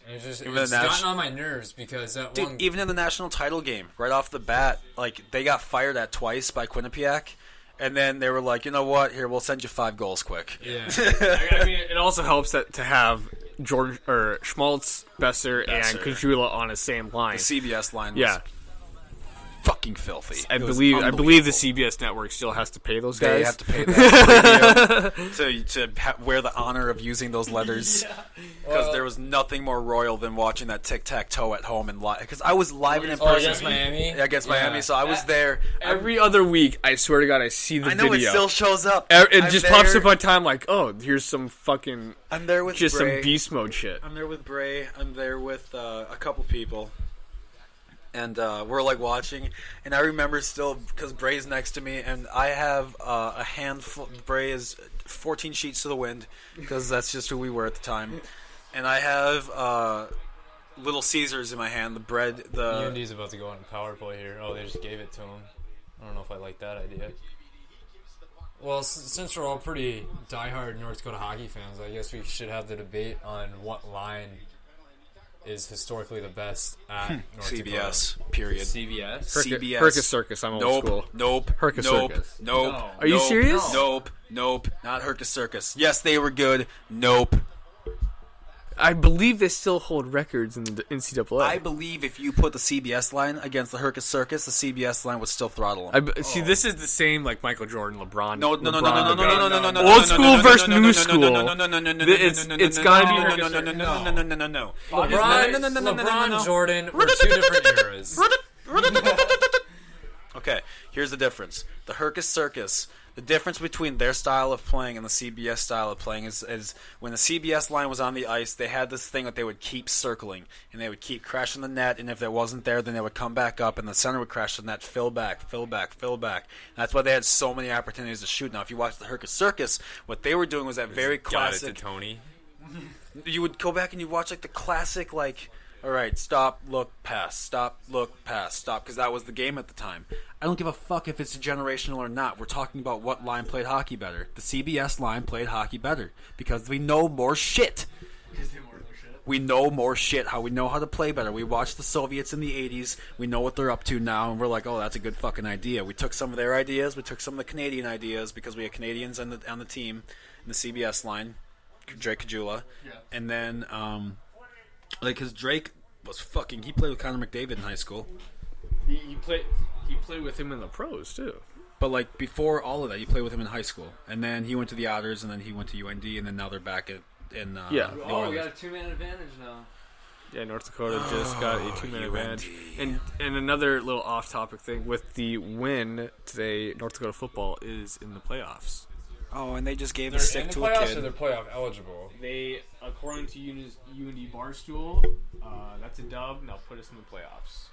And it's gotten on my nerves because even in the national title game, right off the bat, like they got fired at twice by Quinnipiac, and then they were like, you know what? Here, we'll send you 5 goals quick. Yeah. I mean, it also helps to have George or Schmaltz, Besser, and Kajula on the same line. The CBS line was fucking filthy. I believe the CBS network still has to pay those guys. They have to pay that to wear the honor of using those letters. Because there was nothing more royal than watching that tic-tac-toe at home and live. Because I was live and in person. Against Miami? Yeah, against Miami. So I was there. Every other week, I swear to God, I see the video. I know it still shows up. It just pops up on time like, oh, here's some fucking... I'm there with just Bray. Some beast mode shit. I'm there with Bray. I'm there with a couple people. And we're like watching, and I remember still because Bray's next to me, and I have a handful. Bray is 14 sheets to the wind because that's just who we were at the time, and I have Little Caesars in my hand. The bread. The UND's about to go on power play here. Oh, they just gave it to him. I don't know if I like that idea. Well, since we're all pretty diehard North Dakota hockey fans, I guess we should have the debate on what line is historically the best at North CBS, Dakota. period. CBS? CBS. Hercus Circus, I'm old school. Nope. Hercus nope. Circus. Nope. No. Are you serious? Nope. Not Hercus Circus. Yes, they were good. Nope. I believe they still hold records in the NCAA. I believe if you put the CBS line against the Hercus Circus, the CBS line would still throttle them. See, this is the same like Michael Jordan, LeBron. No. Old school versus new school. It's gotta be No. LeBron, Jordan were 2 different eras. Okay, here's the difference. The Hercus Circus, the difference between their style of playing and the CBS style of playing is when the CBS line was on the ice, they had this thing that they would keep circling, and they would keep crashing the net, and if it wasn't there, then they would come back up, and the center would crash the net, fill back. And that's why they had so many opportunities to shoot. Now, if you watch the Hercus Circus, what they were doing was that very classic... Got it to Tony. You would go back and you watch like the classic, like, all right, stop, look, pass, stop, look, pass, stop, because that was the game at the time. I don't give a fuck if it's generational or not. We're talking about what line played hockey better. The CBS line played hockey better because we know more shit. We know more shit, how we know how to play better. We watched the Soviets in the 80s. We know what they're up to now, and we're like, oh, that's a good fucking idea. We took some of their ideas. We took some of the Canadian ideas because we had Canadians on the team in the CBS line, Drake Kajula. Yeah. And then, because Drake was fucking... He played with Connor McDavid in high school. He played with him in the pros, too. But, like, before all of that, he played with him in high school. And then he went to the Otters, and then he went to UND, and then now they're back in New we Orleans. got a 2-man advantage now. Yeah, North Dakota just got a 2-man advantage. And another little off-topic thing, with the win today, North Dakota football is in the playoffs. Oh, and they just gave the stick to a kid. Or they're playoff eligible? They, according to UND Barstool, that's a dub, and they'll put us in the playoffs.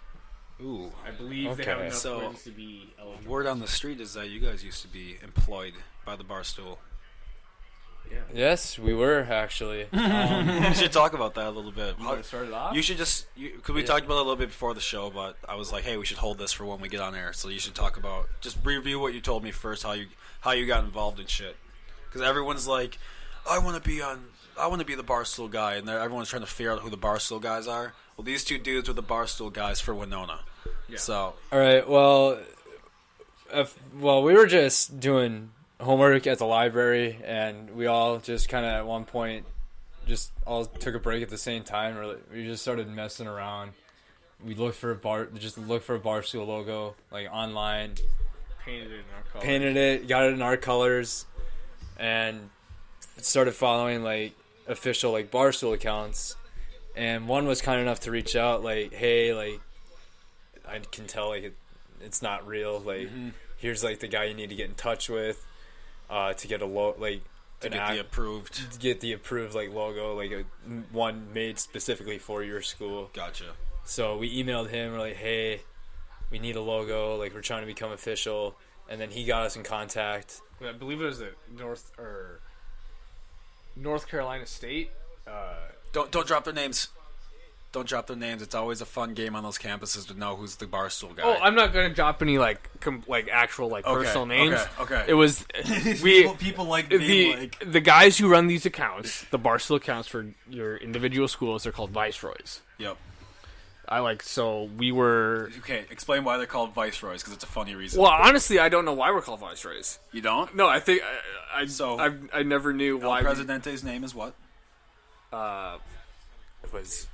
Ooh. I believe they have enough wins to be eligible. Word on the street is that you guys used to be employed by the Barstool. Yeah. Yes, we were, actually. We should talk about that a little bit. You want to start it off? You should just... Because we talked about it a little bit before the show, but I was like, hey, we should hold this for when we get on air. So you should talk about... Just review what you told me first, how you got involved in shit. Because everyone's like, I want to be the Barstool guy, and everyone's trying to figure out who the Barstool guys are. Well, these 2 dudes were the Barstool guys for Winona. Yeah. So... All right, well, we were just doing homework at the library, and we all just kind of at one point just all took a break at the same time. We just started messing around. We looked for a Barstool logo, like online. Painted it, got it in our colors, and started following like official like Barstool accounts. And one was kind enough to reach out, like, hey, like, I can tell like it's not real, like, here's like the guy you need to get in touch with to get a get the approved like logo, like one made specifically for your school. Gotcha. So we emailed him. We're like, hey, we need a logo. Like, we're trying to become official. And then he got us in contact. I believe it was the North Carolina State. Don't drop their names. Don't drop their names. It's always a fun game on those campuses to know who's the barstool guy. Oh, I'm not gonna drop any actual personal names. Okay. It was people like being like the guys who run these accounts, the barstool accounts for your individual schools. They're called viceroys. Yep. We were... Okay, explain why they're called viceroys, because it's a funny reason. Well, honestly, I don't know why we're called viceroys. You don't? No, I think... I never knew El why... Presidente's name is what? It was...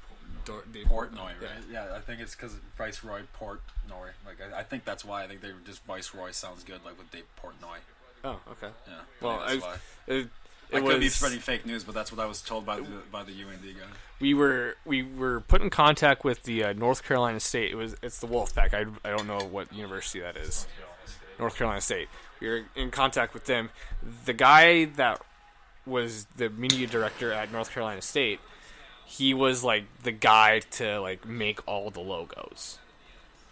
Portnoy, right? Yeah, I think it's because Viceroy Portnoy. Like, I think that's why. I think they were just Viceroy sounds good, like with Dave Portnoy. Oh, okay. Yeah. Well, I could be spreading fake news, but that's what I was told by the UND guy. We were put in contact with the North Carolina State. It's the Wolfpack. I don't know what university that is. North Carolina State. We were in contact with them. The guy that was the media director at North Carolina State, he was like the guy to like make all the logos.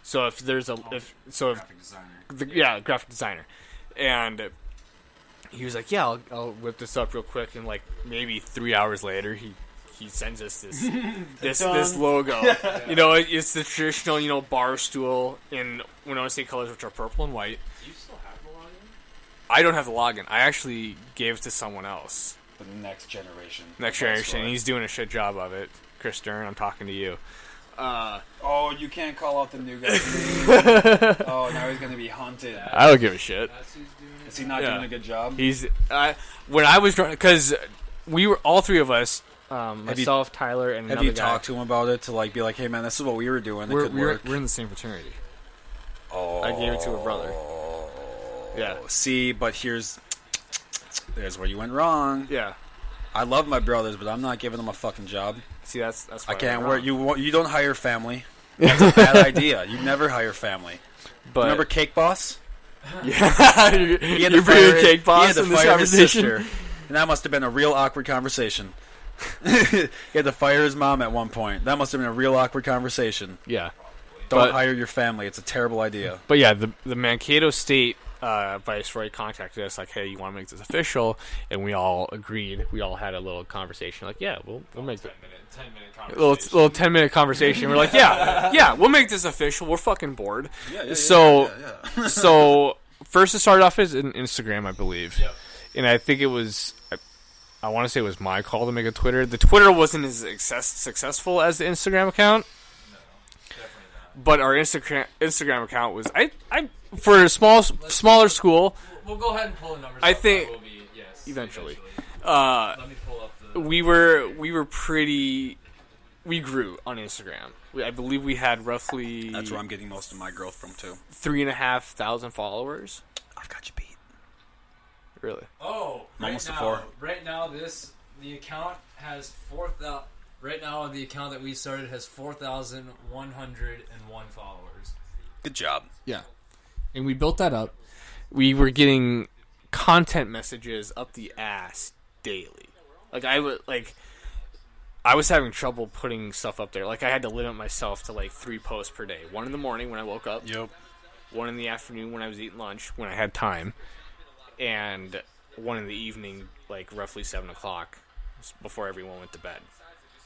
So if there's graphic designer. Graphic designer, and he was like, yeah, I'll whip this up real quick, and like maybe 3 hours later, he sends us this this logo. It's the traditional bar stool in Winona State colors, which are purple and white. Do you still have the login? I don't have the login. I actually gave it to someone else. The next generation. And he's doing a shit job of it. Chris Stern, I'm talking to you. You can't call out the new guy's name. Oh, now he's going to be hunted. I don't give a shit. Is he not doing a good job? He's when I was because we were all three of us, myself, Tyler, and have another you guy. talked to him about it to like be like, hey man, this is what we were doing. It could work. We're in the same fraternity. Oh, I gave it to a brother. Yeah. See, but there's where you went wrong. Yeah. I love my brothers, but I'm not giving them a fucking job. See, that's why I can't work. You don't hire family. That's a bad idea. You never hire family. But remember Cake Boss? Yeah, you're bringing Cake Boss in this conversation. And that must have been a real awkward conversation. He had to fire his mom at one point. That must have been a real awkward conversation. Yeah. Don't hire your family. It's a terrible idea. But yeah, the Mankato State viceroy contacted us like, hey, you want to make this official? And we all agreed. We all had a little conversation like, yeah, we'll make it. 10-minute conversation. Little 10-minute conversation. We're like, yeah, we'll make this official. We're fucking bored. Yeah. So first it started off as an Instagram, I believe. Yep. And I think it was, I want to say it was my call to make a Twitter. The Twitter wasn't as successful as the Instagram account. No, definitely not. But our Instagram account was, I for a smaller school. We'll go ahead and pull the numbers. I up. think That will be, yes, eventually. Let me pull up the. We grew on Instagram. I believe we had roughly. That's where I'm getting most of my growth from too. 3,500 followers. I've got you beat. Really? Oh, almost to 4. Right now, the account has 4,000. Right now, the account that we started has 4,101 followers. Good job. Yeah. And we built that up. We were getting content messages up the ass daily. I was having trouble putting stuff up there. Like, I had to limit myself to 3 posts per day. 1 in the morning when I woke up. Yep. 1 in the afternoon when I was eating lunch, when I had time. And 1 in the evening, roughly 7 o'clock, before everyone went to bed.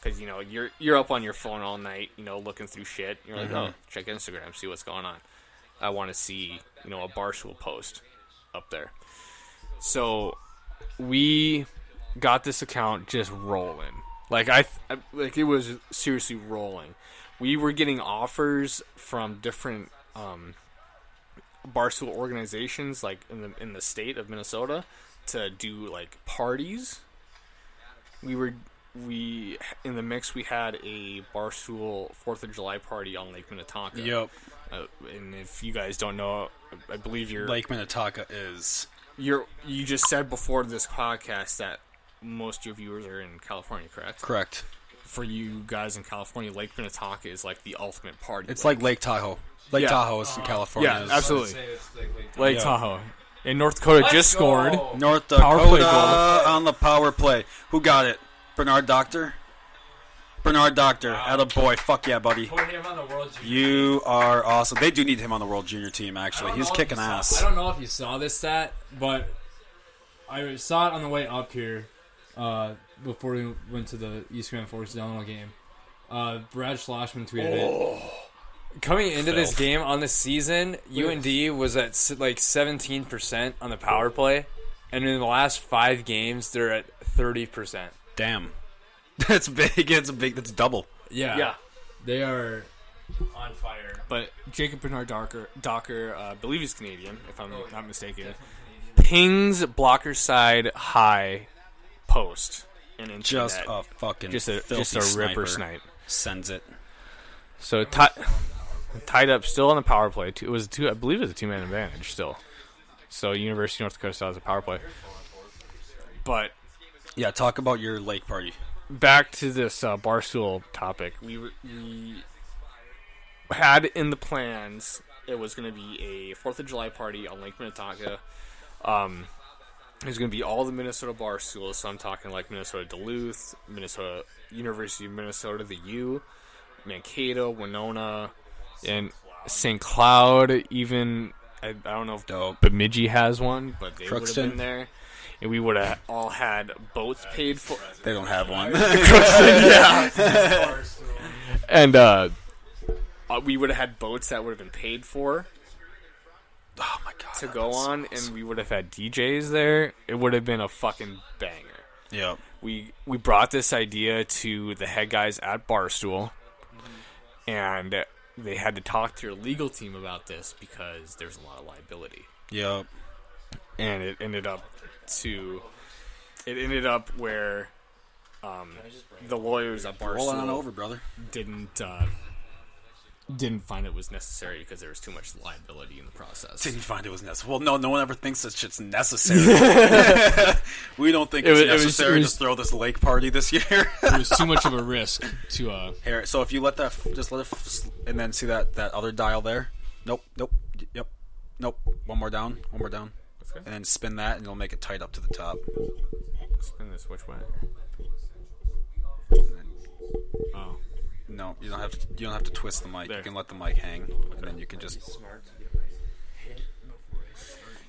Because, you're up on your phone all night, looking through shit. You're like, oh, check Instagram, see what's going on. I want to see, a Barstool post up there. So we got this account just rolling. It was seriously rolling. We were getting offers from different Barstool organizations, in the state of Minnesota, to do parties. We in the mix. We had a Barstool 4th of July party on Lake Minnetonka. Yep. And if you guys don't know, I believe Lake Minnetonka is. You just said before this podcast that most of your viewers are in California, correct? Correct. for you guys in California, Lake Minnetonka is like the ultimate party. It's like Lake Tahoe. Lake Tahoe is in California. Yeah, absolutely. Lake Lake Tahoe. And North Dakota just scored. North Power play Dakota goal. on the power play. Who got it? Bernard Doctor? Bernard Doctor. Attaboy. Fuck yeah, buddy. Put him on the World Junior. You are awesome. They do need him on the World Junior team, actually. He's kicking ass. I don't know if you saw this stat, but I saw it on the way up here before we went to the East Grand Forks Illinois game. Brad Schlossman tweeted it. Coming into this game on the season, UND was at like 17% on the power play, and in the last 5 games, they're at 30%. Damn. That's big. That's double. Yeah. They are on fire. But Jacob Bernard Docker, I believe he's Canadian, if I'm not mistaken, pings blocker side high post. And into Just that. a fucking Just a filthy ripper sniper. snipe. Sends it. So tied up still on the power play. It was I believe it was a 2-man advantage still. So University of North Dakota still has a power play. But Yeah, talk about your lake party. back to this Barstool topic. We had in the plans it was going to be a 4th of July party on Lake Minnetonka. There's going to be all the Minnesota Barstools, so I'm talking like Minnesota Duluth, Minnesota University of Minnesota, the U, Mankato, Winona, and St. Cloud. Even I don't know if Bemidji has one, but they would have been there. And we would have all had boats paid for. They don't have one. Yeah. And we would have had boats that would have been paid for. Oh my god. To go on, and we would have had DJs there. It would have been a fucking banger. Yeah. We brought this idea to the head guys at Barstool, and they had to talk to their legal team about this because there's a lot of liability. Yep. And it ended up where the lawyers at Roll on Barstool over, brother. didn't find it was necessary because there was too much liability in the process. Didn't find it was necessary. Well, no one ever thinks that shit's necessary. We don't think it's necessary to throw this lake party this year. It was too much of a risk to. Here, so if you let that, just let it, and then see that other dial there. Nope. Yep. Nope. One more down. And then spin that, and it'll make it tight up to the top. Spin this which way? Oh. No, you don't have to twist the mic. There. You can let the mic hang, and then you can just.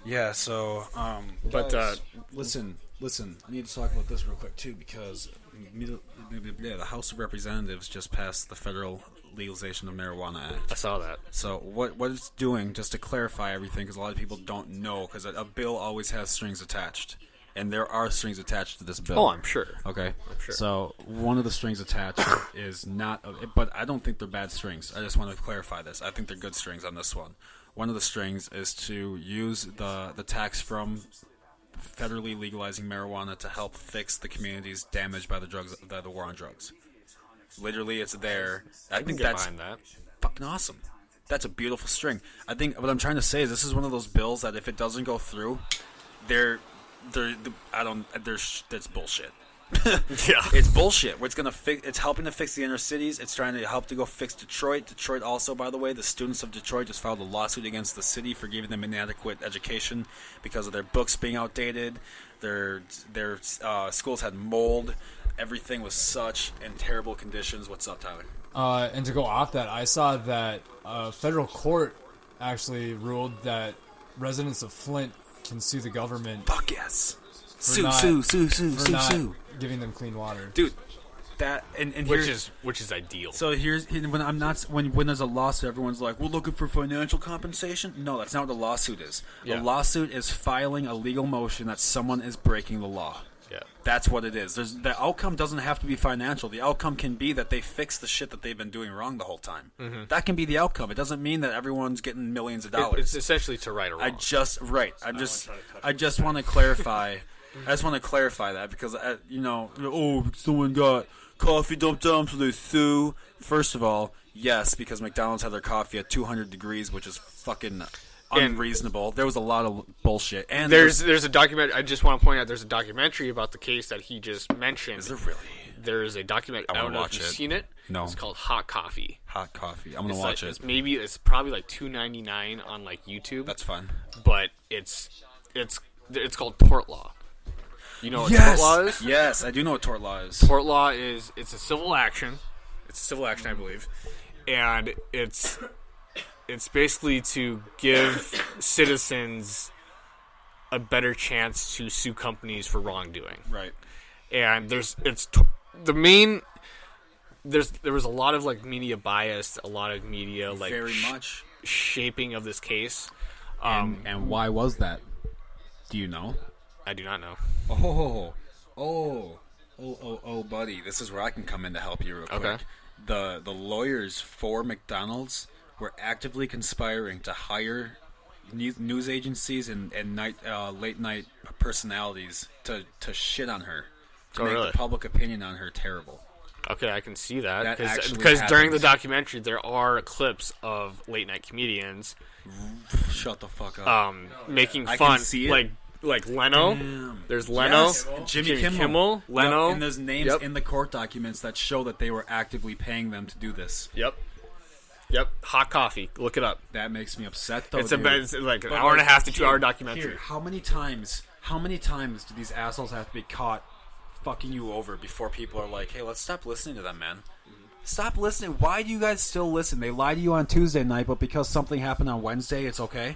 Yeah. So, but listen. I need to talk about this real quick too because the House of Representatives just passed the federal legalization of marijuana act. I saw that. So what it's doing, just to clarify everything, because a lot of people don't know, because a bill always has strings attached. And there are strings attached to this bill. Oh, I'm sure. Okay. I'm sure. So one of the strings attached is not, but I don't think they're bad strings. I just want to clarify this. I think they're good strings on this one. One of the strings is to use the tax from federally legalizing marijuana to help fix the communities damaged by the war on drugs. Literally, it's there. I think that's fucking awesome. That's a beautiful string. I think what I'm trying to say is this is one of those bills that if it doesn't go through, that's bullshit. Yeah, it's bullshit. It's gonna it's helping to fix the inner cities. It's trying to help to go fix Detroit. Detroit also, by the way, the students of Detroit just filed a lawsuit against the city for giving them inadequate education because of their books being outdated. Their schools had mold. Everything was such in terrible conditions. What's up, Tyler? And to go off that, I saw that federal court actually ruled that residents of Flint can sue the government. Fuck yes. Sue. Giving them clean water, dude. That and which is ideal. So when there's a lawsuit, everyone's like, "We're looking for financial compensation." No, that's not what the lawsuit is. Yeah. A lawsuit is filing a legal motion that someone is breaking the law. Yeah, that's what it is. The outcome doesn't have to be financial. The outcome can be that they fix the shit that they've been doing wrong the whole time. Mm-hmm. That can be the outcome. It doesn't mean that everyone's getting millions of dollars. It's essentially to right or wrong. I just want to clarify. I just want to clarify that because someone got coffee dumped on them, so they sue. First of all, yes, because McDonald's had their coffee at 200 degrees, which is fucking unreasonable. There was a lot of bullshit. And there's a documentary. I just want to point out there's a documentary about the case that he just mentioned. Is there really? There's a document. I don't know if you've seen it. No. It's called Hot Coffee. Hot Coffee. I'm gonna watch it. It's probably like $2.99 on like YouTube. That's fine. But it's called tort law. You know what tort law is? Yes, I do know what tort law is. Tort law is it's a civil action. It's a civil action, I believe, and it's basically to give citizens a better chance to sue companies for wrongdoing. Right. And there was a lot of like media bias, a lot of media like very much shaping of this case. And why was that? Do you know? I do not know. Oh, buddy, this is where I can come in to help you real quick. Okay. The lawyers for McDonald's were actively conspiring to hire news agencies and late night personalities to shit on her, to make really? the public opinion on her terrible. Okay, I can see that actually because during the happens. documentary there are clips of late night comedians Shut the fuck up. making I fun, can see it. like Leno. Damn. There's Leno, Yes, Jimmy Kimmel, Leno, Yep, and there's names Yep. in the court documents that show that they were actively paying them to do this. Yep. Hot Coffee. Look it up. That makes me upset, though. It's dude. it's like an But, hour and a like, half to 2 hour documentary. Here, how many times do these assholes have to be caught fucking you over before people are like, hey, let's stop listening to them, man? Stop listening. Why do you guys still listen? They lied to you on Tuesday night, but because something happened on Wednesday, it's okay?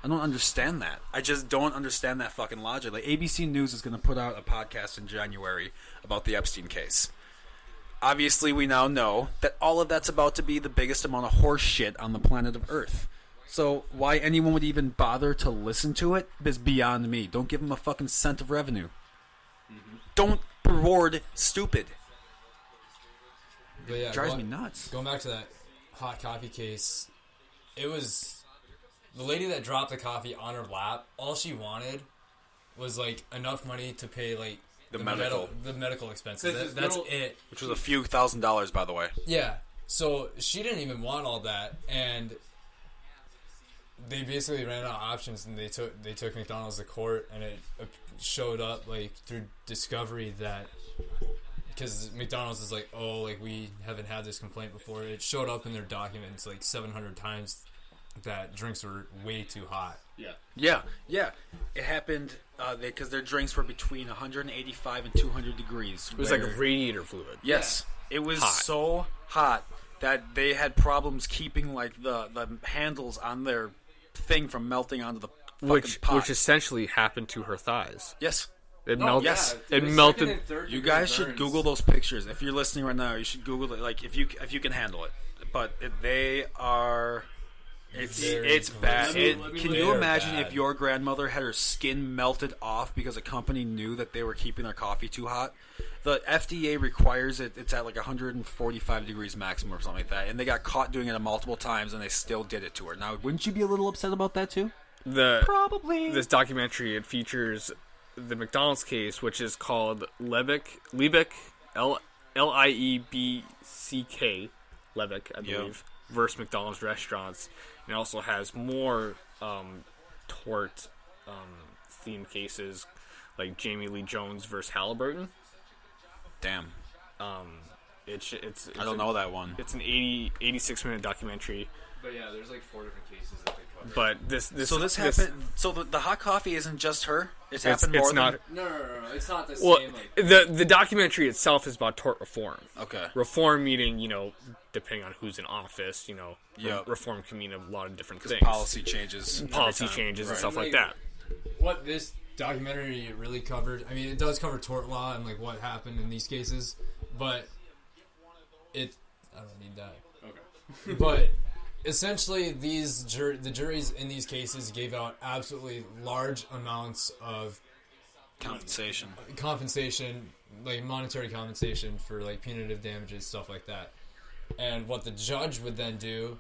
I don't understand that. I just don't understand that fucking logic. Like, ABC News is going to put out a podcast in January about the Epstein case. Obviously, we now know that all of that's about to be the biggest amount of horse shit on the planet of Earth. So why anyone would even bother to listen to it is beyond me. Don't give them a fucking cent of revenue. Mm-hmm. Don't reward stupid. But yeah, Drives me nuts. Going back to that hot coffee case, it was the lady that dropped the coffee on her lap. All she wanted was like enough money to pay like the medical expenses. That's it. Which was a few $1,000s, by the way. Yeah. So she didn't even want all that, and they basically ran out of options, and they took McDonald's to court, and it showed up like through discovery that because McDonald's is like, oh, like we haven't had this complaint before. It showed up in their documents like 700 times that drinks were way too hot. Yeah. It happened because their drinks were between 185 and 200 degrees. It was like radiator fluid. Yes, it was hot. so hot that they had problems keeping like the handles on their thing from melting onto the fucking pot. Which essentially happened to her thighs. Yes. It melted. yes. It melted. You guys should Google those pictures. If you're listening right now, you should Google it. Like if you can handle it. But they are. It's bad. Can you imagine if your grandmother had her skin melted off because a company knew that they were keeping their coffee too hot? The FDA requires it. It's at like 145 degrees maximum or something like that, and they got caught doing it multiple times, and they still did it to her. Now, wouldn't you be a little upset about that too? Probably. This documentary, it features the McDonald's case, which is called Liebeck, Liebeck, Liebeck, I believe, versus McDonald's restaurants. And it also has more tort themed cases, like Jamie Lee Jones versus Halliburton. Damn. It's I don't know that one. It's an 86-minute documentary. But yeah, there's like 4 different cases that they cover. But this happened. So the hot coffee isn't just her. It's happened more not, than. No. It's not the Well, same. Like, the documentary itself is about tort reform. Okay. Reform meaning, depending on who's in office, Yep. reform can mean a lot of different things. Policy changes. Policy every time. changes and Right. stuff like that. What this documentary really covered, I mean, it does cover tort law and like what happened in these cases, but I don't need that. okay. But essentially, the juries in these cases gave out absolutely large amounts of Compensation. like monetary compensation for like punitive damages, stuff like that. And what the judge would then do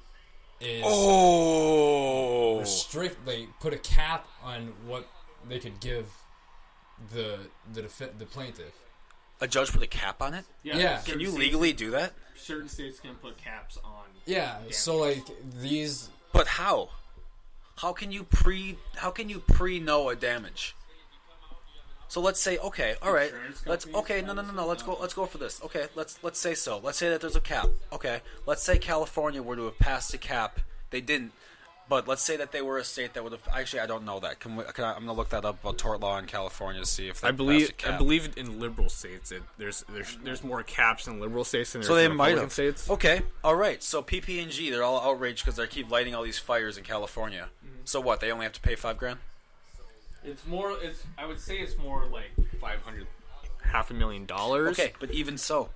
is restrict, like put a cap on what they could give the plaintiff. A judge put a cap on it? Yeah. Can you legally do that? Certain states can put caps on. Yeah. So like these. But how? How can you pre know a damage? So let's say, okay, all right, no, let's go for this. Okay, let's say so. Let's say that there's a cap. Okay, let's say California were to have passed a cap. They didn't, but let's say that they were a state that would have. Actually, I don't know that. I'm gonna look that up about tort law in California to see if they passed a cap. I believe in liberal states there's more caps in liberal states than there's so they in might Republican have. states. Okay, all right. So PP&G, they're all outraged because they keep lighting all these fires in California. So what? They only have to pay $5,000. I would say it's more like $500,000. Okay, but even so,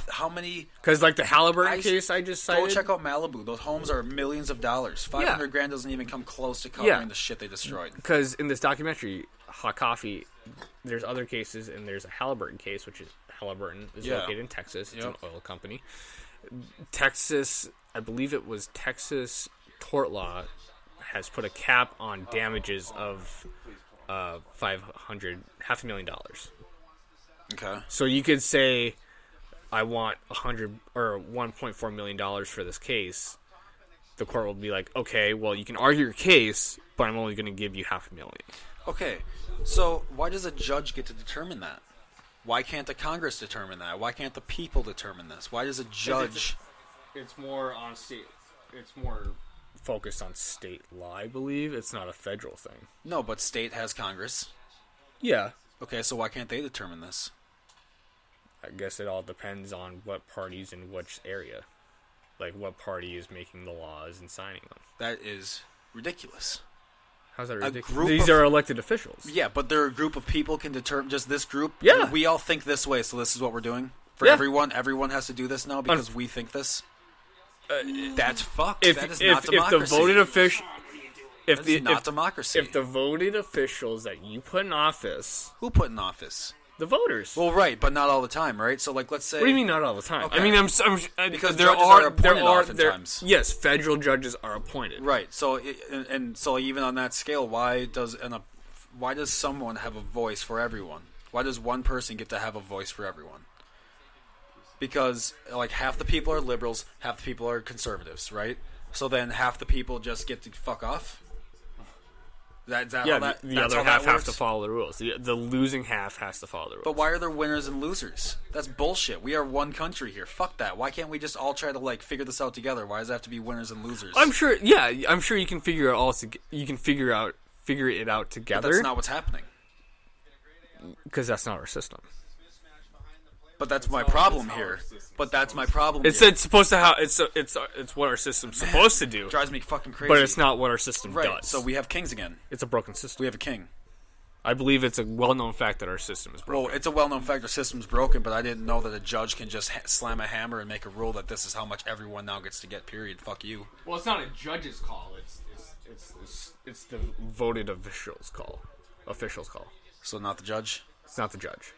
how many? Because like the Halliburton case I just cited. Go check out Malibu. Those homes are millions of dollars. $500,000 doesn't even come close to covering the shit they destroyed. Because in this documentary, Hot Coffee, there's other cases, and there's a Halliburton case, which is Halliburton is located in Texas. It's an oil company. Texas, I believe it was Texas tort law, has put a cap on damages of $500,000. Okay. So you could say, I want $1.4 million for this case. The court will be like, okay, well, you can argue your case, but I'm only going to give you $500,000. Okay. So why does a judge get to determine that? Why can't the Congress determine that? Why can't the people determine this? Why does a judge? It's more on state. It's more focused on state law, I believe. It's not a federal thing. No, but state has Congress. Yeah. Okay, so why can't they determine this? I guess it all depends on what party's in which area. Like, what party is making the laws and signing them. That is ridiculous. How's that ridiculous? These are elected officials. Yeah, but they're a group of people can determine, just this group. Yeah. We all think this way, so this is what we're doing. For everyone has to do this now because we think this. That's fucked. That is not democracy. If the voted official... democracy. If the voted officials that you put in office... Who put in office? The voters. Well, right, but not all the time, right? So, like, let's say... What do you mean not all the time? Okay. I mean, because judges are appointed oftentimes. Yes, federal judges are appointed. Right. So, so even on that scale, why does someone have a voice for everyone? Why does one person get to have a voice for everyone? Because, like, half the people are liberals, half the people are conservatives, right? So then half the people just get to fuck off? The other half have to follow the rules. The losing half has to follow the rules. But why are there winners and losers? That's bullshit. We are one country here. Fuck that. Why can't we just all try to, like, figure this out together? Why does it have to be winners and losers? I'm sure you can figure it all. You can figure it out together. But that's not what's happening. Because that's not our system. But that's my problem here. It's supposed to it's what our system's supposed to do. Drives me fucking crazy. But it's not what our system does. So we have kings again. It's a broken system. We have a king. I believe it's a well-known fact that our system is broken. Well, it's a well-known fact our system's broken, but I didn't know that a judge can just slam a hammer and make a rule that this is how much everyone now gets to get. Period. Fuck you. Well, it's not a judge's call. It's the voted officials' call. So not the judge? It's not the judge.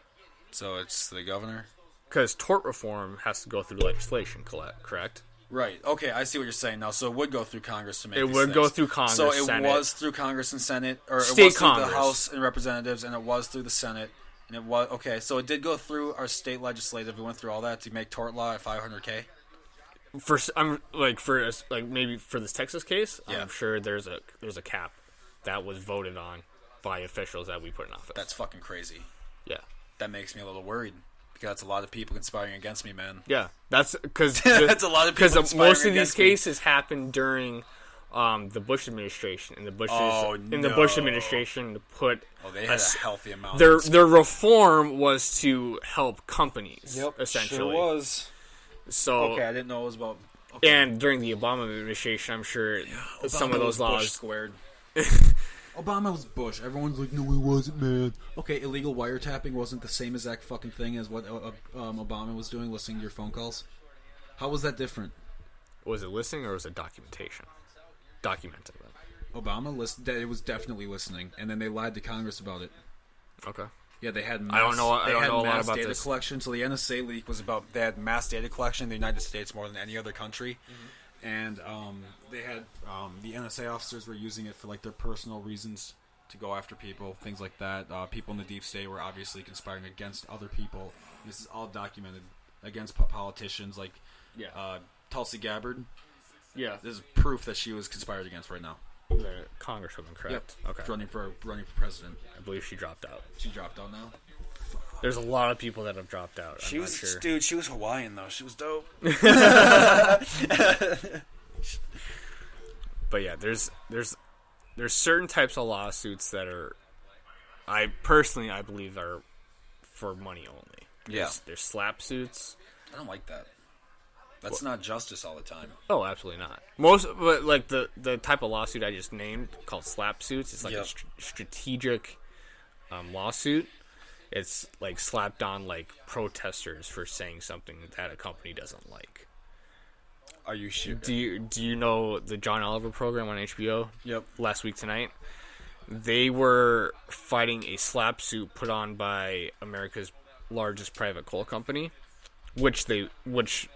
So it's the governor? Because tort reform has to go through legislation, correct? Right. Okay, I see what you're saying now. So it would go through Congress to make it these would things. Go through Congress, So it Senate. was through Congress and Senate, or State it was Congress. through the House and Representatives, and it was through the Senate, and it was okay. So it did go through our state legislative. We went through all that to make tort law at $500K. Maybe for this Texas case, yeah. I'm sure there's a cap that was voted on by officials that we put in office. That's fucking crazy. Yeah, that makes me a little worried. That's a lot of people conspiring against me, man. Yeah, that's because that's a lot of people. Because most of these cases happened during the Bush administration, and the Bush administration put. Oh, they had a healthy amount. Their reform was to help companies. Yep, essentially sure was. So okay, I didn't know it was about. Okay. And during the Obama administration, I'm sure some of those laws Bush squared. Obama was Bush. Everyone's like, no, he wasn't, man. Okay, illegal wiretapping wasn't the same exact fucking thing as what Obama was doing, listening to your phone calls. How was that different? Was it listening or was it documentation? Documenting that. Obama it was definitely listening, and then they lied to Congress about it. Okay. Yeah, they had. I don't know a lot about data this. collection. So the NSA leak was about they had mass data collection in the United States more than any other country. Mm-hmm. And they had the NSA officers were using it for like their personal reasons to go after people, things like that. People in the deep state were obviously conspiring against other people. This is all documented against politicians like Tulsi Gabbard. Yeah, this is proof that she was conspired against right now. the congresswoman, correct? Yep. Okay. Running for president. I believe she dropped out. She dropped out now. There's a lot of people that have dropped out. She I'm was, not sure. dude. She was Hawaiian though. She was dope. But yeah, there's certain types of lawsuits that are, I believe are for money only. Yeah. There's slap suits. I don't like that. That's not justice all the time. Oh, absolutely not. But like the type of lawsuit I just named called slap suits, it's like a strategic lawsuit. It's like slapped on like protesters for saying something that a company doesn't like. Are you sure? Do you know the John Oliver program on HBO? Yep. Last Week Tonight. They were fighting a slap suit put on by America's largest private coal company, which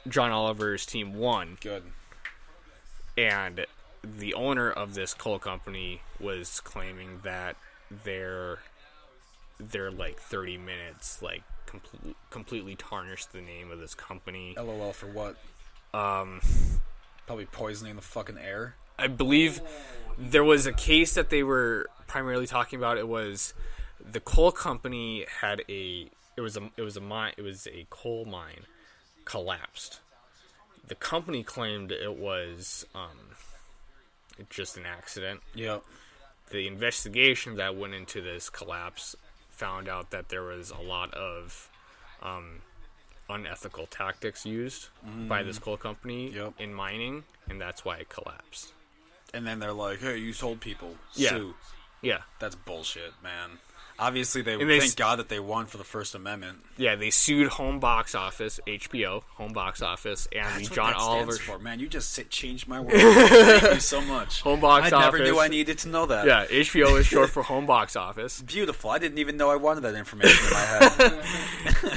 John Oliver's team won. Good. And the owner of this coal company was claiming that their like 30 minutes like completely tarnished the name of this company. LOL for what? Probably poisoning the fucking air. I believe there was a case that they were primarily talking about. It was the coal company had a coal mine collapsed. The company claimed it was just an accident. Yep. The investigation that went into this collapse found out that there was a lot of unethical tactics used by this coal company in mining, and that's why it collapsed. And then they're like, hey, you told people. Yeah. Sue. Yeah. That's bullshit, man. Obviously, thank God that they won for the First Amendment. Yeah, they sued Home Box Office, HBO, Home Box Office, and That's the John Oliver. For. Man, you just changed my world. Thank you so much. Home Box Office. I never knew I needed to know that. Yeah, HBO is short for Home Box Office. Beautiful. I didn't even know I wanted that information in my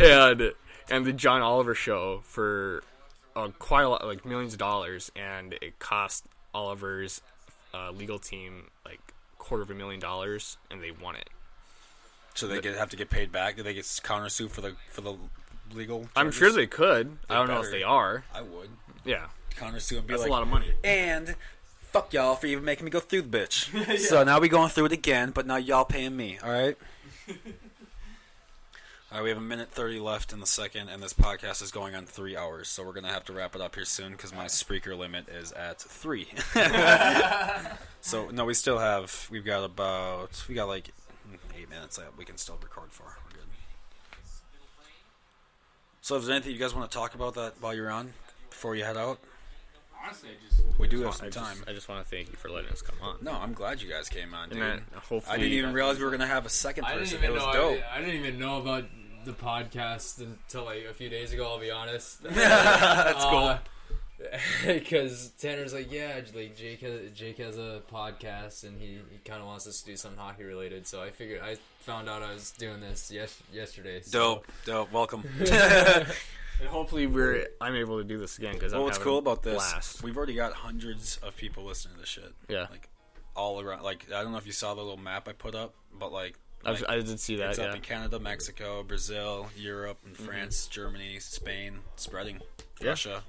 head. and the John Oliver show for quite a lot, like millions of dollars, and it cost Oliver's legal team like $250,000, and they won it. So they have to get paid back? Do they get countersued for the legal charges? I'm sure they could. I don't know if they are. I would. Yeah. Countersue and be That's like, a lot of money. And fuck y'all for even making me go through the bitch. So now we going through it again, but now y'all paying me, alright? Alright, we have 1:30 left in the second, and this podcast is going on 3 hours, so we're going to have to wrap it up here soon because my Spreaker limit is at 3. So, no, we've got like 8 minutes that we can still record for. We're good. So, if there's anything you guys want to talk about that while you're on before you head out? Honestly, we do have some time. I just want to thank you for letting us come on. No, I'm glad you guys came on, dude. And I didn't even realize we were going to have a second person. It was dope. I didn't even know about the podcast until like a few days ago, I'll be honest. That's cool. Because Tanner's like, yeah, like Jake has a podcast and he kind of wants us to do something hockey related. So I found out I was doing this yesterday. So. Dope. Welcome. And hopefully I'm able to do this again because what's cool about this? Blast. We've already got hundreds of people listening to this shit. Yeah. Like all around. Like I don't know if you saw the little map I put up, but like I did see that. It's up in Canada, Mexico, Brazil, Europe, and France, Germany, Spain, spreading. Russia.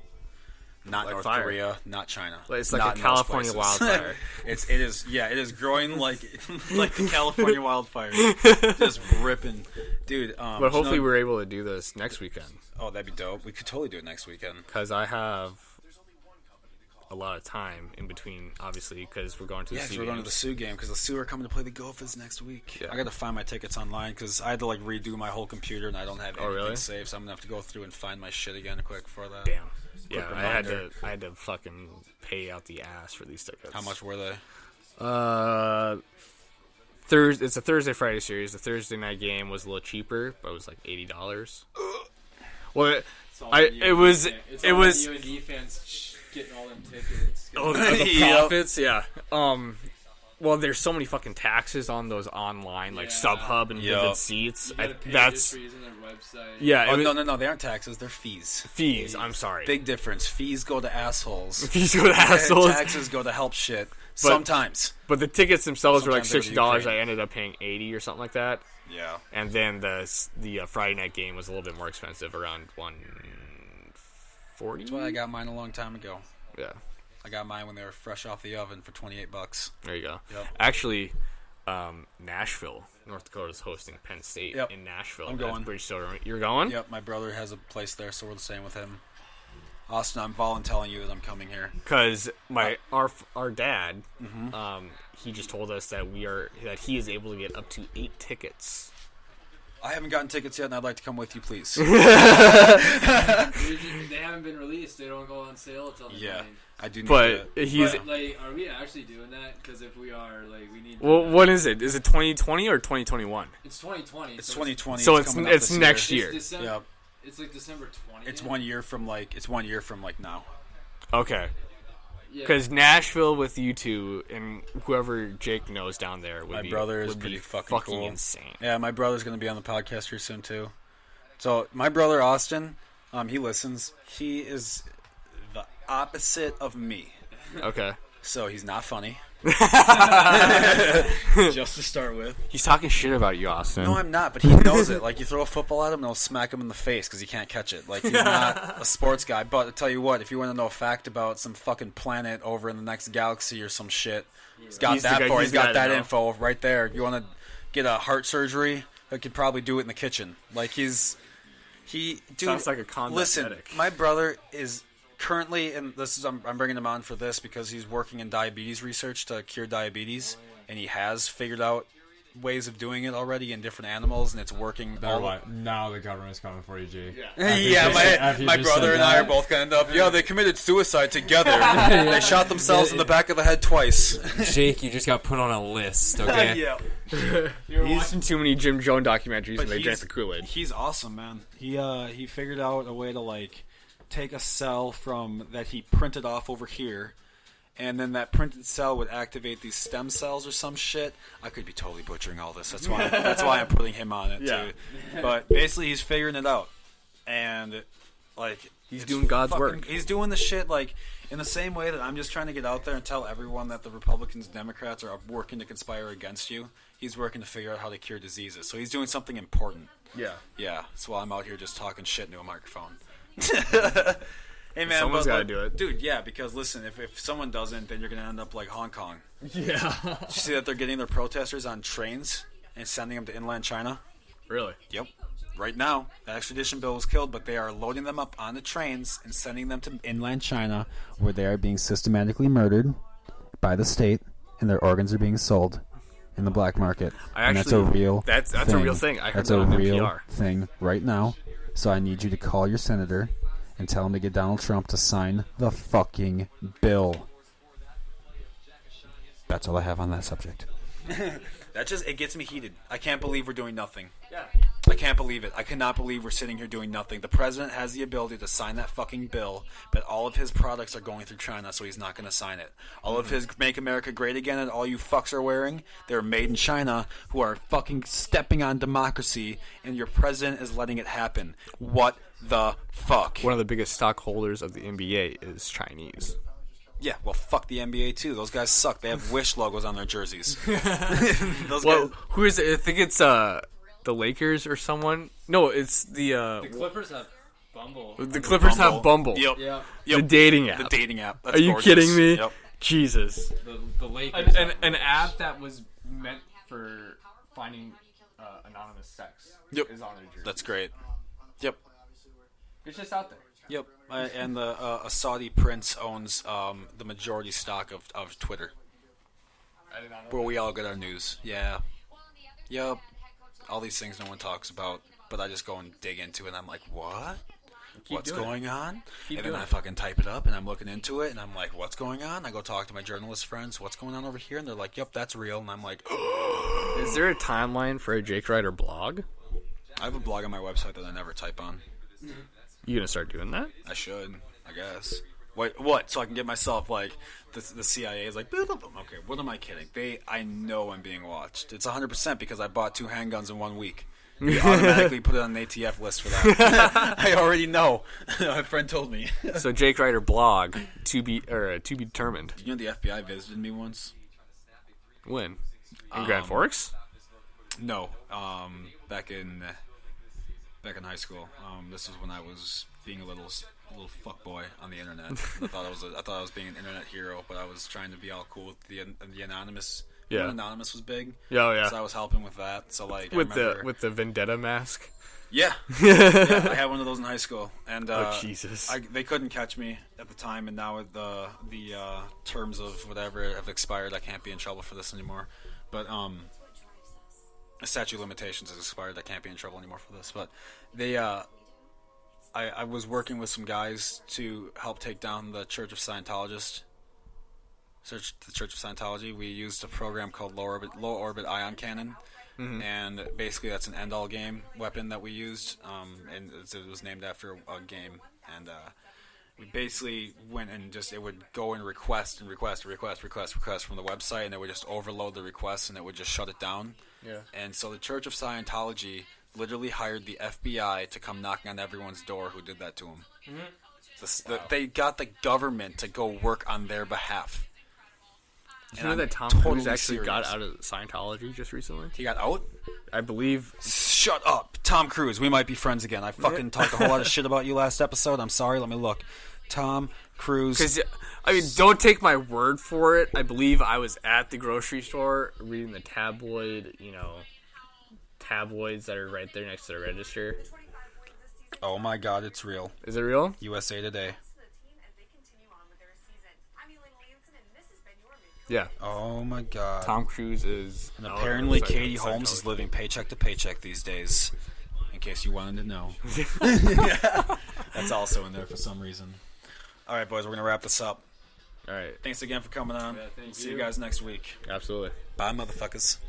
Not like North fire. Korea, not China. It's like not a California wildfire. It is growing like the California wildfire, just ripping, dude. But hopefully we're able to do this next weekend. Oh, that'd be dope. We could totally do it next weekend because I have a lot of time in between, obviously, because we're going to the Sioux we're going to the Sioux game because the Sioux are coming to play the Gophers next week. Yeah. I got to find my tickets online because I had to like redo my whole computer and I don't have anything saved, so I'm gonna have to go through and find my shit again quick for that. Damn. Yeah, I had to fucking pay out the ass for these tickets. How much were they? It's a Thursday Friday series. The Thursday night game was a little cheaper, but it was like $80. Well, it was UND fans getting all them tickets. Oh, the profits, yeah. Well, there's so many fucking taxes on those online, like StubHub and Vivid Seats. That's their website. Yeah. No, they aren't taxes. They're fees. Fees. I'm sorry. Big difference. Fees go to assholes. Fees go to assholes. Taxes go to help shit. Sometimes. But the tickets themselves were like $60. I ended up paying $80 or something like that. Yeah. And then the Friday night game was a little bit more expensive, around $140. That's why I got mine a long time ago. Yeah. I got mine when they were fresh off the oven for $28. There you go. Yep. Actually, Nashville, North Dakota is hosting Penn State in Nashville. I'm going. British Soda. You're going? Yep, my brother has a place there, so we're the same with him. Austin, I'm volunteering you that I'm coming here. Because our dad, he just told us that he is able to get up to 8 tickets. I haven't gotten tickets yet, and I'd like to come with you, please. They haven't been released. They don't go on sale until the Yeah, 9th. I do need But to. he's. But, like, are we actually doing that? Because if we are, like, we need. Well, what is it? Is it 2020 or 2021? It's 2020. It's 2020. So coming up it's this next year. year. It's December. Yep. It's like December 20th. It's 1 year from now. Okay. Yeah. Because Nashville with you two and whoever Jake knows down there would My be, brother is would pretty be fucking cool. insane. Yeah, my brother's going to be on the podcast here soon, too. So, my brother, Austin, he listens. He is the opposite of me. Okay. So, he's not funny. Just to start with. He's talking shit about you, Austin. No, I'm not, but he knows it. Like, you throw a football at him, and he'll smack him in the face because he can't catch it. Like, he's not a sports guy. But I'll tell you what, if you want to know a fact about some fucking planet over in the next galaxy or some shit, he's got He's the that guy- for he's He's the guy got to that know. info right there. If you want to get a heart surgery, he could probably do it in the kitchen. Like, dude, Sounds like a combat listen, medic. my brother is currently, and I'm bringing him on for this because he's working in diabetes research to cure diabetes, and he has figured out ways of doing it already in different animals, and it's working. Now the government's coming for you, G. My brother and I are both gonna end up. Yeah, they committed suicide together. They shot themselves in the back of the head twice. Jake, you just got put on a list, okay? Yeah, You're watching too many Jim Jones documentaries But and they he's- drank the Kool-Aid. He's awesome, man. He figured out a way to like take a cell from that he printed off over here, and then that printed cell would activate these stem cells or some shit. I could be totally butchering all this. That's why I'm putting him on it too. But basically, he's figuring it out, and like He's it's doing God's fucking- work. He's doing the shit like in the same way that I'm just trying to get out there and tell everyone that the Republicans, Democrats are working to conspire against you. He's working to figure out how to cure diseases. So he's doing something important. Yeah. Yeah, that's why I'm out here just talking shit into a microphone. hey man, Someone's but, gotta like, do it. dude. Yeah, because listen, if someone doesn't, then you're gonna end up like Hong Kong. Yeah. Did you see that they're getting their protesters on trains and sending them to inland China? Really? Yep. Right now, the extradition bill was killed, but they are loading them up on the trains and sending them to inland China, where they are being systematically murdered by the state, and their organs are being sold in the black market. And that's a real That's a real thing. I heard That's that a on real NPR. thing right now. So I need you to call your senator and tell him to get Donald Trump to sign the fucking bill. That's all I have on that subject. It gets me heated. I can't believe we're doing nothing. Yeah. I can't believe it. I cannot believe we're sitting here doing nothing. The president has the ability to sign that fucking bill, but all of his products are going through China, so he's not going to sign it. All of his Make America Great Again and all you fucks are wearing, they're made in China, who are fucking stepping on democracy, and your president is letting it happen. What the fuck? One of the biggest stockholders of the NBA is Chinese. Yeah, well, fuck the NBA, too. Those guys suck. They have Wish logos on their jerseys. Those Well, guys... who is it? I think it's the Lakers or someone. No, it's The Clippers have Bumble. the Clippers have Bumble. Yep. Yeah. Yep. The dating app. The dating app. That's Are you gorgeous. kidding me? Yep. Jesus. The Lakers. An app that was meant for finding anonymous sex Yep. is on their jersey. That's great. Yep. It's just out there. Yep. And a Saudi prince owns the majority stock of Twitter, I did not know. where we all get our news. Yeah. Yep. All these things no one talks about, but I just go and dig into it, and I'm like, what? What's doing it. going on? Keep And then doing I it. fucking type it up, and I'm looking into it, and I'm like, what's going on? I go talk to my journalist friends, what's going on over here? And they're like, yep, that's real. And I'm like, Is there a timeline for a Jake Ryder blog? I have a blog on my website that I never type on. You gonna start doing that? I should, I guess. What? So I can get myself like the CIA is like, boop, boop, boop. Okay, what am I kidding? I know I'm being watched. It's 100% because I bought 2 handguns in 1 week. You automatically put it on an ATF list for that. I already know. My friend told me. So Jake Ryder blog to be determined. You know the FBI visited me once? When? In Grand Forks? No, back in high school. This was when I was being a little fuckboy on the internet. I thought I was being an internet hero, but I was trying to be all cool with the anonymous. Yeah. When Anonymous was big. Oh yeah. So I was helping with that. So like With the vendetta mask. Yeah. Yeah, I had one of those in high school, and Oh Jesus. they couldn't catch me at the time, and now with the terms of whatever have expired, I can't be in trouble for this anymore. But the statute of limitations has expired. I can't be in trouble anymore for this. But they I was working with some guys to help take down the Church of Scientology. We used a program called Low Orbit Ion Cannon. Mm-hmm. And basically that's an end-all game weapon that we used, and it was named after a game. And we basically went and it would go and request from the website, and it would just overload the requests, and it would just shut it down. Yeah. And so the Church of Scientology literally hired the FBI to come knocking on everyone's door who did that to them. Mm-hmm. They got the government to go work on their behalf. Did you know that Tom Cruise actually got out of Scientology just recently? He got out? I believe. Shut up. Tom Cruise. We might be friends again. I fucking talked a whole lot of shit about you last episode. I'm sorry. Let me look. Tom Cruise. Because, I mean, don't take my word for it. I believe I was at the grocery store reading the tabloids that are right there next to the register. Oh my god, it's real. Is it real? USA Today. Yeah. Oh my god. Tom Cruise is... And apparently Katie Holmes is living paycheck to paycheck these days. In case you wanted to know. That's also in there for some reason. Alright, boys, we're going to wrap this up. Alright. Thanks again for coming on. Yeah, thank See you. you guys next week. Absolutely. Bye, motherfuckers.